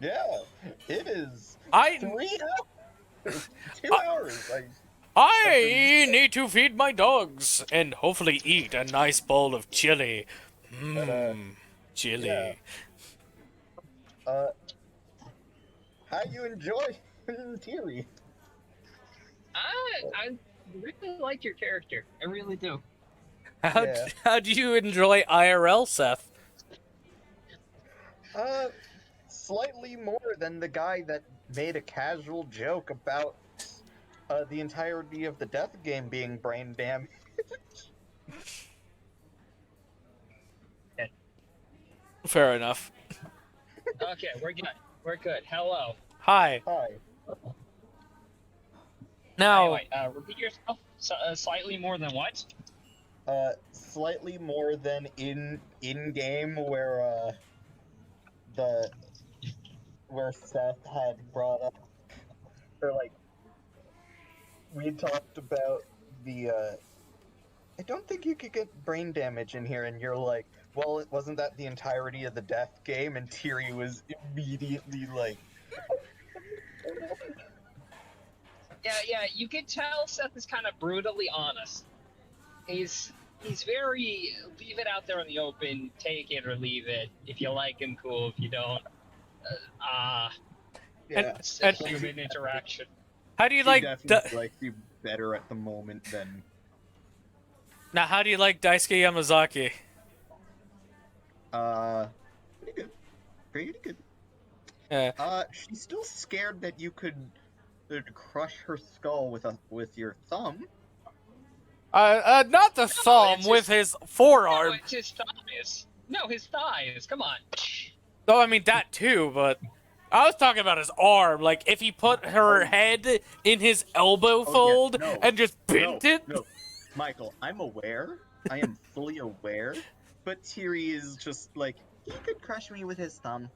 Yeah, it is I 3 hours. 2 hours. I need to feed my dogs and hopefully eat a nice bowl of chili. But Mmm, yeah. chili. Uh, how you enjoy Tiri? I really like your character. I really do. Yeah. How do you enjoy IRL, Seth? Uh, Slightly more than the guy that made a casual joke about the entirety of the death game being brain damaged. Fair enough. Okay, we're good. We're good. Hello. Hi. Hi. Now, Anyway, repeat yourself. Slightly more than what? Slightly more than in game where the where Seth had brought up, or like we had talked about the I don't think you could get brain damage in here, and you're like, well, it wasn't that the entirety of the death game, and Tiri was immediately like, Yeah. You can tell Seth is kind of brutally honest. He's very leave it out there in the open. Take it or leave it. If you like him, cool. If you don't, yeah, it's And- human interaction. how do you She like? definitely likes you better at the moment than. Now, how do you like Daisuke Yamazaki? Pretty good. Pretty good. Uh, She's still scared that you could crush her skull with your thumb. not the thumb it's with his- his forearm. No, it's his thighs. No, his thighs. Come on. Oh, I mean that too, but I was talking about his arm. Like if he put her head in his elbow fold no. and just bent it. No, Michael, I'm aware. I am fully aware. But Tiri is just like, he could crush me with his thumb.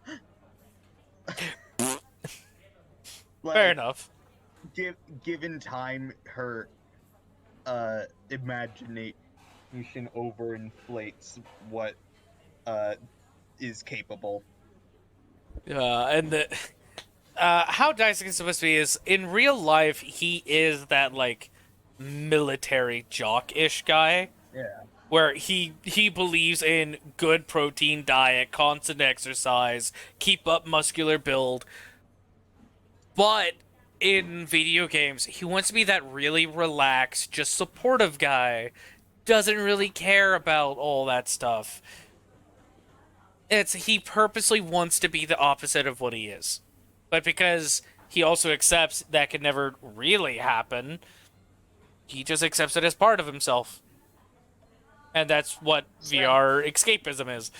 Like, Fair enough. Given time, her imagination overinflates what is capable. And the how Daisuke is supposed to be is in real life he is that like military jock-ish guy. Yeah. Where he believes in good protein diet, constant exercise, keep up muscular build. But in video games, he wants to be that really relaxed, just supportive guy. Doesn't really care about all that stuff. He purposely wants to be the opposite of what he is. But because he also accepts that could never really happen, he just accepts it as part of himself. And that's what VR escapism is.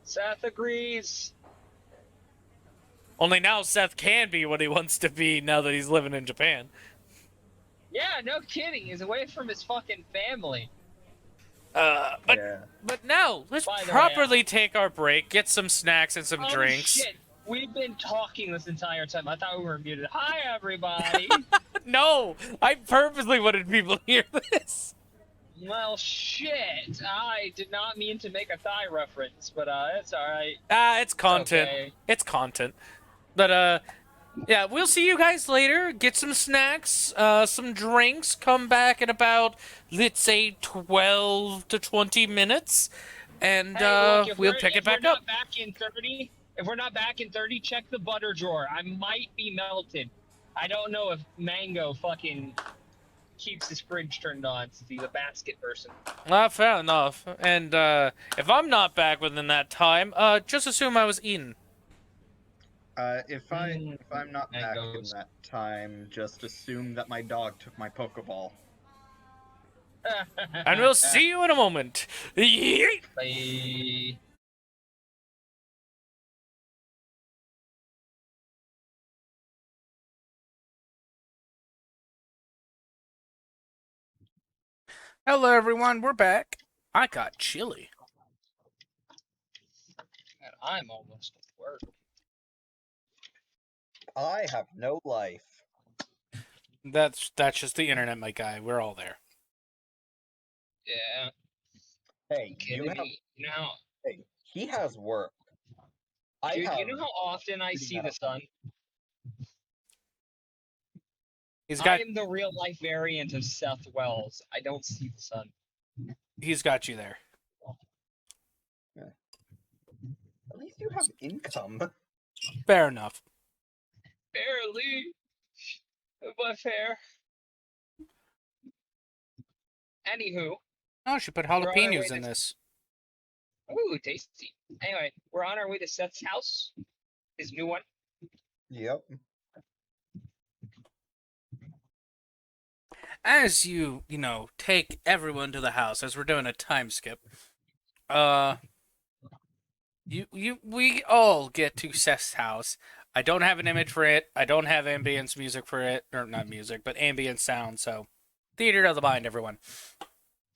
Seth agrees. Only now Seth can be what he wants to be now that he's living in Japan. Yeah, no kidding. He's away from his fucking family. But now, let's By the way, properly take our break, get some snacks and some Oh drinks. shit! We've been talking this entire time. I thought we were muted. Hi, everybody. No! I purposely wanted people to hear this. Well, shit. I did not mean to make a thigh reference, but it's alright. It's content. Okay. It's content. But, yeah, we'll see you guys later. Get some snacks, some drinks. Come back in about, let's say, 12 to 20 minutes. And, Hey, look, if we'll we're- pick it if we're back up. not back in 30, if we're not back in 30, check the butter drawer. I might be melted. I don't know if Mango fucking keeps his fridge turned on since he's a basket person. Fair enough. And, if I'm not back within that time, just assume I was eaten. If I'm not back in Mangoes. that time, just assume that my dog took my Pokeball. And we'll see you in a moment. Yeet! Bye. Hello, everyone. We're back. I got chili. God, I'm almost at work. I have no life. That's just the internet, my guy. We're all there. Yeah. Hey, Kidding you have. me? Hey, he has work. I Dude, have. you know how often I pretty see bad the at sun? He's I got am the real life variant of Seth Wells. I don't see the sun. he's got you there. At least you have income. Fair enough. Barely, but fair. Anywho, Oh, she put we're on our way jalapenos to. in this. Ooh, tasty. Anyway, we're on our way to Seth's house, his new one. Yep. As you take everyone to the house, as we're doing a time skip, we all get to Seth's house. I don't have an image for it. I don't have ambience music for it, or not music, but ambient sound. So, theater of the mind, everyone.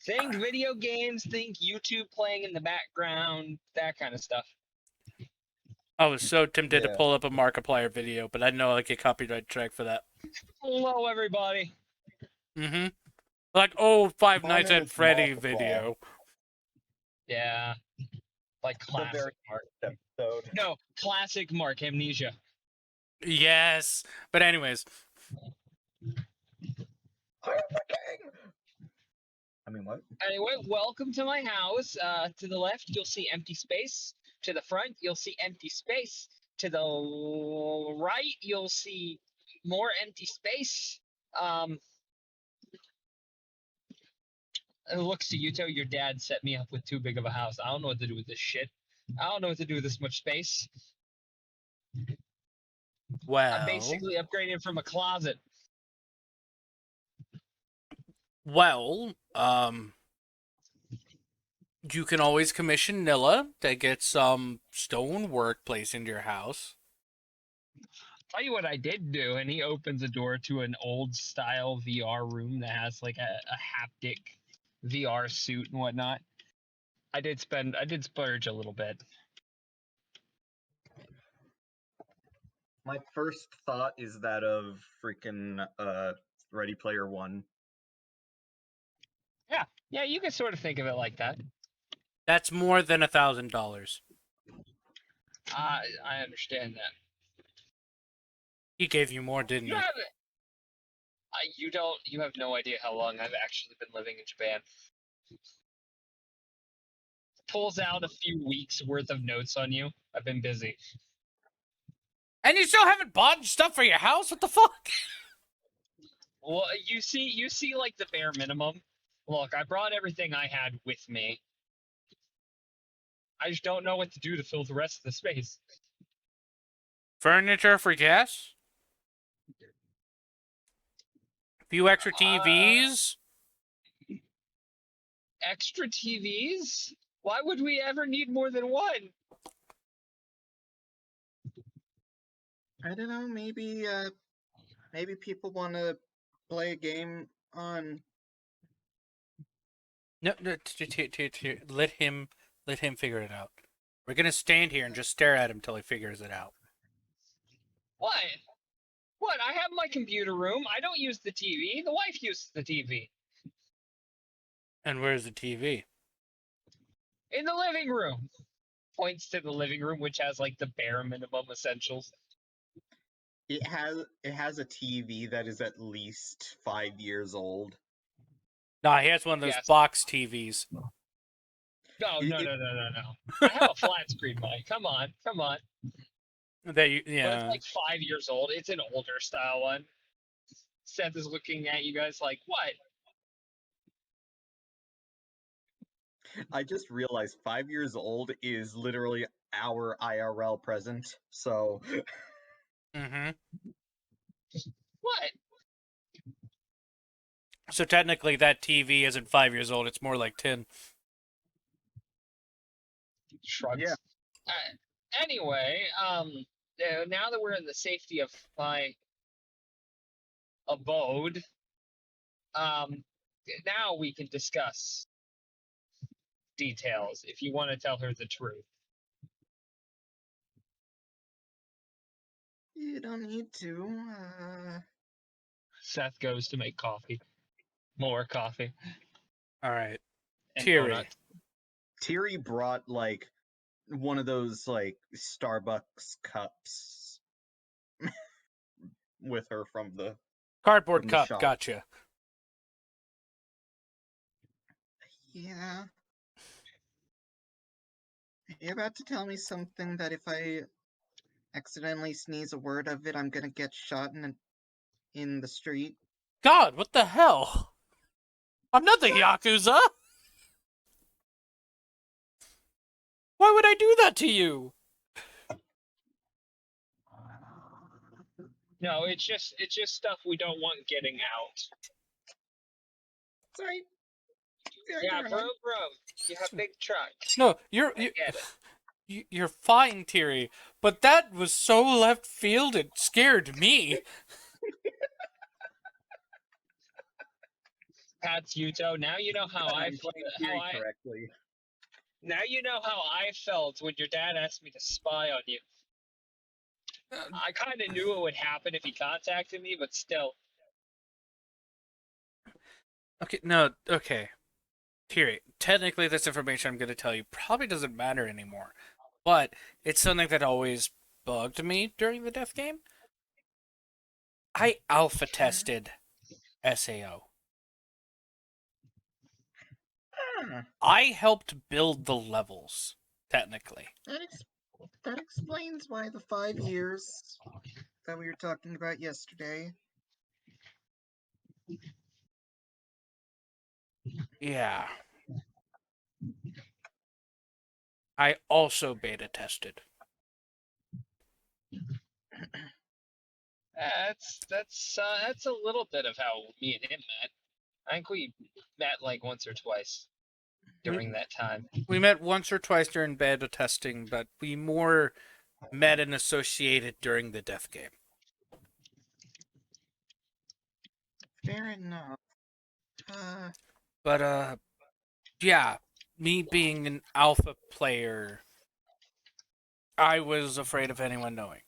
Think video games, think YouTube playing in the background, that kind of stuff. I was so tempted to Yeah. pull up a Markiplier video, but I know I get copyright strike for that. Hello, everybody. Mm-hmm. Like, oh, Five Mine Nights at is Freddy Markiplier. video. Yeah, like The classic very Mark. first episode. No, classic Mark Amnesia. Yes. But anyways, I am the king! I mean, what? Anyway, welcome to my house. To the left, you'll see empty space. To the front, you'll see empty space. To the right, you'll see more empty space. It looks to Yuuto, your dad set me up with too big of a house. I don't know what to do with this shit. I don't know what to do with this much space. I'm well, basically upgraded from a closet. well, you can always commission Nilla to get some stone work placed into your house. Tell you what I did do, and he opens a door to an old style VR room that has like a haptic VR suit and whatnot. I did splurge a little bit. My first thought is that of freaking Ready Player One. Yeah, you can sort of think of it like that. That's more than $1,000. I understand that. He gave you more, didn't You he? have you have no idea how long I've actually been living in Japan. Pulls out a few weeks worth of notes on you. I've been busy. And you still haven't bought stuff for your house? What the fuck? Well, you see like the bare minimum. Look, I brought everything I had with me. I just don't know what to do to fill the rest of the space. Furniture for guests? A few extra TVs? Extra TVs? Why would we ever need more than one? I don't know. Maybe people want to play a game on. No, let him figure it out. We're gonna stand here and just stare at him till he figures it out. What? What? I have my computer room. I don't use the TV. The wife uses the TV. And where's the TV? In the living room. Points to the living room, which has like the bare minimum essentials. It has a TV that is at least 5 years old. Nah, he has one of those Yes. box TVs. No. It- I have a flat screen mic. Come on. That you, But yeah. it's like 5 years old. It's an older style one. Seth is looking at you guys like, what? I just realized 5 years old is literally our IRL present. So Mm-hmm. What? So technically, that TV isn't 5 years old. It's more like 10. Shrugs. Yeah. Anyway, now that we're in the safety of my abode, now we can discuss details if you want to tell her the truth. you don't need to. Seth goes to make coffee. More coffee. All right. And Tiri. donuts. Tiri brought like one of those like Starbucks cups with her from the Cardboard from the cup, shop. gotcha. Yeah. You're about to tell me something that if I accidentally sneeze a word of it, I'm gonna get shot in the street? God, what the hell? I'm not the Yakuza! Why would I do that to you? No, it's just stuff we don't want getting out. Sorry. Yeah, bro. You have big trucks. No, I get it. you're fine, Tiri, but that was so left field it scared me. That's Yuuto. Now you know how I I'm playing Tiri correctly. Now you know how I felt when your dad asked me to spy on you. I kind of knew it would happen if he contacted me, but still. Okay, no, okay. Tiri, technically this information I'm going to tell you probably doesn't matter anymore, but it's something that always bugged me during the death game. I alpha tested SAO. I helped build the levels, technically. That explains why the 5 years that we were talking about yesterday. Yeah. I also beta tested. That's a little bit of how me and him met. I think we met like once or twice during that time. We met once or twice during beta testing, but we more met and associated during the death game. Fair enough. But, yeah, me being an alpha player, I was afraid of anyone knowing.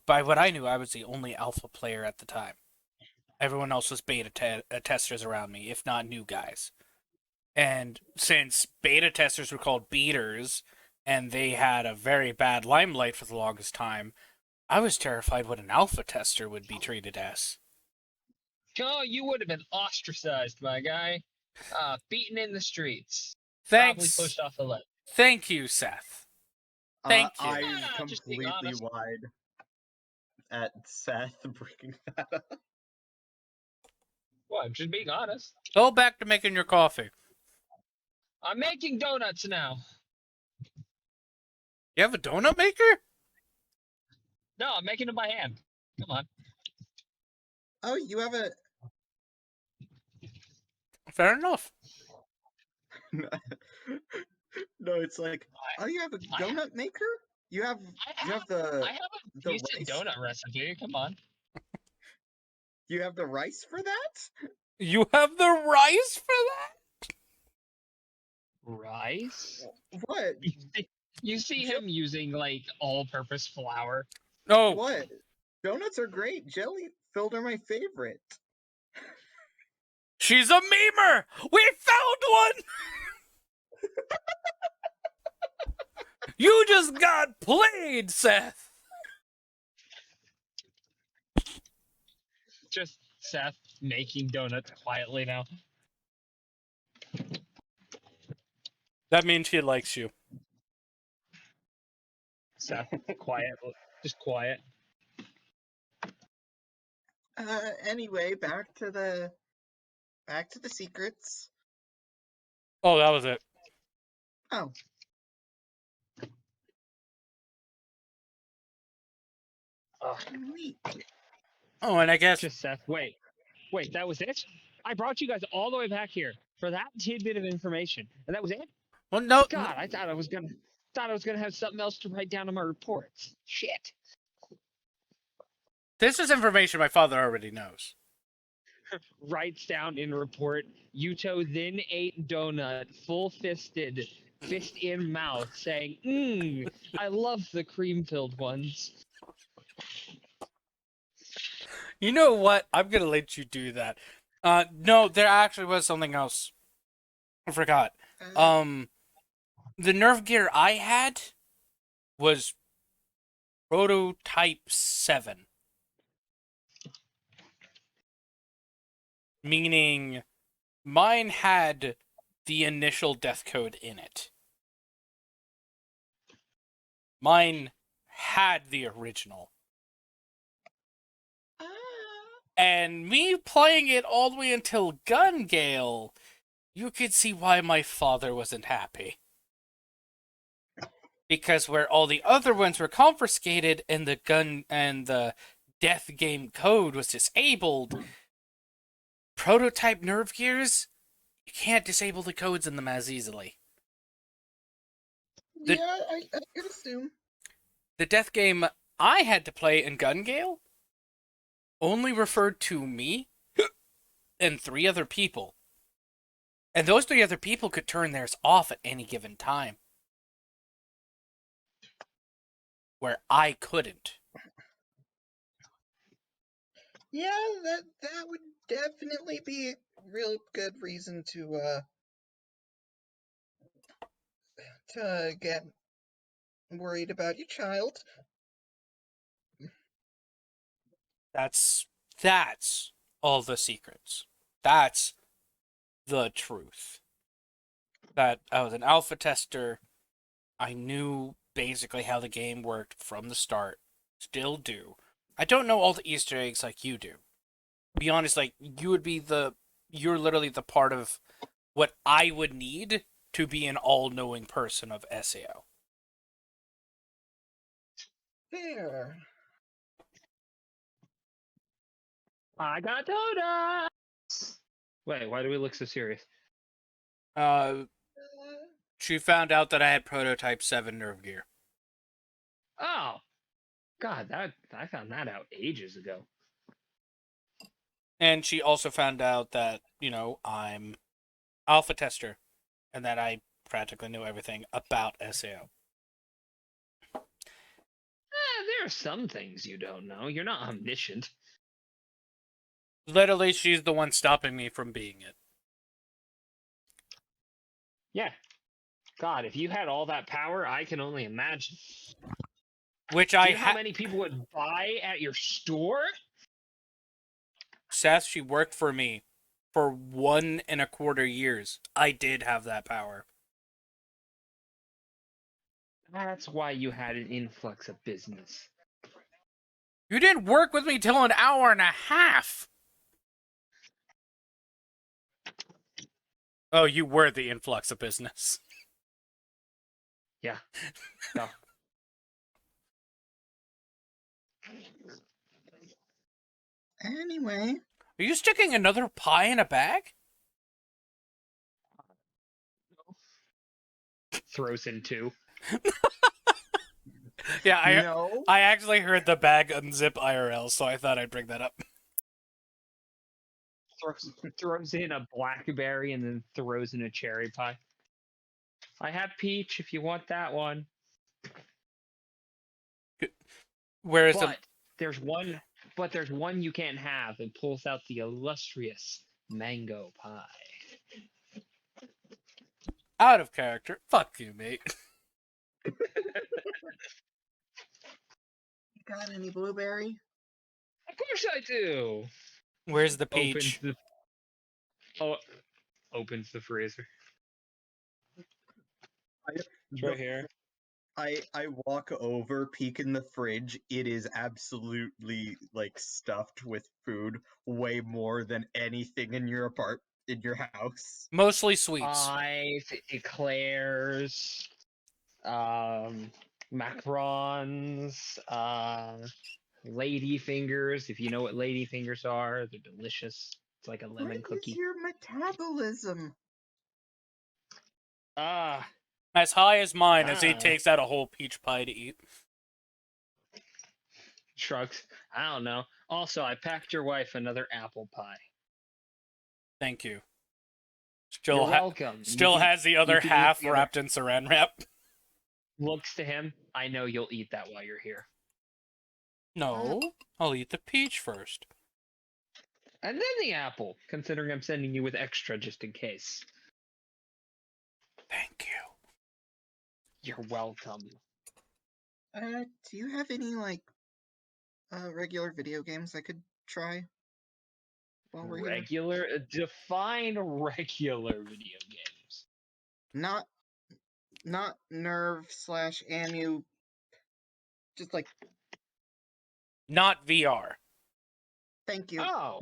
By what I knew, I was the only alpha player at the time. Everyone else was beta testers around me, if not new guys. And since beta testers were called beaters, and they had a very bad limelight for the longest time, I was terrified what an alpha tester would be treated as. Oh, you would have been ostracized, my guy. Beaten in the streets. Thanks. Probably pushed off the ledge. Thank you, Seth. Thank you. Eyes Just being completely honest. wide at Seth bringing that up. Well, I'm just being honest. Go back to making your coffee. I'm making donuts now. You have a donut maker? No, I'm making them by hand. Come on. Oh, you have a... Fair enough. No, it's like, Oh, you have a donut maker? You have I have the a the decent rice? donut recipe. Come on. You have the rice for that? You have the rice for that? Rice? What? You see him using like all-purpose flour. No. What? Donuts are great. Jelly filled are my favorite. She's a memer! We found one! You just got played, Seth! Just Seth making donuts quietly now. That means he likes you. Seth, quiet. Just quiet. Anyway, back to the secrets. Oh, that was it. Oh. Neat. Oh, and I guess... Just Seth. Wait, that was it? I brought you guys all the way back here for that tidbit of information, and that was it? Well, no... God, I thought I was gonna have something else to write down in my reports. Shit. This is information my father already knows. Writes down in report, Yuuto then ate donut, full-fisted, fist in mouth, saying, I love the cream-filled ones. You know what? I'm gonna let you do that. No, there actually was something else. I forgot. The nerve gear I had was prototype 7. Meaning mine had the initial death code in it. Mine had the original. And me playing it all the way until Gun Gale, you could see why my father wasn't happy. Because where all the other ones were confiscated and the gun and the death game code was disabled, prototype nerve gears, you can't disable the codes in them as easily. Yeah, I could assume. The death game I had to play in Gun Gale only referred to me and 3 other people. And those 3 other people could turn theirs off at any given time. Where I couldn't. Yeah, that would definitely be a real good reason to get worried about your child. That's all the secrets. That's the truth. That I was an alpha tester. I knew basically how the game worked from the start. Still do. I don't know all the Easter eggs like you do. Be honest, like you're literally the part of what I would need to be an all-knowing person of SAO. Fair. I got donuts. Wait, why do we look so serious? She found out that I had prototype 7 nerve gear. Oh, God, that I found that out ages ago. And she also found out that, I'm alpha tester and that I practically knew everything about SAO. There are some things you don't know. You're not omniscient. Literally, she's the one stopping me from being it. Yeah. God, if you had all that power, I can only imagine. Which Do I you know how many people would buy at your store? Seth, she worked for me for 1.25 years. I did have that power. That's why you had an influx of business. You didn't work with me till 1.5 hours. Oh, you were the influx of business. Yeah. No. Anyway. Are you sticking another pie in a bag? Throws in 2. Yeah, No. I actually heard the bag unzip IRL, so I thought I'd bring that up. Throws in a blackberry and then throws in a cherry pie. I have peach if you want that one. Whereas But there's one you can't have, and pulls out the illustrious mango pie. out of character. Fuck you, mate. Got any blueberry? Of course I do. Where's the peach? Opens the freezer. It's right here. I walk over, peek in the fridge. It is absolutely stuffed with food, way more than anything in your house. Mostly sweets. Pies, eclairs, macarons, lady fingers. If you know what lady fingers are, they're delicious. It's like a lemon What cookie. is your metabolism? As high as mine, as he takes out a whole peach pie to eat. Shrugs. I don't know. Also, I packed your wife another apple pie. Thank you. You're welcome. Still has the other half wrapped in saran wrap. Looks to him, I know you'll eat that while you're here. No, I'll eat the peach first. And then the apple, considering I'm sending you with extra just in case. Thank you. You're welcome. Do you have any regular video games I could try while we're here? Regular, define regular video games. Not Nerve / Amu. Just Not VR. thank you. Oh,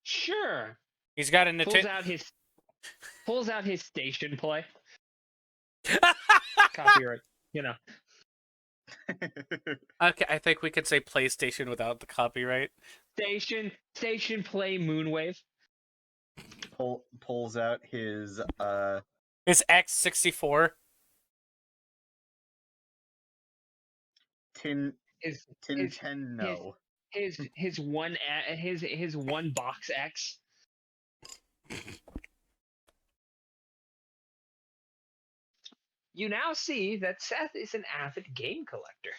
sure. He's got a Pulls Nintendo. out his station play. Copyright, you know. Okay, I think we could say PlayStation without the copyright. Station play Moonwave. Pulls out his His X64. His Nintendo. his one box X. You now see that Seth is an avid game collector.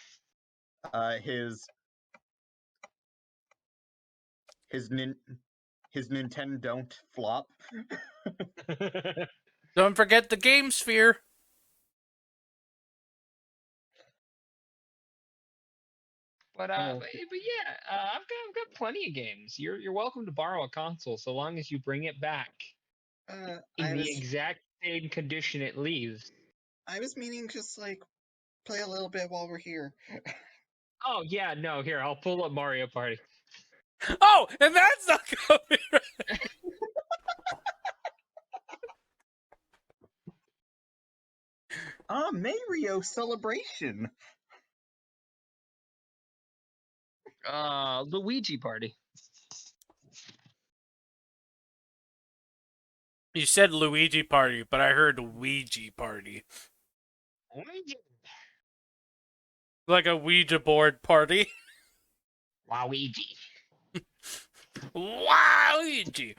His Nintendo don't flop. Don't forget the Game Sphere. But yeah, I've got plenty of games. You're welcome to borrow a console so long as you bring it back in the exact same condition it leaves. I was meaning just play a little bit while we're here. Oh yeah, no, here I'll pull up Mario Party. Oh, and that's not copyright. Mario Celebration. Luigi Party. You said Luigi Party, but I heard Ouija Party. Luigi. Like a Ouija board party. Waluigi. Waluigi.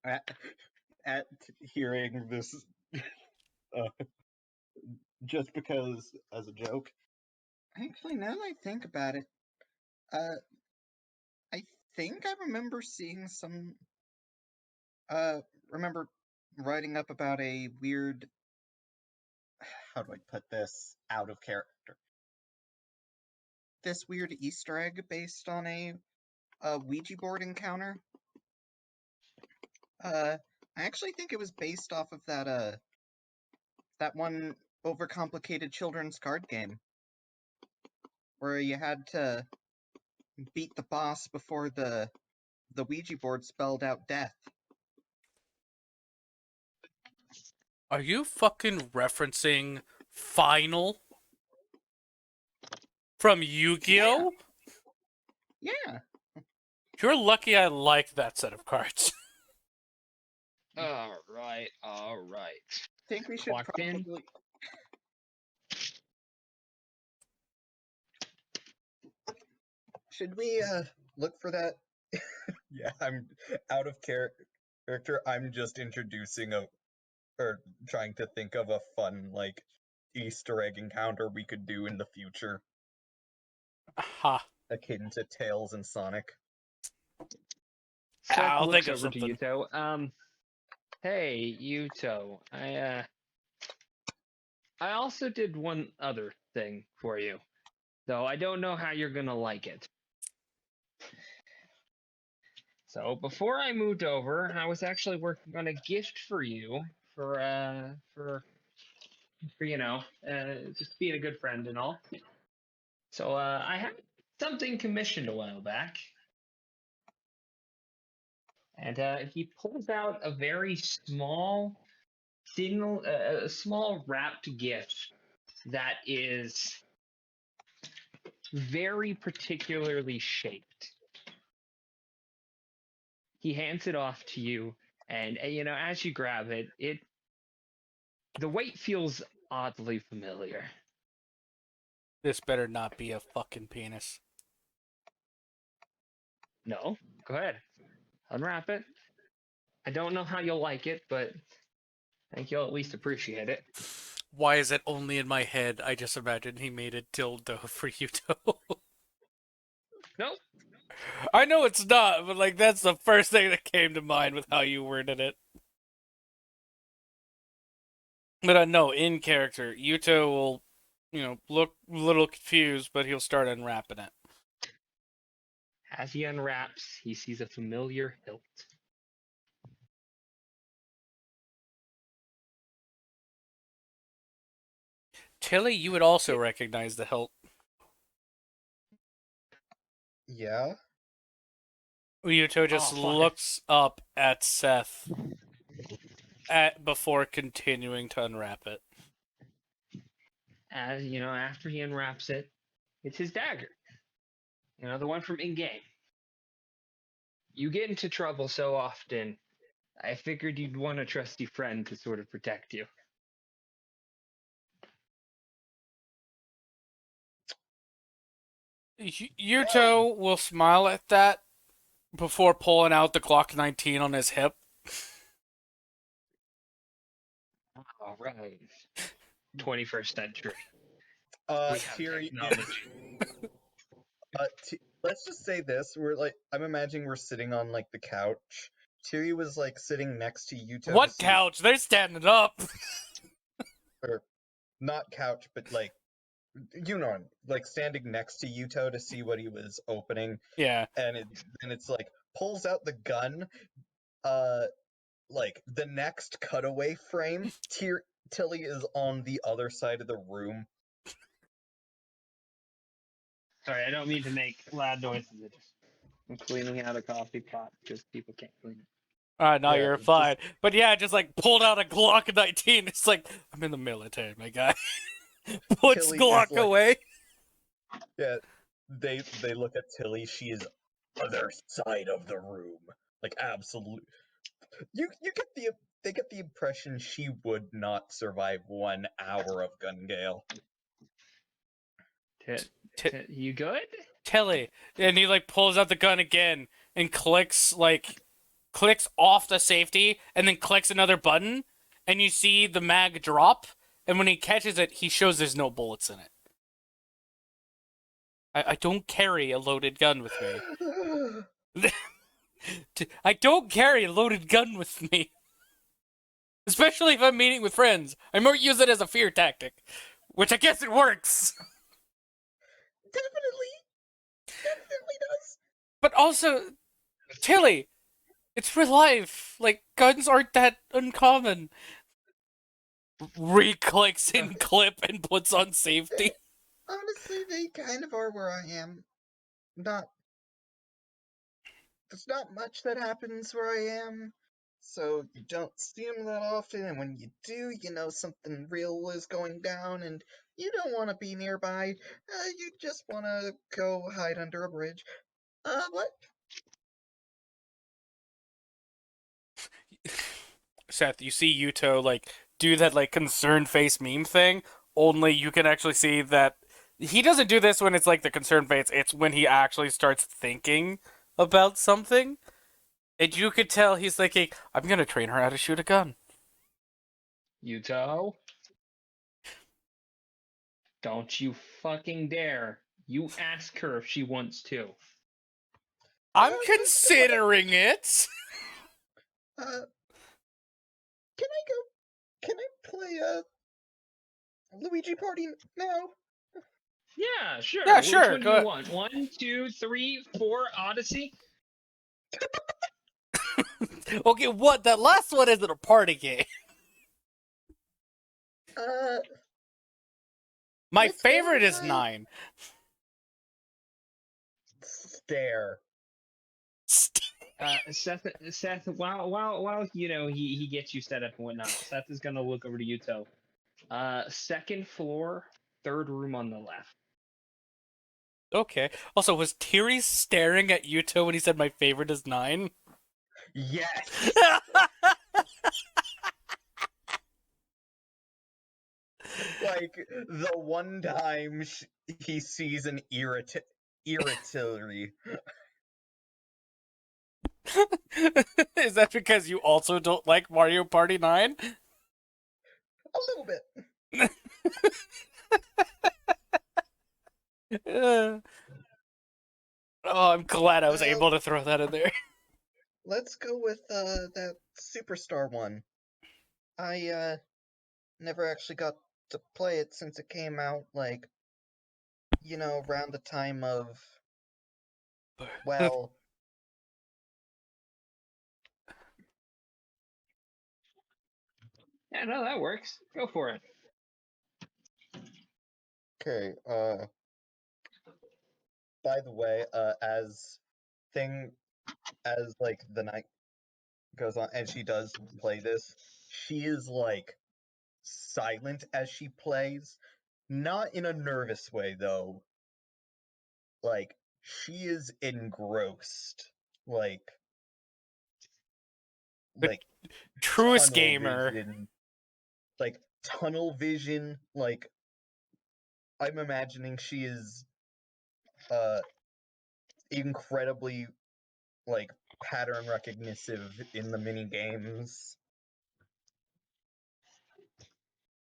At hearing this, just because as a joke. Actually, now that I think about it, I think I remember seeing some. Remember writing up about a weird. How do I put this out of character? This weird Easter egg based on a Ouija board encounter. I actually think it was based off of that one overcomplicated children's card game where you had to beat the boss before the Ouija board spelled out death. Are you fucking referencing Final? From Yu-Gi-Oh? Yeah. You're lucky I like that set of cards. All right. Think we should Locked in? probably. Should we look for that? Yeah, I'm out of character. I'm just introducing or trying to think of a fun Easter egg encounter we could do in the future, Ha. akin to Tails and Sonic. Seth I'll looks think of over to something. Yuuto. Hey, Yuuto. I also did one other thing for you, though I don't know how you're gonna like it. So before I moved over, I was actually working on a gift for you for just being a good friend and all. So I had something commissioned a while back. And he pulls out a very small small wrapped gift that is very particularly shaped. He hands it off to you, and as you grab it, the weight feels oddly familiar. This better not be a fucking penis. No, go ahead. Unwrap it. I don't know how you'll like it, but I think you'll at least appreciate it. Why is it only in my head? I just imagined he made a dildo for Yuuto. Nope. I know it's not, but that's the first thing that came to mind with how you worded it. But no, in character, Yuuto will, look a little confused, but he'll start unwrapping it. As he unwraps, he sees a familiar hilt. Tilly, you would also recognize the hilt. Yeah. Yuuto just Oh, fuck. looks up at Seth before continuing to unwrap it. As after he unwraps it, it's his dagger. The one from in-game. You get into trouble so often, I figured you'd want a trusty friend to sort of protect you. Yuuto will smile at that before pulling out the Glock 19 on his hip. All right. 21st century. We have Tiri, technology. let's just say this: I'm imagining we're sitting on like the couch. Tiri was like sitting next to Yuuto. What couch? They're standing up. Or not couch, but like like standing next to Yuuto to see what he was opening. Yeah. And it's like pulls out the gun. Like the next cutaway frame, Tilly is on the other side of the room. Sorry, I don't mean to make loud noises. I'm cleaning out a coffee pot because people can't clean it. No, Yeah, you're just- fine. But yeah, just like pulled out a Glock 19. It's like, I'm in the military, my guy. Puts Tilly is Glock like- away. Yeah, they look at Tilly. She is other side of the room. Like absolute. You get they get the impression she would not survive 1 hour of gun gale. You good? Tilly. And he like pulls out the gun again and clicks off the safety and then clicks another button and you see the mag drop, and when he catches it, he shows there's no bullets in it. I don't carry a loaded gun with me. I don't carry a loaded gun with me. Especially if I'm meeting with friends. I might use it as a fear tactic. Which I guess it works. Definitely does. But also, Tilly, it's real life. Like, guns aren't that uncommon. Re-clicks in clip and puts on safety. Honestly, they kind of are where I am. There's not much that happens where I am, so you don't see them that often, and when you do, you know something real is going down, and you don't want to be nearby. You just want to go hide under a bridge. What? Seth, you see Yuuto, like, do that, like, concerned face meme thing, only you can actually see that he doesn't do this when it's, like, the concerned face, it's when he actually starts thinking about something, and you could tell he's thinking, I'm gonna train her how to shoot a gun. Yuuto? Don't you fucking dare. You ask her if she wants to. I'm considering it! Can I go? Can I play a Luigi Party now? Yeah, sure. Yeah, Which sure, one do go you want? 1, 2, 3, 4, Odyssey? Okay, what? That last one isn't a party game. My Let's go favorite is with 9. Stare. Seth, while he gets you set up and whatnot, Seth is gonna look over to Yuuto. Second floor, third room on the left. Okay. Also, was Tiri staring at Yuuto when he said my favorite is 9? Yes. Like the one time he sees an irritatory. Is that because you also don't like Mario Party 9? A little bit. Oh, I'm glad I was able to throw that in there. Let's go with that superstar one. I never actually got to play it since it came out, like, around the time of, well, Yeah, no, that works. Go for it. okay, by the way, as, like, the night goes on, and she does play this, she is, like, silent as she plays. Not in a nervous way, though. Like, she is engrossed. Like, The like truest tunnel gamer. vision. Like, tunnel vision. Like, I'm imagining she is, uh, incredibly, like, pattern recognitive in the mini games.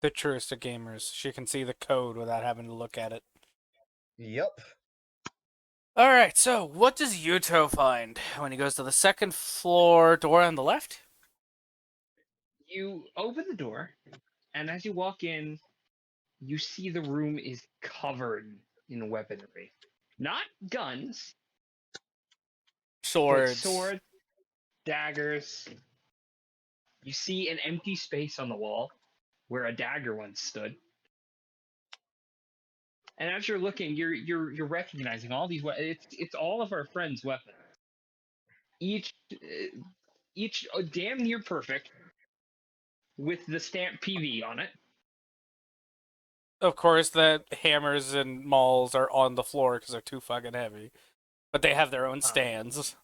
The truest of gamers. She can see the code without having to look at it. Yep. Alright, so what does Yuuto find when he goes to the second floor door on the left? You open the door, and as you walk in, you see the room is covered in weaponry. Not guns, but Swords. swords, daggers. You see an empty space on the wall where a dagger once stood. And as you're looking, you're recognizing all these. It's all of our friends' weapons. Each damn near perfect, with the stamp PV on it. Of course, the hammers and mauls are on the floor because they're too fucking heavy. But they have their own stands.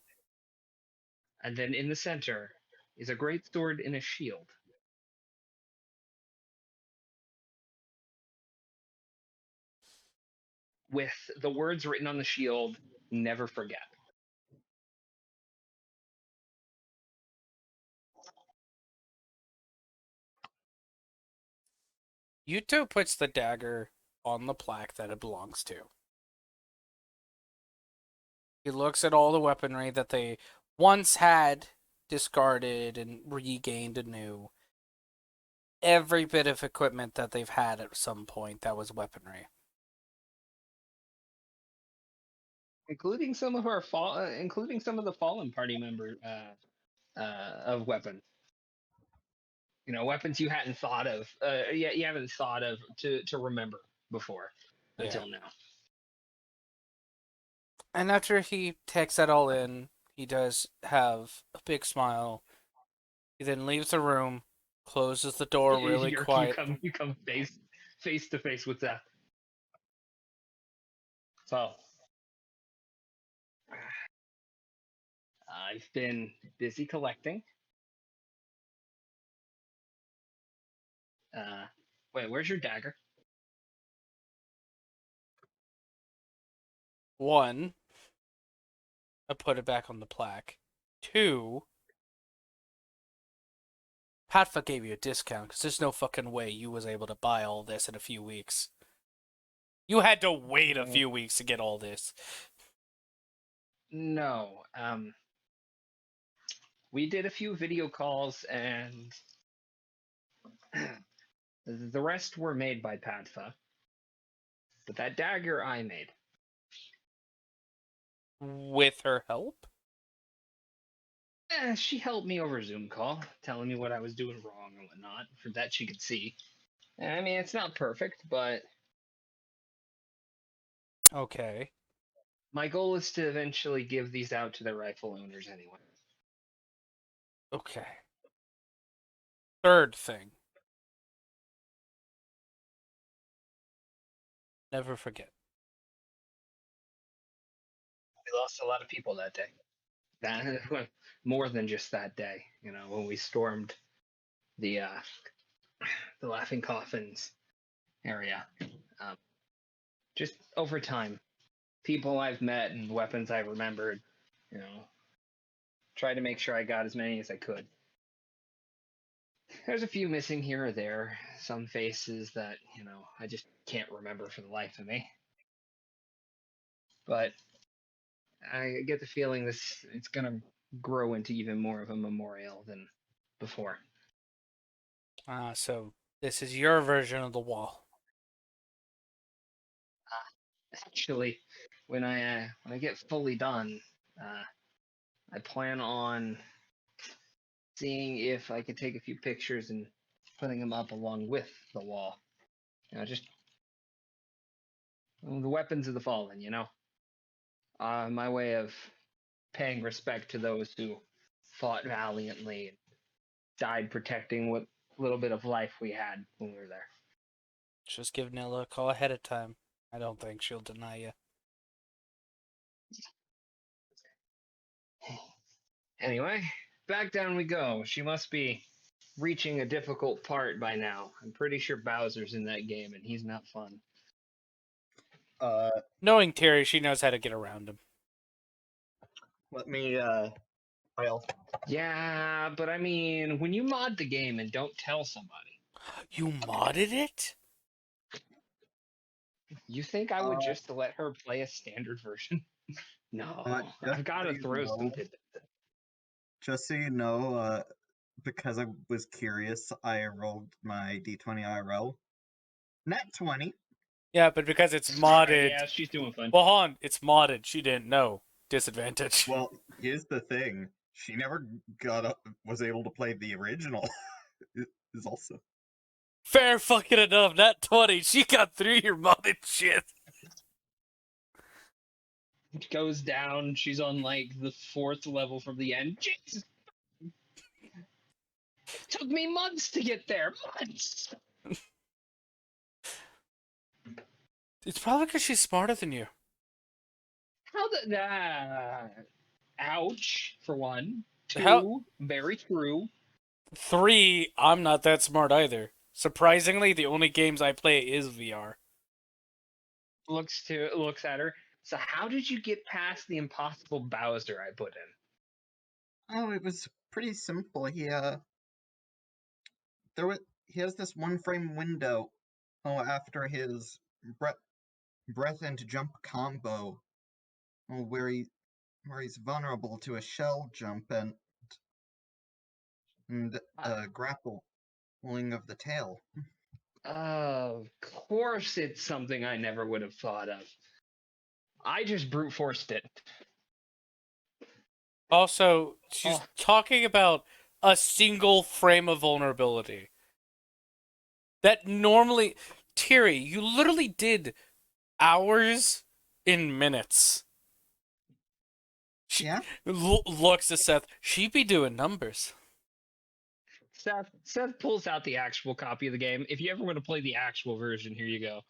And then in the center is a great sword and a shield. With the words written on the shield, never forget. Yuuto puts the dagger on the plaque that it belongs to. He looks at all the weaponry that they once had discarded and regained anew. Every bit of equipment that they've had at some point that was weaponry. Including some of including some of the fallen party members of weapons. Weapons you hadn't thought of, you haven't thought of to remember before until now. And after he takes that all in, he does have a big smile. He then leaves the room, closes the door really quiet. You come face to face with that. So I've been busy collecting. Wait, where's your dagger? One, I put it back on the plaque. Two, Patfa gave you a discount because there's no fucking way you was able to buy all this in a few weeks. You had to wait a few weeks to get all this. No. We did a few video calls, and the rest were made by Padfa. But that dagger I made. With her help? She helped me over Zoom call, telling me what I was doing wrong and whatnot, for that she could see. I mean, it's not perfect, but Okay. my goal is to eventually give these out to their rightful owners anyway. Okay. Third thing. Never forget. We lost a lot of people that day. That more than just that day, when we stormed the Laughing Coffins area. Just over time, people I've met and weapons I remembered, tried to make sure I got as many as I could. There's a few missing here or there, some faces that, I just can't remember for the life of me. But I get the feeling it's gonna grow into even more of a memorial than before. So This is your version of the wall. Actually, when I get fully done, I plan on seeing if I can take a few pictures and putting them up along with the wall. Just the weapons of the fallen. My way of paying respect to those who fought valiantly and died protecting what little bit of life we had when we were there. Just give Nilla a call ahead of time. I don't think she'll deny you. Anyway, back down we go. She must be reaching a difficult part by now. I'm pretty sure Bowser's in that game and he's not fun. Knowing Tiri, she knows how to get around him. Let me, I'll... Yeah, but I mean, when you mod the game and don't tell somebody, You modded it? you think I would just let her play a standard version? No, I've got to throw some tidbits. Just so you know, because I was curious, I rolled my D20 IRL. Nat 20. Yeah, but because it's Alright, modded. yeah, she's doing fun. Well, hold on, it's modded. She didn't know. Disadvantage. Well, here's the thing. She never was able to play the original. Is also Fair fucking enough. Not 20. She got through your modded shit. Goes down. She's on like the 4th level from the end. Jesus! It took me months to get there. Months. It's probably because she's smarter than you. How the ouch for one. 2, How- very true. 3, I'm not that smart either. Surprisingly, the only games I play is VR. Looks at her. So how did you get past the impossible Bowser I put in? Oh, it was pretty simple. He has this one frame window. Oh, after his breath and jump combo, where he's vulnerable to a shell jump and grappling of the tail. Of course, it's something I never would have thought of. I just brute forced it. Also, she's talking about a single frame of vulnerability. That normally... Tiri, you literally did hours in minutes. Yeah? Looks at Seth. She be doing numbers. Seth pulls out the actual copy of the game. If you ever want to play the actual version, here you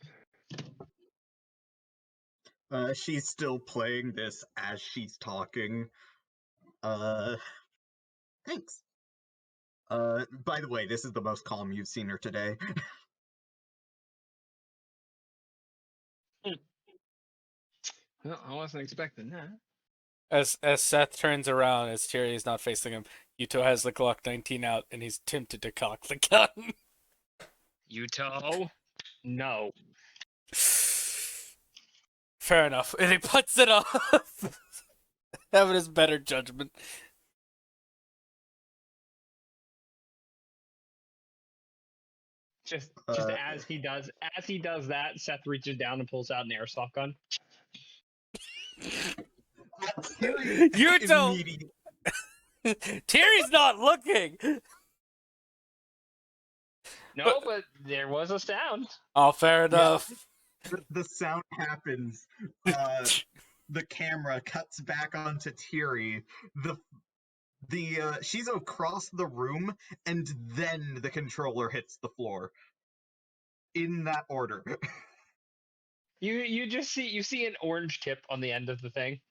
go. She's still playing this as she's talking. Thanks. By the way, this is the most calm you've seen her today. Well, I wasn't expecting that. As Seth turns around, as Tiri is not facing him, Yuuto has the Glock 19 out, and he's tempted to cock the gun. Yuuto? No. Fair enough. And he puts it off. Having his better judgment. Just as he does that, Seth reaches down and pulls out an airsoft gun. Yuuto! Tiri's not looking! No, but there was a sound. Oh, fair enough. The sound happens. The camera cuts back onto Tiri. She's across the room, and then the controller hits the floor. In that order. You just see an orange tip on the end of the thing.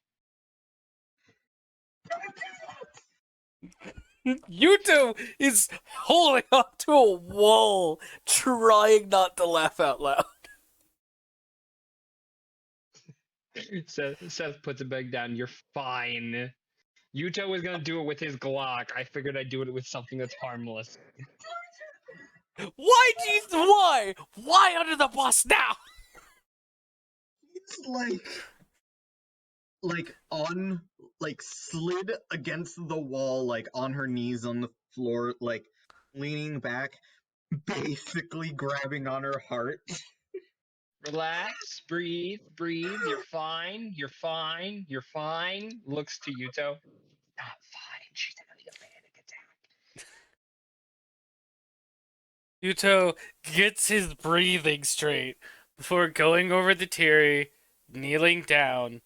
Yuuto is holding onto a wall, trying not to laugh out loud. Seth puts a bag down. You're fine. Yuuto was gonna do it with his Glock. I figured I'd do it with something that's harmless. Why? Why under the bus now? It's slid against the wall, like on her knees on the floor, like leaning back, basically grabbing on her heart. Relax, breathe, breathe. You're fine. You're fine. You're fine. Looks to Yuuto. Not fine. She's having a panic attack. Yuuto gets his breathing straight before going over to Tiri, kneeling down.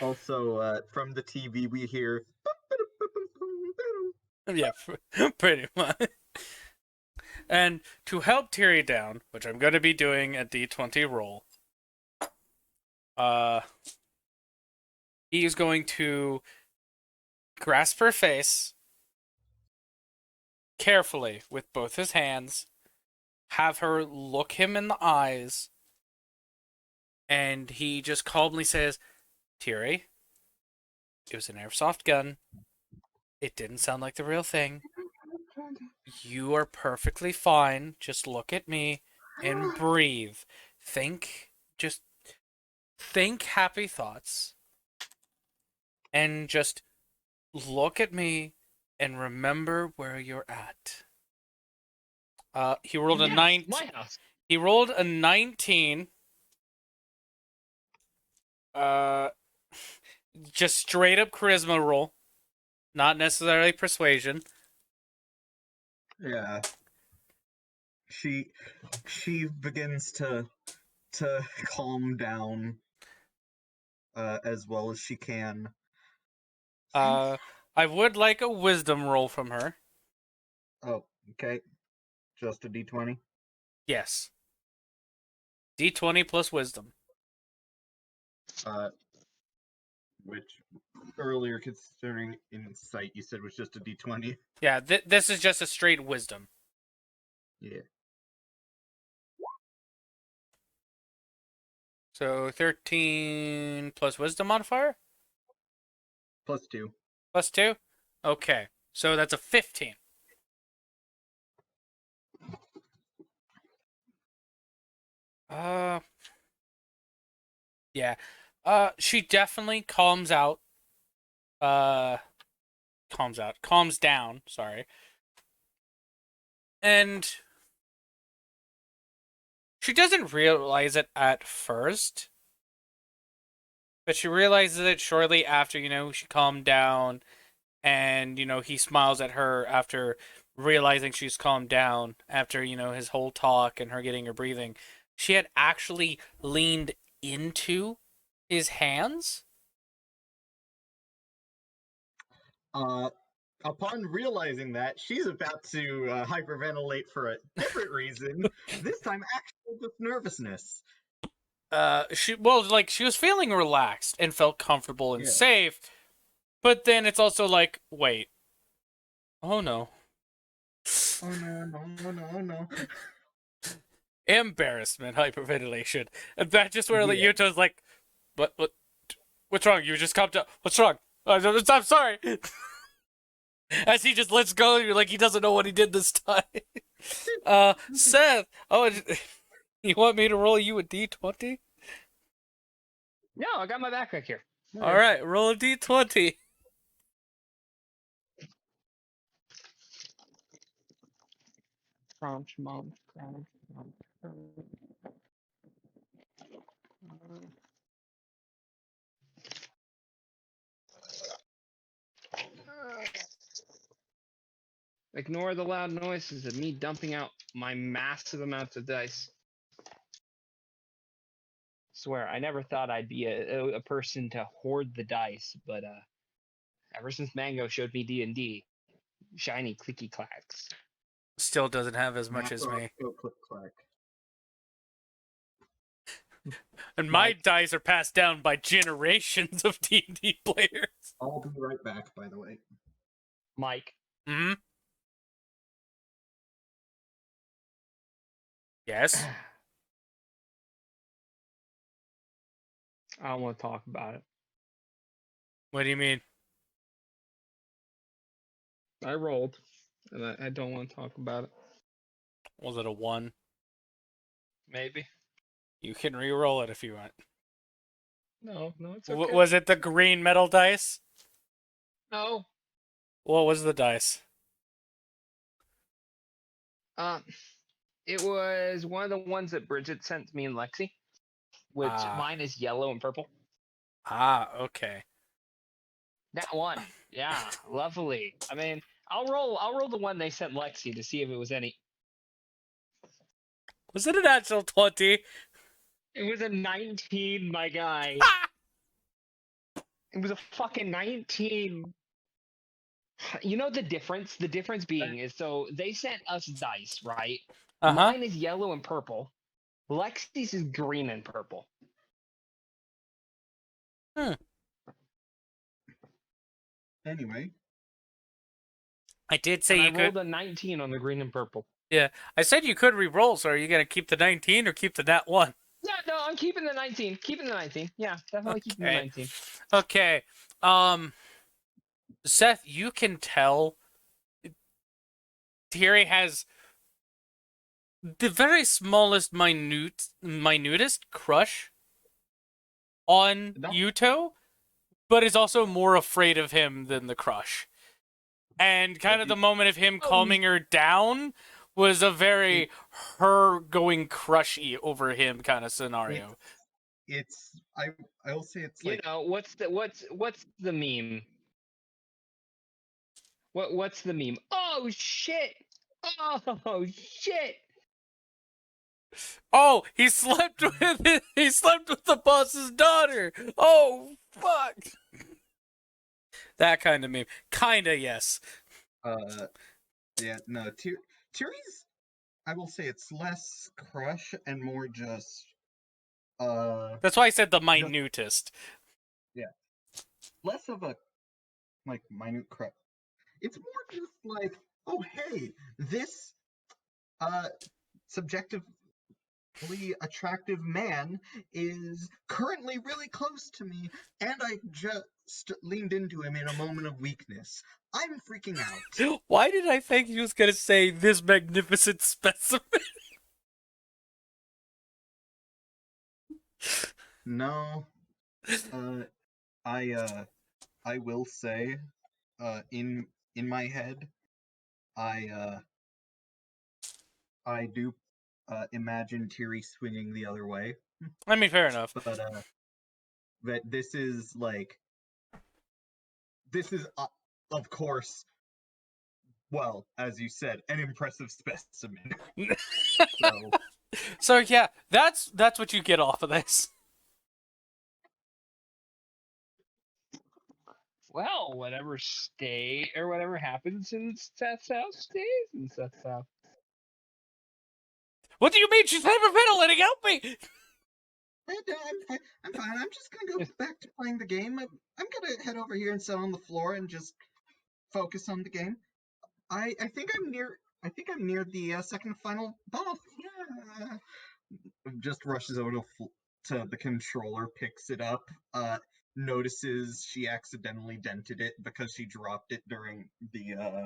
Also, from the TV, we hear. Yeah, pretty much. And to help Tiri down, which I'm going to be doing a D20 roll, he's going to grasp her face carefully with both his hands, have her look him in the eyes, and he just calmly says, Tiri, it was an airsoft gun. It didn't sound like the real thing. You are perfectly fine. Just look at me and breathe. Just think happy thoughts. And just look at me and remember where you're at. He rolled a 19. My house. He rolled a 19. Just straight up charisma roll, not necessarily persuasion. Yeah. She begins to calm down as well as she can. I would like a wisdom roll from her. Oh, okay. Just a D20. Yes. D20 plus wisdom. Which earlier, considering insight, you said was just a D20. Yeah, this is just a straight wisdom. Yeah. So 13 plus wisdom modifier? +2. Plus 2? Okay. So that's a 15. Yeah. She definitely calms down, sorry. And she doesn't realize it at first, but she realizes it shortly after, she calmed down, and, he smiles at her after realizing she's calmed down, after, his whole talk and her getting her breathing. She had actually leaned into his hands. Upon realizing that, she's about to hyperventilate for a different reason. This time, actually, just nervousness. She was feeling relaxed and felt comfortable and Yeah. safe, but then it's also like, wait, oh no, Oh no. embarrassment, hyperventilation, and that's just where Yeah. Yuuto's like, what's wrong? You just calmed down. What's wrong? I'm sorry. As he just lets go, you're like he doesn't know what he did this time. Seth, you want me to roll you a D20? No, I got my backpack here. All right, roll a D20. Crunch, mom. Ignore the loud noises of me dumping out my massive amounts of dice. Swear, I never thought I'd be a person to hoard the dice, but ever since Mango showed me D&D, shiny clicky clacks. Still doesn't have as much as me. Click clack. And my dice are passed down by generations of D&D players. I'll be right back, by the way. Mike. Hmm? Yes? I don't want to talk about it. What do you mean? I rolled, and I don't want to talk about it. Was it a 1? Maybe. You can re-roll it if you want. No, it's okay. Was it the green metal dice? No. What was the dice? It was one of the ones that Bridget sent me and Lexi, which mine is yellow and purple. Okay. That one, yeah, lovely. I mean, I'll roll the one they sent Lexi to see if it was any. Was it a natural 20? It was a 19, my guy. It was a fucking 19. You know the difference? The difference being is so they sent us dice, right? Mine is yellow and purple. Lexi's is green and purple. Anyway, I did say and you I rolled could. a 19 on the green and purple. Yeah, I said you could re-roll. So are you gonna keep the 19 or keep the nat 1? Yeah, no, I'm keeping the 19. Keeping the 19. Yeah, definitely keeping the 19. Okay. Seth, you can tell Tiri has the very smallest minutest crush on No. Yuuto, but is also more afraid of him than the crush. And kind of the moment of him calming her down was a very her going crushy over him kind of scenario. I will say it's You like, know, what's the meme? What's the meme? Oh shit! Oh shit! Oh, he slept with the boss's daughter. Oh fuck. That kind of meme. Kinda, yes. yeah, no, Tiri's, I will say it's less crush and more just, That's why I said the minutest. yeah, less of a, like, minute crush. It's more just like, oh, hey, this, subjectively attractive man is currently really close to me, and I just leaned into him in a moment of weakness. I'm freaking out. Why did I think he was gonna say this magnificent specimen? No, I will say, in my head, I do imagine Tiri swinging the other way, I mean, fair enough. but this is of course, well, as you said, an impressive specimen. So, So yeah, that's what you get off of this. Well, whatever happens in Seth's house stays in Seth's house. What do you mean? She's hyperventilating. Help me! no, I'm fine. I'm just gonna go back to playing the game. I'm gonna head over here and sit on the floor and just focus on the game. I think I'm near the second final boss. Yeah. Just rushes over to the controller, picks it up, notices she accidentally dented it because she dropped it during the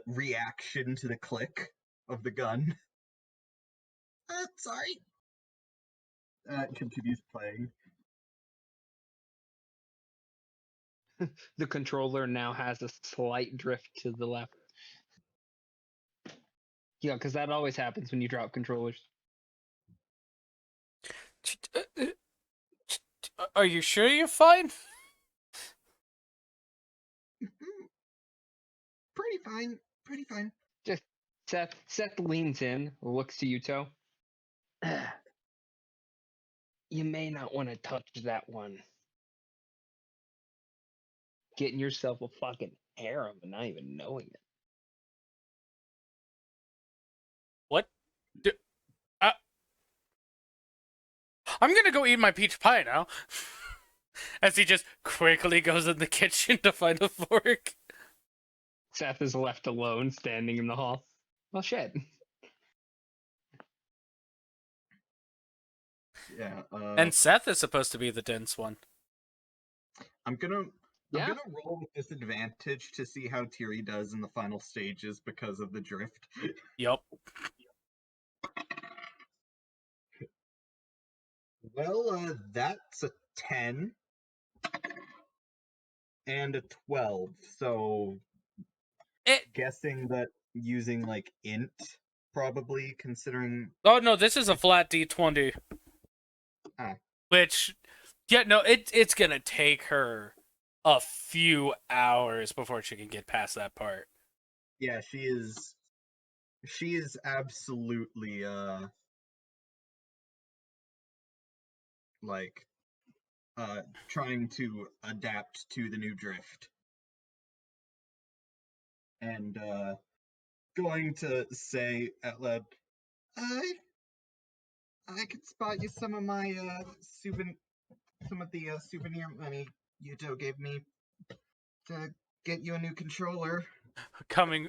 reaction to the click of the gun. Sorry. Continues playing. The controller now has a slight drift to the left. Yeah, because that always happens when you drop controllers. Are you sure you're fine? Pretty fine. Pretty fine. Just Seth leans in, looks to Yuuto. You may not want to touch that one. Getting yourself a fucking harem and not even knowing it. What? I'm gonna go eat my peach pie now. As he just quickly goes in the kitchen to find a fork. Seth is left alone, standing in the hall. Well, shit. Yeah. And Seth is supposed to be the dense one. I'm gonna roll with disadvantage to see how Tiri does in the final stages because of the drift. Yup. Well, that's a 10 and a 12. So, guessing that using like int, probably considering. Oh no, this is a flat D20. Ah. Which, yeah, no, it's gonna take her a few hours before she can get past that part. Yeah, she is. She is absolutely like trying to adapt to the new drift, and going to say out loud, I I could spot you some of my some of the souvenir money Yuuto gave me to get you a new controller. Coming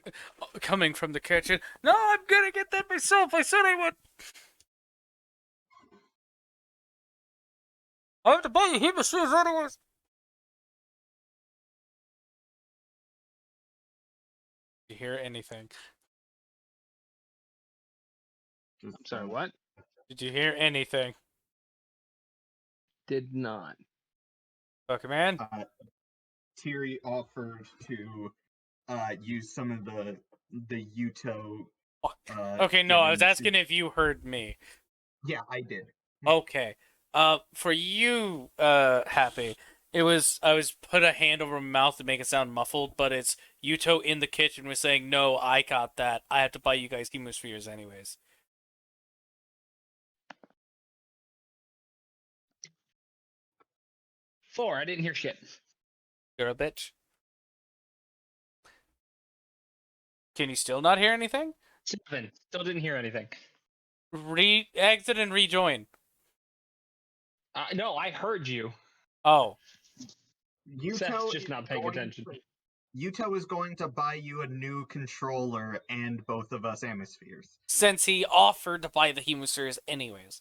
from the kitchen. No, I'm gonna get that myself. I said I would. I have to buy you heap of shoes anyways. Did you hear anything? Just, I'm sorry, what? Did you hear anything? Did not. Okay, man. Tiri offered to use some of the Yuuto. Okay, no, I was given asking if you heard me. Yeah, I did. Okay. For you, Happy, I was put a hand over my mouth to make it sound muffled, but it's Yuto in the kitchen was saying, "No, I got that. I have to buy you guys hemospheres anyways." 4. I didn't hear shit. You're a bitch. Can you still not hear anything? 7. Still didn't hear anything. Exit and rejoin. No, I heard you. Oh, Seth's just not paying attention. Yuuto is going to buy you a new controller and both of us hemispheres. since he offered to buy the hemospheres anyways.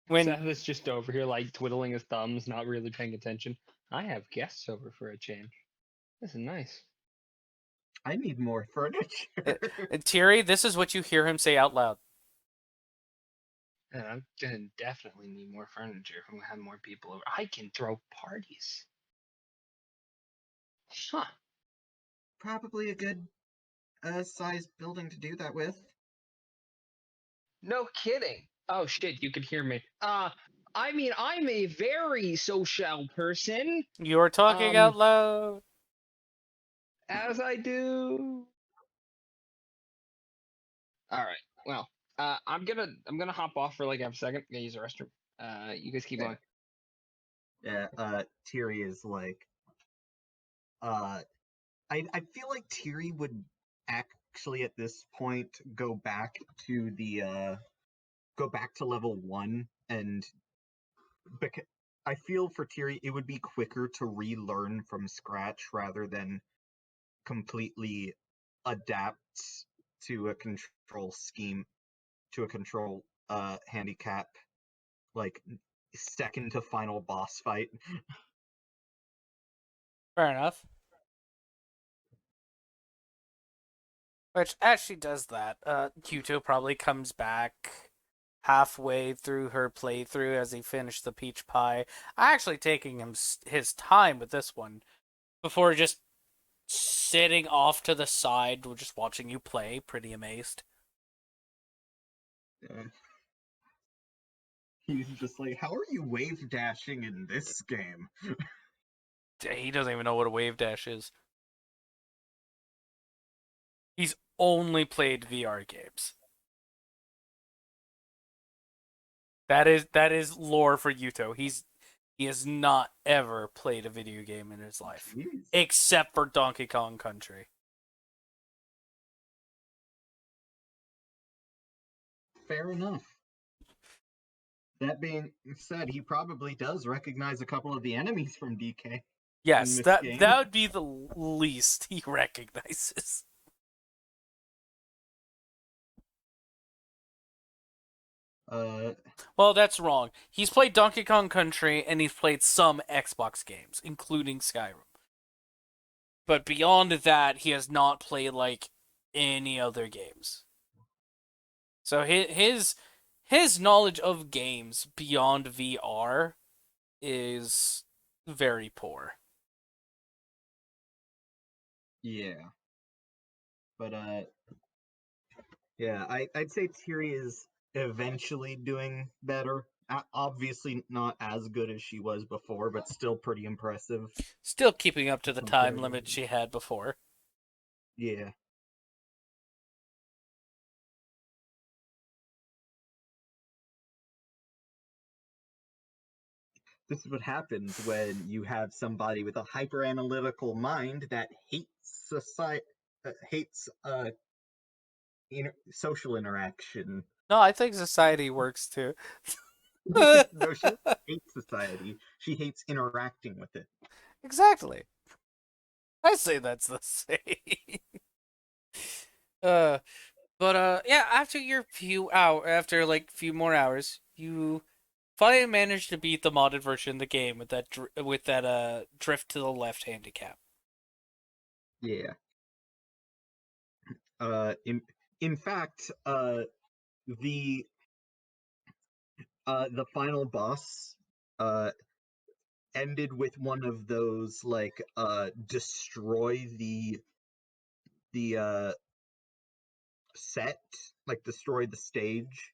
When Seth is just over here, like, twiddling his thumbs, not really paying attention. I have guests over for a change. This is nice. I need more furniture. Tiri, this is what you hear him say out loud. And I'm gonna definitely need more furniture if I'm gonna have more people over. I can throw parties. Huh. Probably a good sized building to do that with. No kidding. Oh shit, you could hear me. I mean, I'm a very social person, You're talking out loud. as I do. All right. Well, I'm gonna hop off for like a second. I'm gonna use the restroom. You guys keep going. Yeah. Tiri is like, I feel like Tiri would actually at this point go back to level 1, and because I feel for Tiri it would be quicker to relearn from scratch rather than completely adapt to a control scheme, to a control handicap, like second to final boss fight. Fair enough. Which, as she does that, Yuto probably comes back halfway through her playthrough as he finished the peach pie. Actually taking his time with this one before just sitting off to the side, just watching you play, pretty amazed. He's just like, how are you wave dashing in this game? He doesn't even know what a wave dash is. He's only played VR games. That is lore for Yuto. He has not ever played a video game in his life. Jeez. Except for Donkey Kong Country. Fair enough. That being said, he probably does recognize a couple of the enemies from DK. Yes, this that game. would be the least he recognizes. Well, that's wrong. He's played Donkey Kong Country and he's played some Xbox games, including Skyrim. But beyond that, he has not played like any other games. So his knowledge of games beyond VR is very poor. Yeah. But yeah, I'd say Tiri is eventually doing better. Obviously not as good as she was before, but still pretty impressive Still keeping up to the time compared limit to she had before. yeah. This is what happens when you have somebody with a hyper analytical mind that hates society, hates social interaction. No, I think society works too. No, she hates society. She hates interacting with it. Exactly. I say that's the same. uh, but yeah. After like few more hours, you finally managed to beat the modded version of the game with that drift to the left handicap. Yeah. In fact, the the final boss uh ended with one of those like destroy the set, like destroy the stage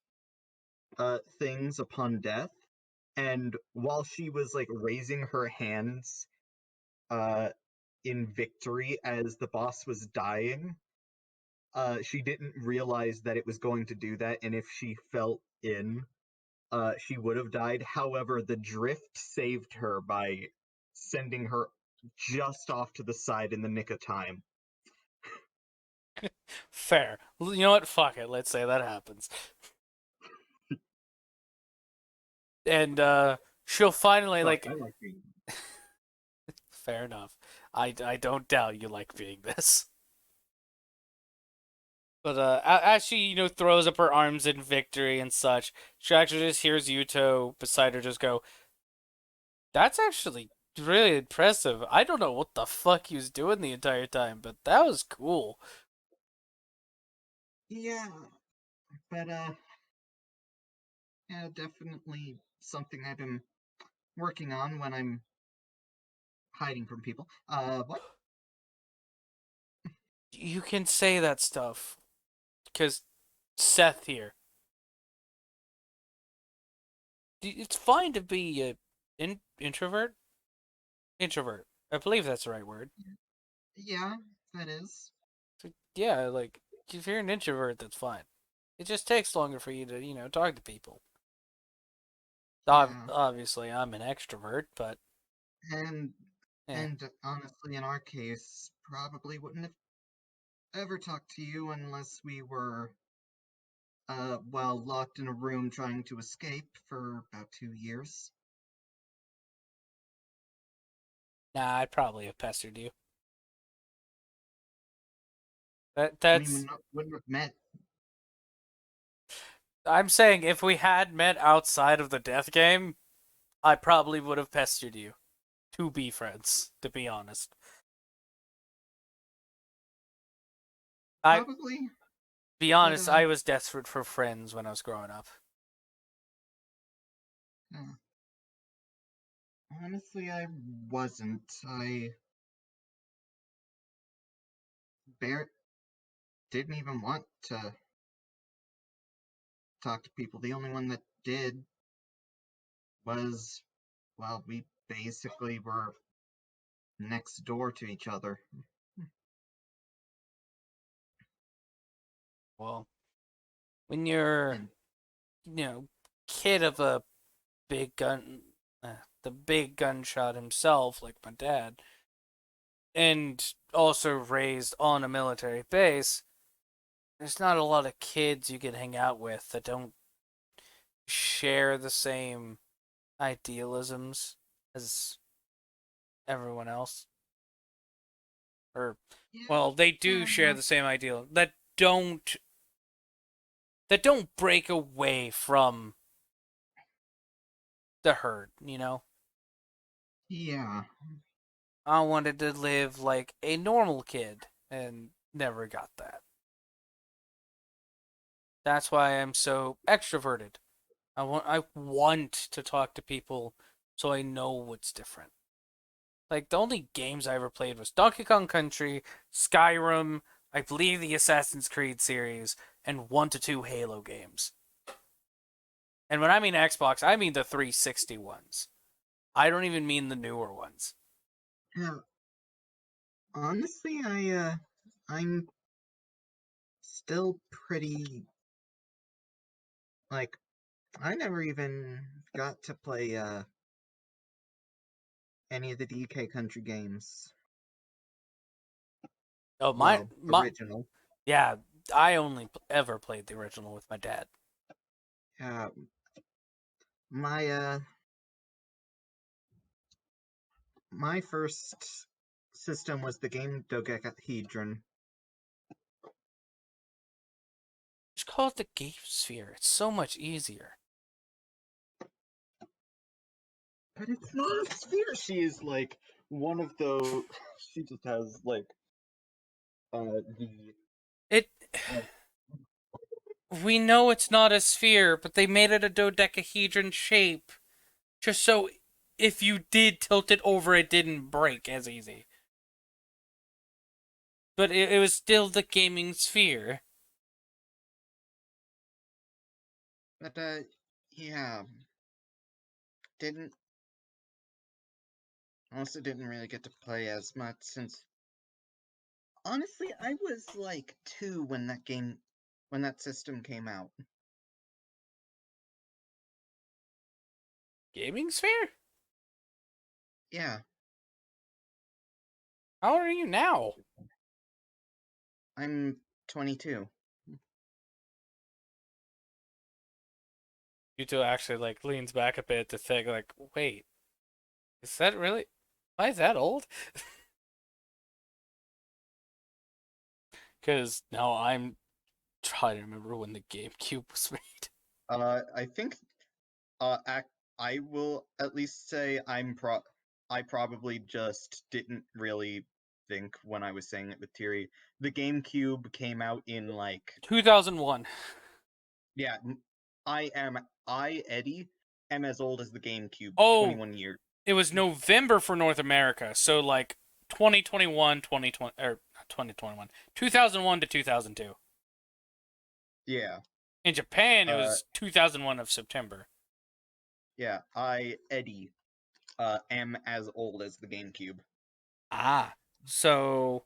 things upon death. And while she was like raising her hands uh in victory as the boss was dying, she didn't realize that it was going to do that, and if she fell in, she would have died. However, the drift saved her by sending her just off to the side in the nick of time. Fair. You know what? Fuck it. Let's say that happens. And she'll finally Fuck, like. I like being. Fair enough. I don't doubt you like being this. But as she throws up her arms in victory and such, she actually just hears Yuuto beside her just go, "That's actually really impressive. I don't know what the fuck he was doing the entire time, but that was cool." Yeah, but yeah, definitely something I've been working on when I'm hiding from people. What? You can say that stuff because Seth here. It's fine to be a introvert. Introvert. I believe that's the right word. Yeah, that is. So, yeah, like if you're an introvert, that's fine. It just takes longer for you to talk to people. Yeah, Obviously, I'm an extrovert, but and eh. honestly, in our case, probably wouldn't have ever talked to you unless we were well, locked in a room trying to escape for about 2 years. Nah, I'd probably have pestered you. We That's. wouldn't have met. I'm saying if we had met outside of the death game, I probably would have pestered you to be friends. To be honest, I Probably, be but honest. I was desperate for friends when I was growing up. uh, honestly, I wasn't. I bare didn't even want to talk to people. The only one that did was, well, we basically were next door to each other. Well, when you're And kid of a big gun, the big gunshot himself, like my dad, and also raised on a military base, there's not a lot of kids you can hang out with that don't share the same idealisms as everyone else. Or, yeah, well, they do fair share enough. the same ideal that don't break away from the herd. Yeah, I wanted to live like a normal kid and never got that. That's why I'm so extroverted. I want to talk to people so I know what's different. Like the only games I ever played was Donkey Kong Country, Skyrim, I believe the Assassin's Creed series, and 1 to 2 Halo games. And when I mean Xbox, I mean the 360 ones. I don't even mean the newer ones. Yeah. Honestly, I'm still pretty, like, I never even got to play, any of the DK Country games. Oh, Well, original. yeah, I only ever played the original with my dad. Yeah. My, my first system was the game Dodecahedron. Just call it the Game Sphere. It's so much easier. But it's not a sphere. She is like one of those. She just has like the. It. We know it's not a sphere, but they made it a dodecahedron shape, just so if you did tilt it over, it didn't break as easy. But it was still the gaming sphere. But yeah, didn't also didn't really get to play as much since. Honestly, I was like 2 when that system came out. Gaming sphere? Yeah, How old are you now? I'm 22. Yuuto actually like leans back a bit to think like, wait, is that really? Why is that old? Because now I'm trying to remember when the GameCube was made. I think I will at least say I probably just didn't really think when I was saying it with Tiri. The GameCube came out in like 2001. yeah. Eddie am as old as the GameCube. Oh, 21 years. it was November for North America, so like 2021, 2020, or not 2021, 2001 to 2002. Yeah. In Japan, it Uh, was 2001 of September. yeah. Eddie am as old as the GameCube. Ah, so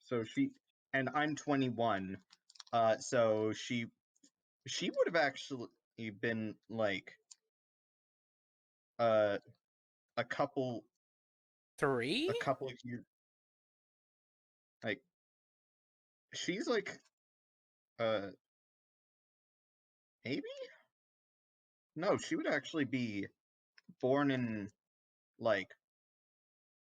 So and I'm 21. So she would have actually been like uh a couple 3? of years. Like she's like uh maybe no, she would actually be born in like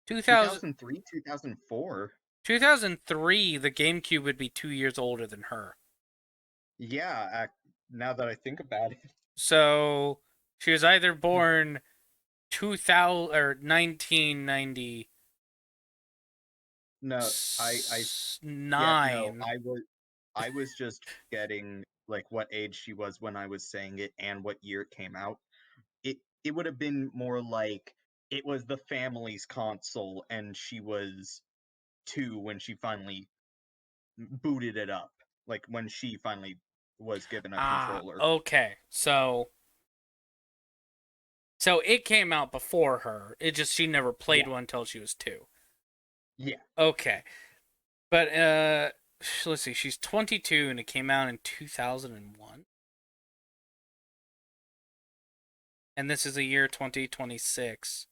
2000, 2003, 2004. 2003, the GameCube would be 2 years older than her. Yeah, now that I think about it. So she was either born 2000 or 1999. No, yeah, no, I was just getting like what age she was when I was saying it and what year it came out. It would have been more like it was the family's console and she was 2 when she finally booted it up. Like when she finally was given a controller. Okay. So it came out before her. It just she never played Yeah. one until she was 2. Yeah. Okay. But let's see. She's 22 and it came out in 2001. And this is the year 2026.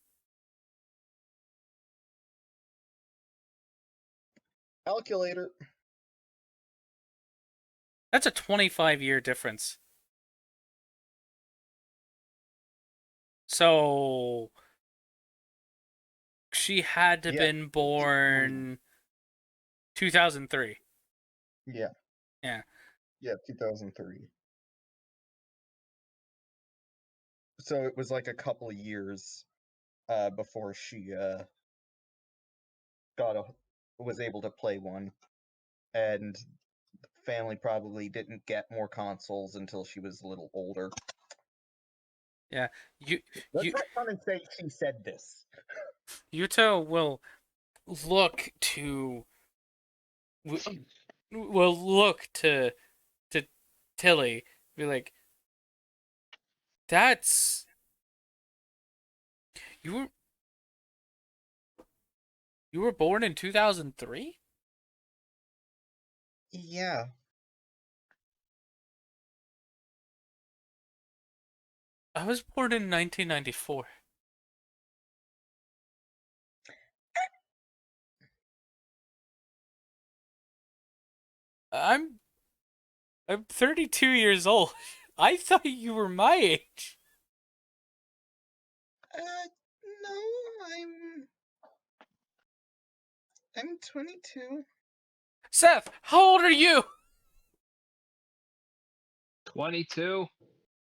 Calculator. That's a 25-year difference. So she had to have Yeah. been born 2003. Yeah. Yeah. Yeah, 2003. So it was like a couple of years before she was able to play one, and the family probably didn't get more consoles until she was a little older. Yeah. Let's not come and say she said this. Yuuto will look to will look to Tilly, be like, "That's you were you were born in 2003? Yeah. I was born in 1994. I'm 32 years old. I thought you were my age." No, I'm 22. Seth, how old are you? 22.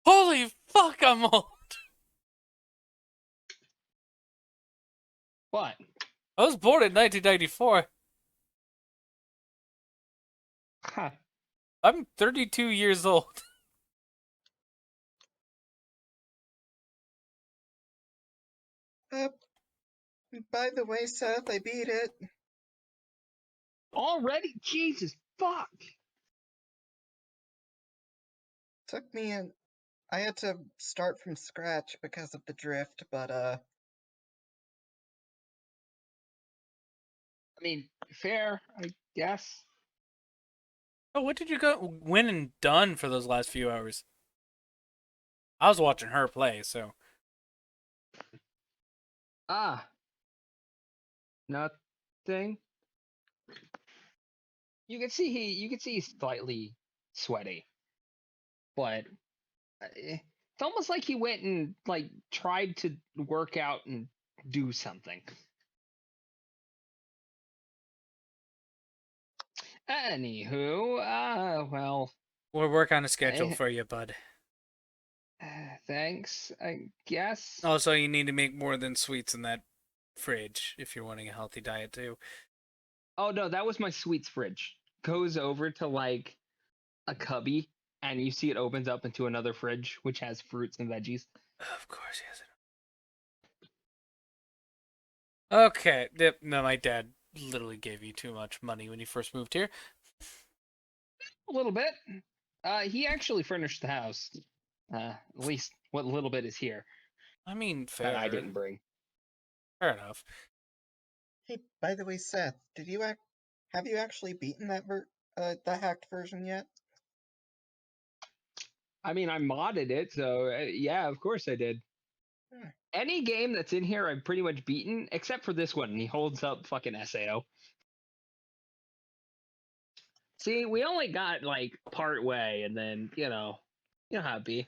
Holy fuck, I'm old. What? I was born in 1994. Huh. I'm 32 years old. Uh, by the way, Seth, I beat it. Already? Jesus fuck. Took me I had to start from scratch because of the drift, but I mean, fair, I guess. Oh, what did you go win and done for those last few hours? I was watching her play, so. Ah, nothing. You can see he's slightly sweaty, but it's almost like he went and like tried to work out and do something. Anywho, well, We'll work on a schedule I, for you, bud. thanks, I guess. Also, you need to make more than sweets in that fridge if you're wanting a healthy diet too. Oh no, that was my sweets fridge. Goes over to like a cubby, and you see it opens up into another fridge, which has fruits and veggies. Of course, yes. Okay. Yep. No, my dad literally gave you too much money when you first moved here. A little bit. He actually furnished the house. At least what little bit is here I mean, that fair. I didn't bring. Fair enough. hey, by the way, Seth, have you actually beaten the hacked version yet? I mean, I modded it, so yeah, of course I did. Hmm. Any game that's in here, I've pretty much beaten, except for this one. He holds up fucking SAO. See, we only got like part way, and then you know how it be.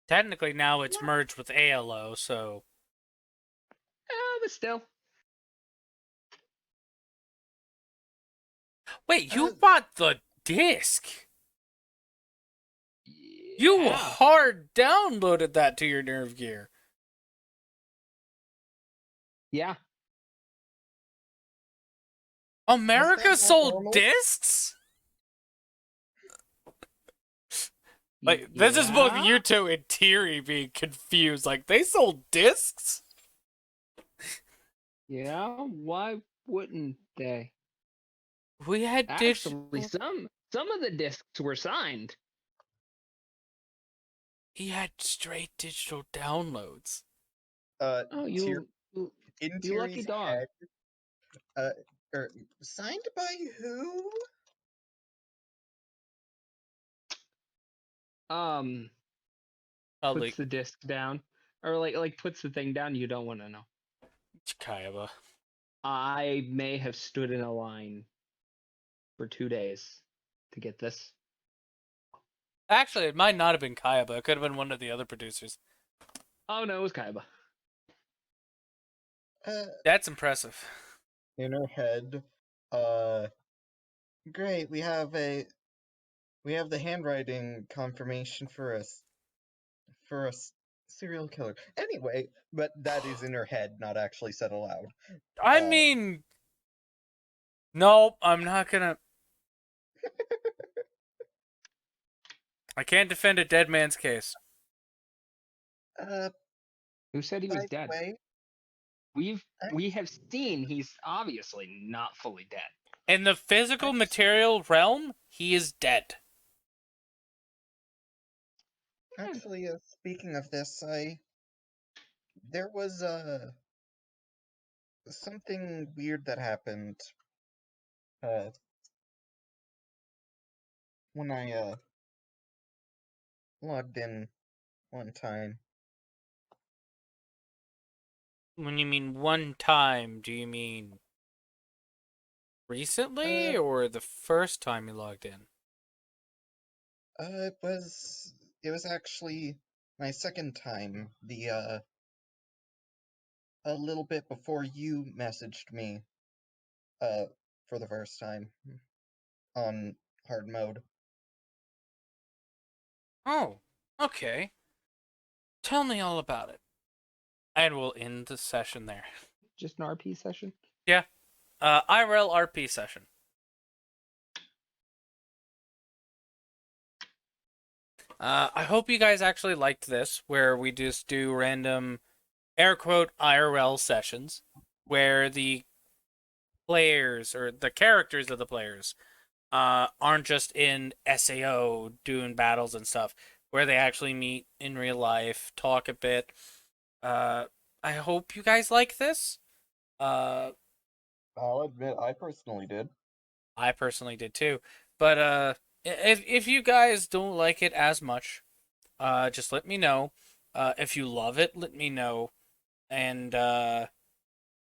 Technically, now it's merged with ALO, so. But still, Wait, you bought the disc? You yeah, hard downloaded that to your Nerve Gear. yeah. America not sold normal? discs? Like, this is both Yuuto and Tiri being confused. Like, they sold discs? Yeah, why wouldn't they? We had Actually, digital. some of the discs were signed. He had straight digital downloads. Oh, Tyr- you in you lucky Tiri's dog. head, Signed by who? Probably Puts the disc down, or like puts the thing down. You don't want to know. Kayaba. I may have stood in a line for 2 days to get this. Actually, it might not have been Kayaba. It could have been one of the other producers. Oh no, it was Kaiba. That's impressive. In her head, great, we have the handwriting confirmation for a serial killer. Anyway, but that is in her head, not actually said aloud. I mean, no, I'm not gonna. I can't defend a dead man's case. Who said he by was the dead? way, We have seen he's obviously not fully dead. In the physical material realm, he is dead. Actually, speaking of this, there was something weird that happened uh when I logged in one time. When you mean one time, do you mean recently Uh, or the first time you logged in? it was actually my second time. A little bit before you messaged me uh for the first time on hard mode. Oh, okay. Tell me all about it. And we'll end the session there. Just an RP session. Yeah. IRL RP session. I hope you guys actually liked this, where we just do random, air quote, IRL sessions, where the players, or the characters of the players, aren't just in SAO doing battles and stuff, where they actually meet in real life, talk a bit. Uh, I hope you guys like this. Uh, I'll admit, I personally did. I personally did too. But if you guys don't like it as much, just let me know. If you love it, let me know. And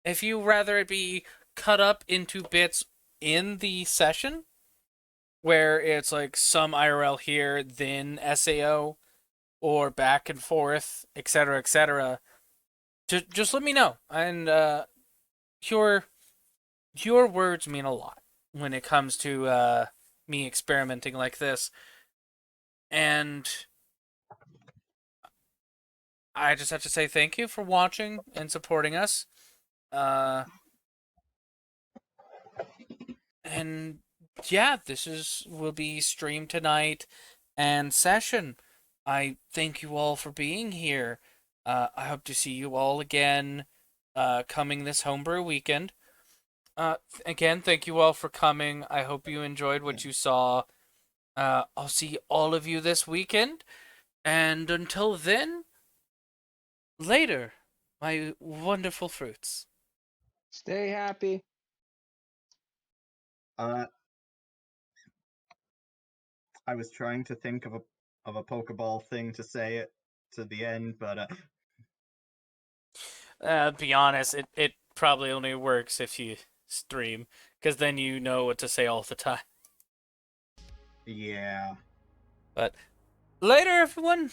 if you rather it be cut up into bits in the session, where it's like some IRL here, then SAO, or back and forth, etc., etc., just let me know. And your your words mean a lot when it comes to me experimenting like this. And I just have to say thank you for watching and supporting us. Uh, and yeah, will be streamed tonight and session. I thank you all for being here. I hope to see you all again coming this homebrew weekend. Again, thank you all for coming. I hope you enjoyed what you saw. I'll see all of you this weekend. And until then, later, my wonderful fruits. Stay happy. Uh, I was trying to think of a Pokeball thing to say it to the end, but Be honest, it probably only works if you stream, because then you know what to say all the time. yeah. But later, everyone.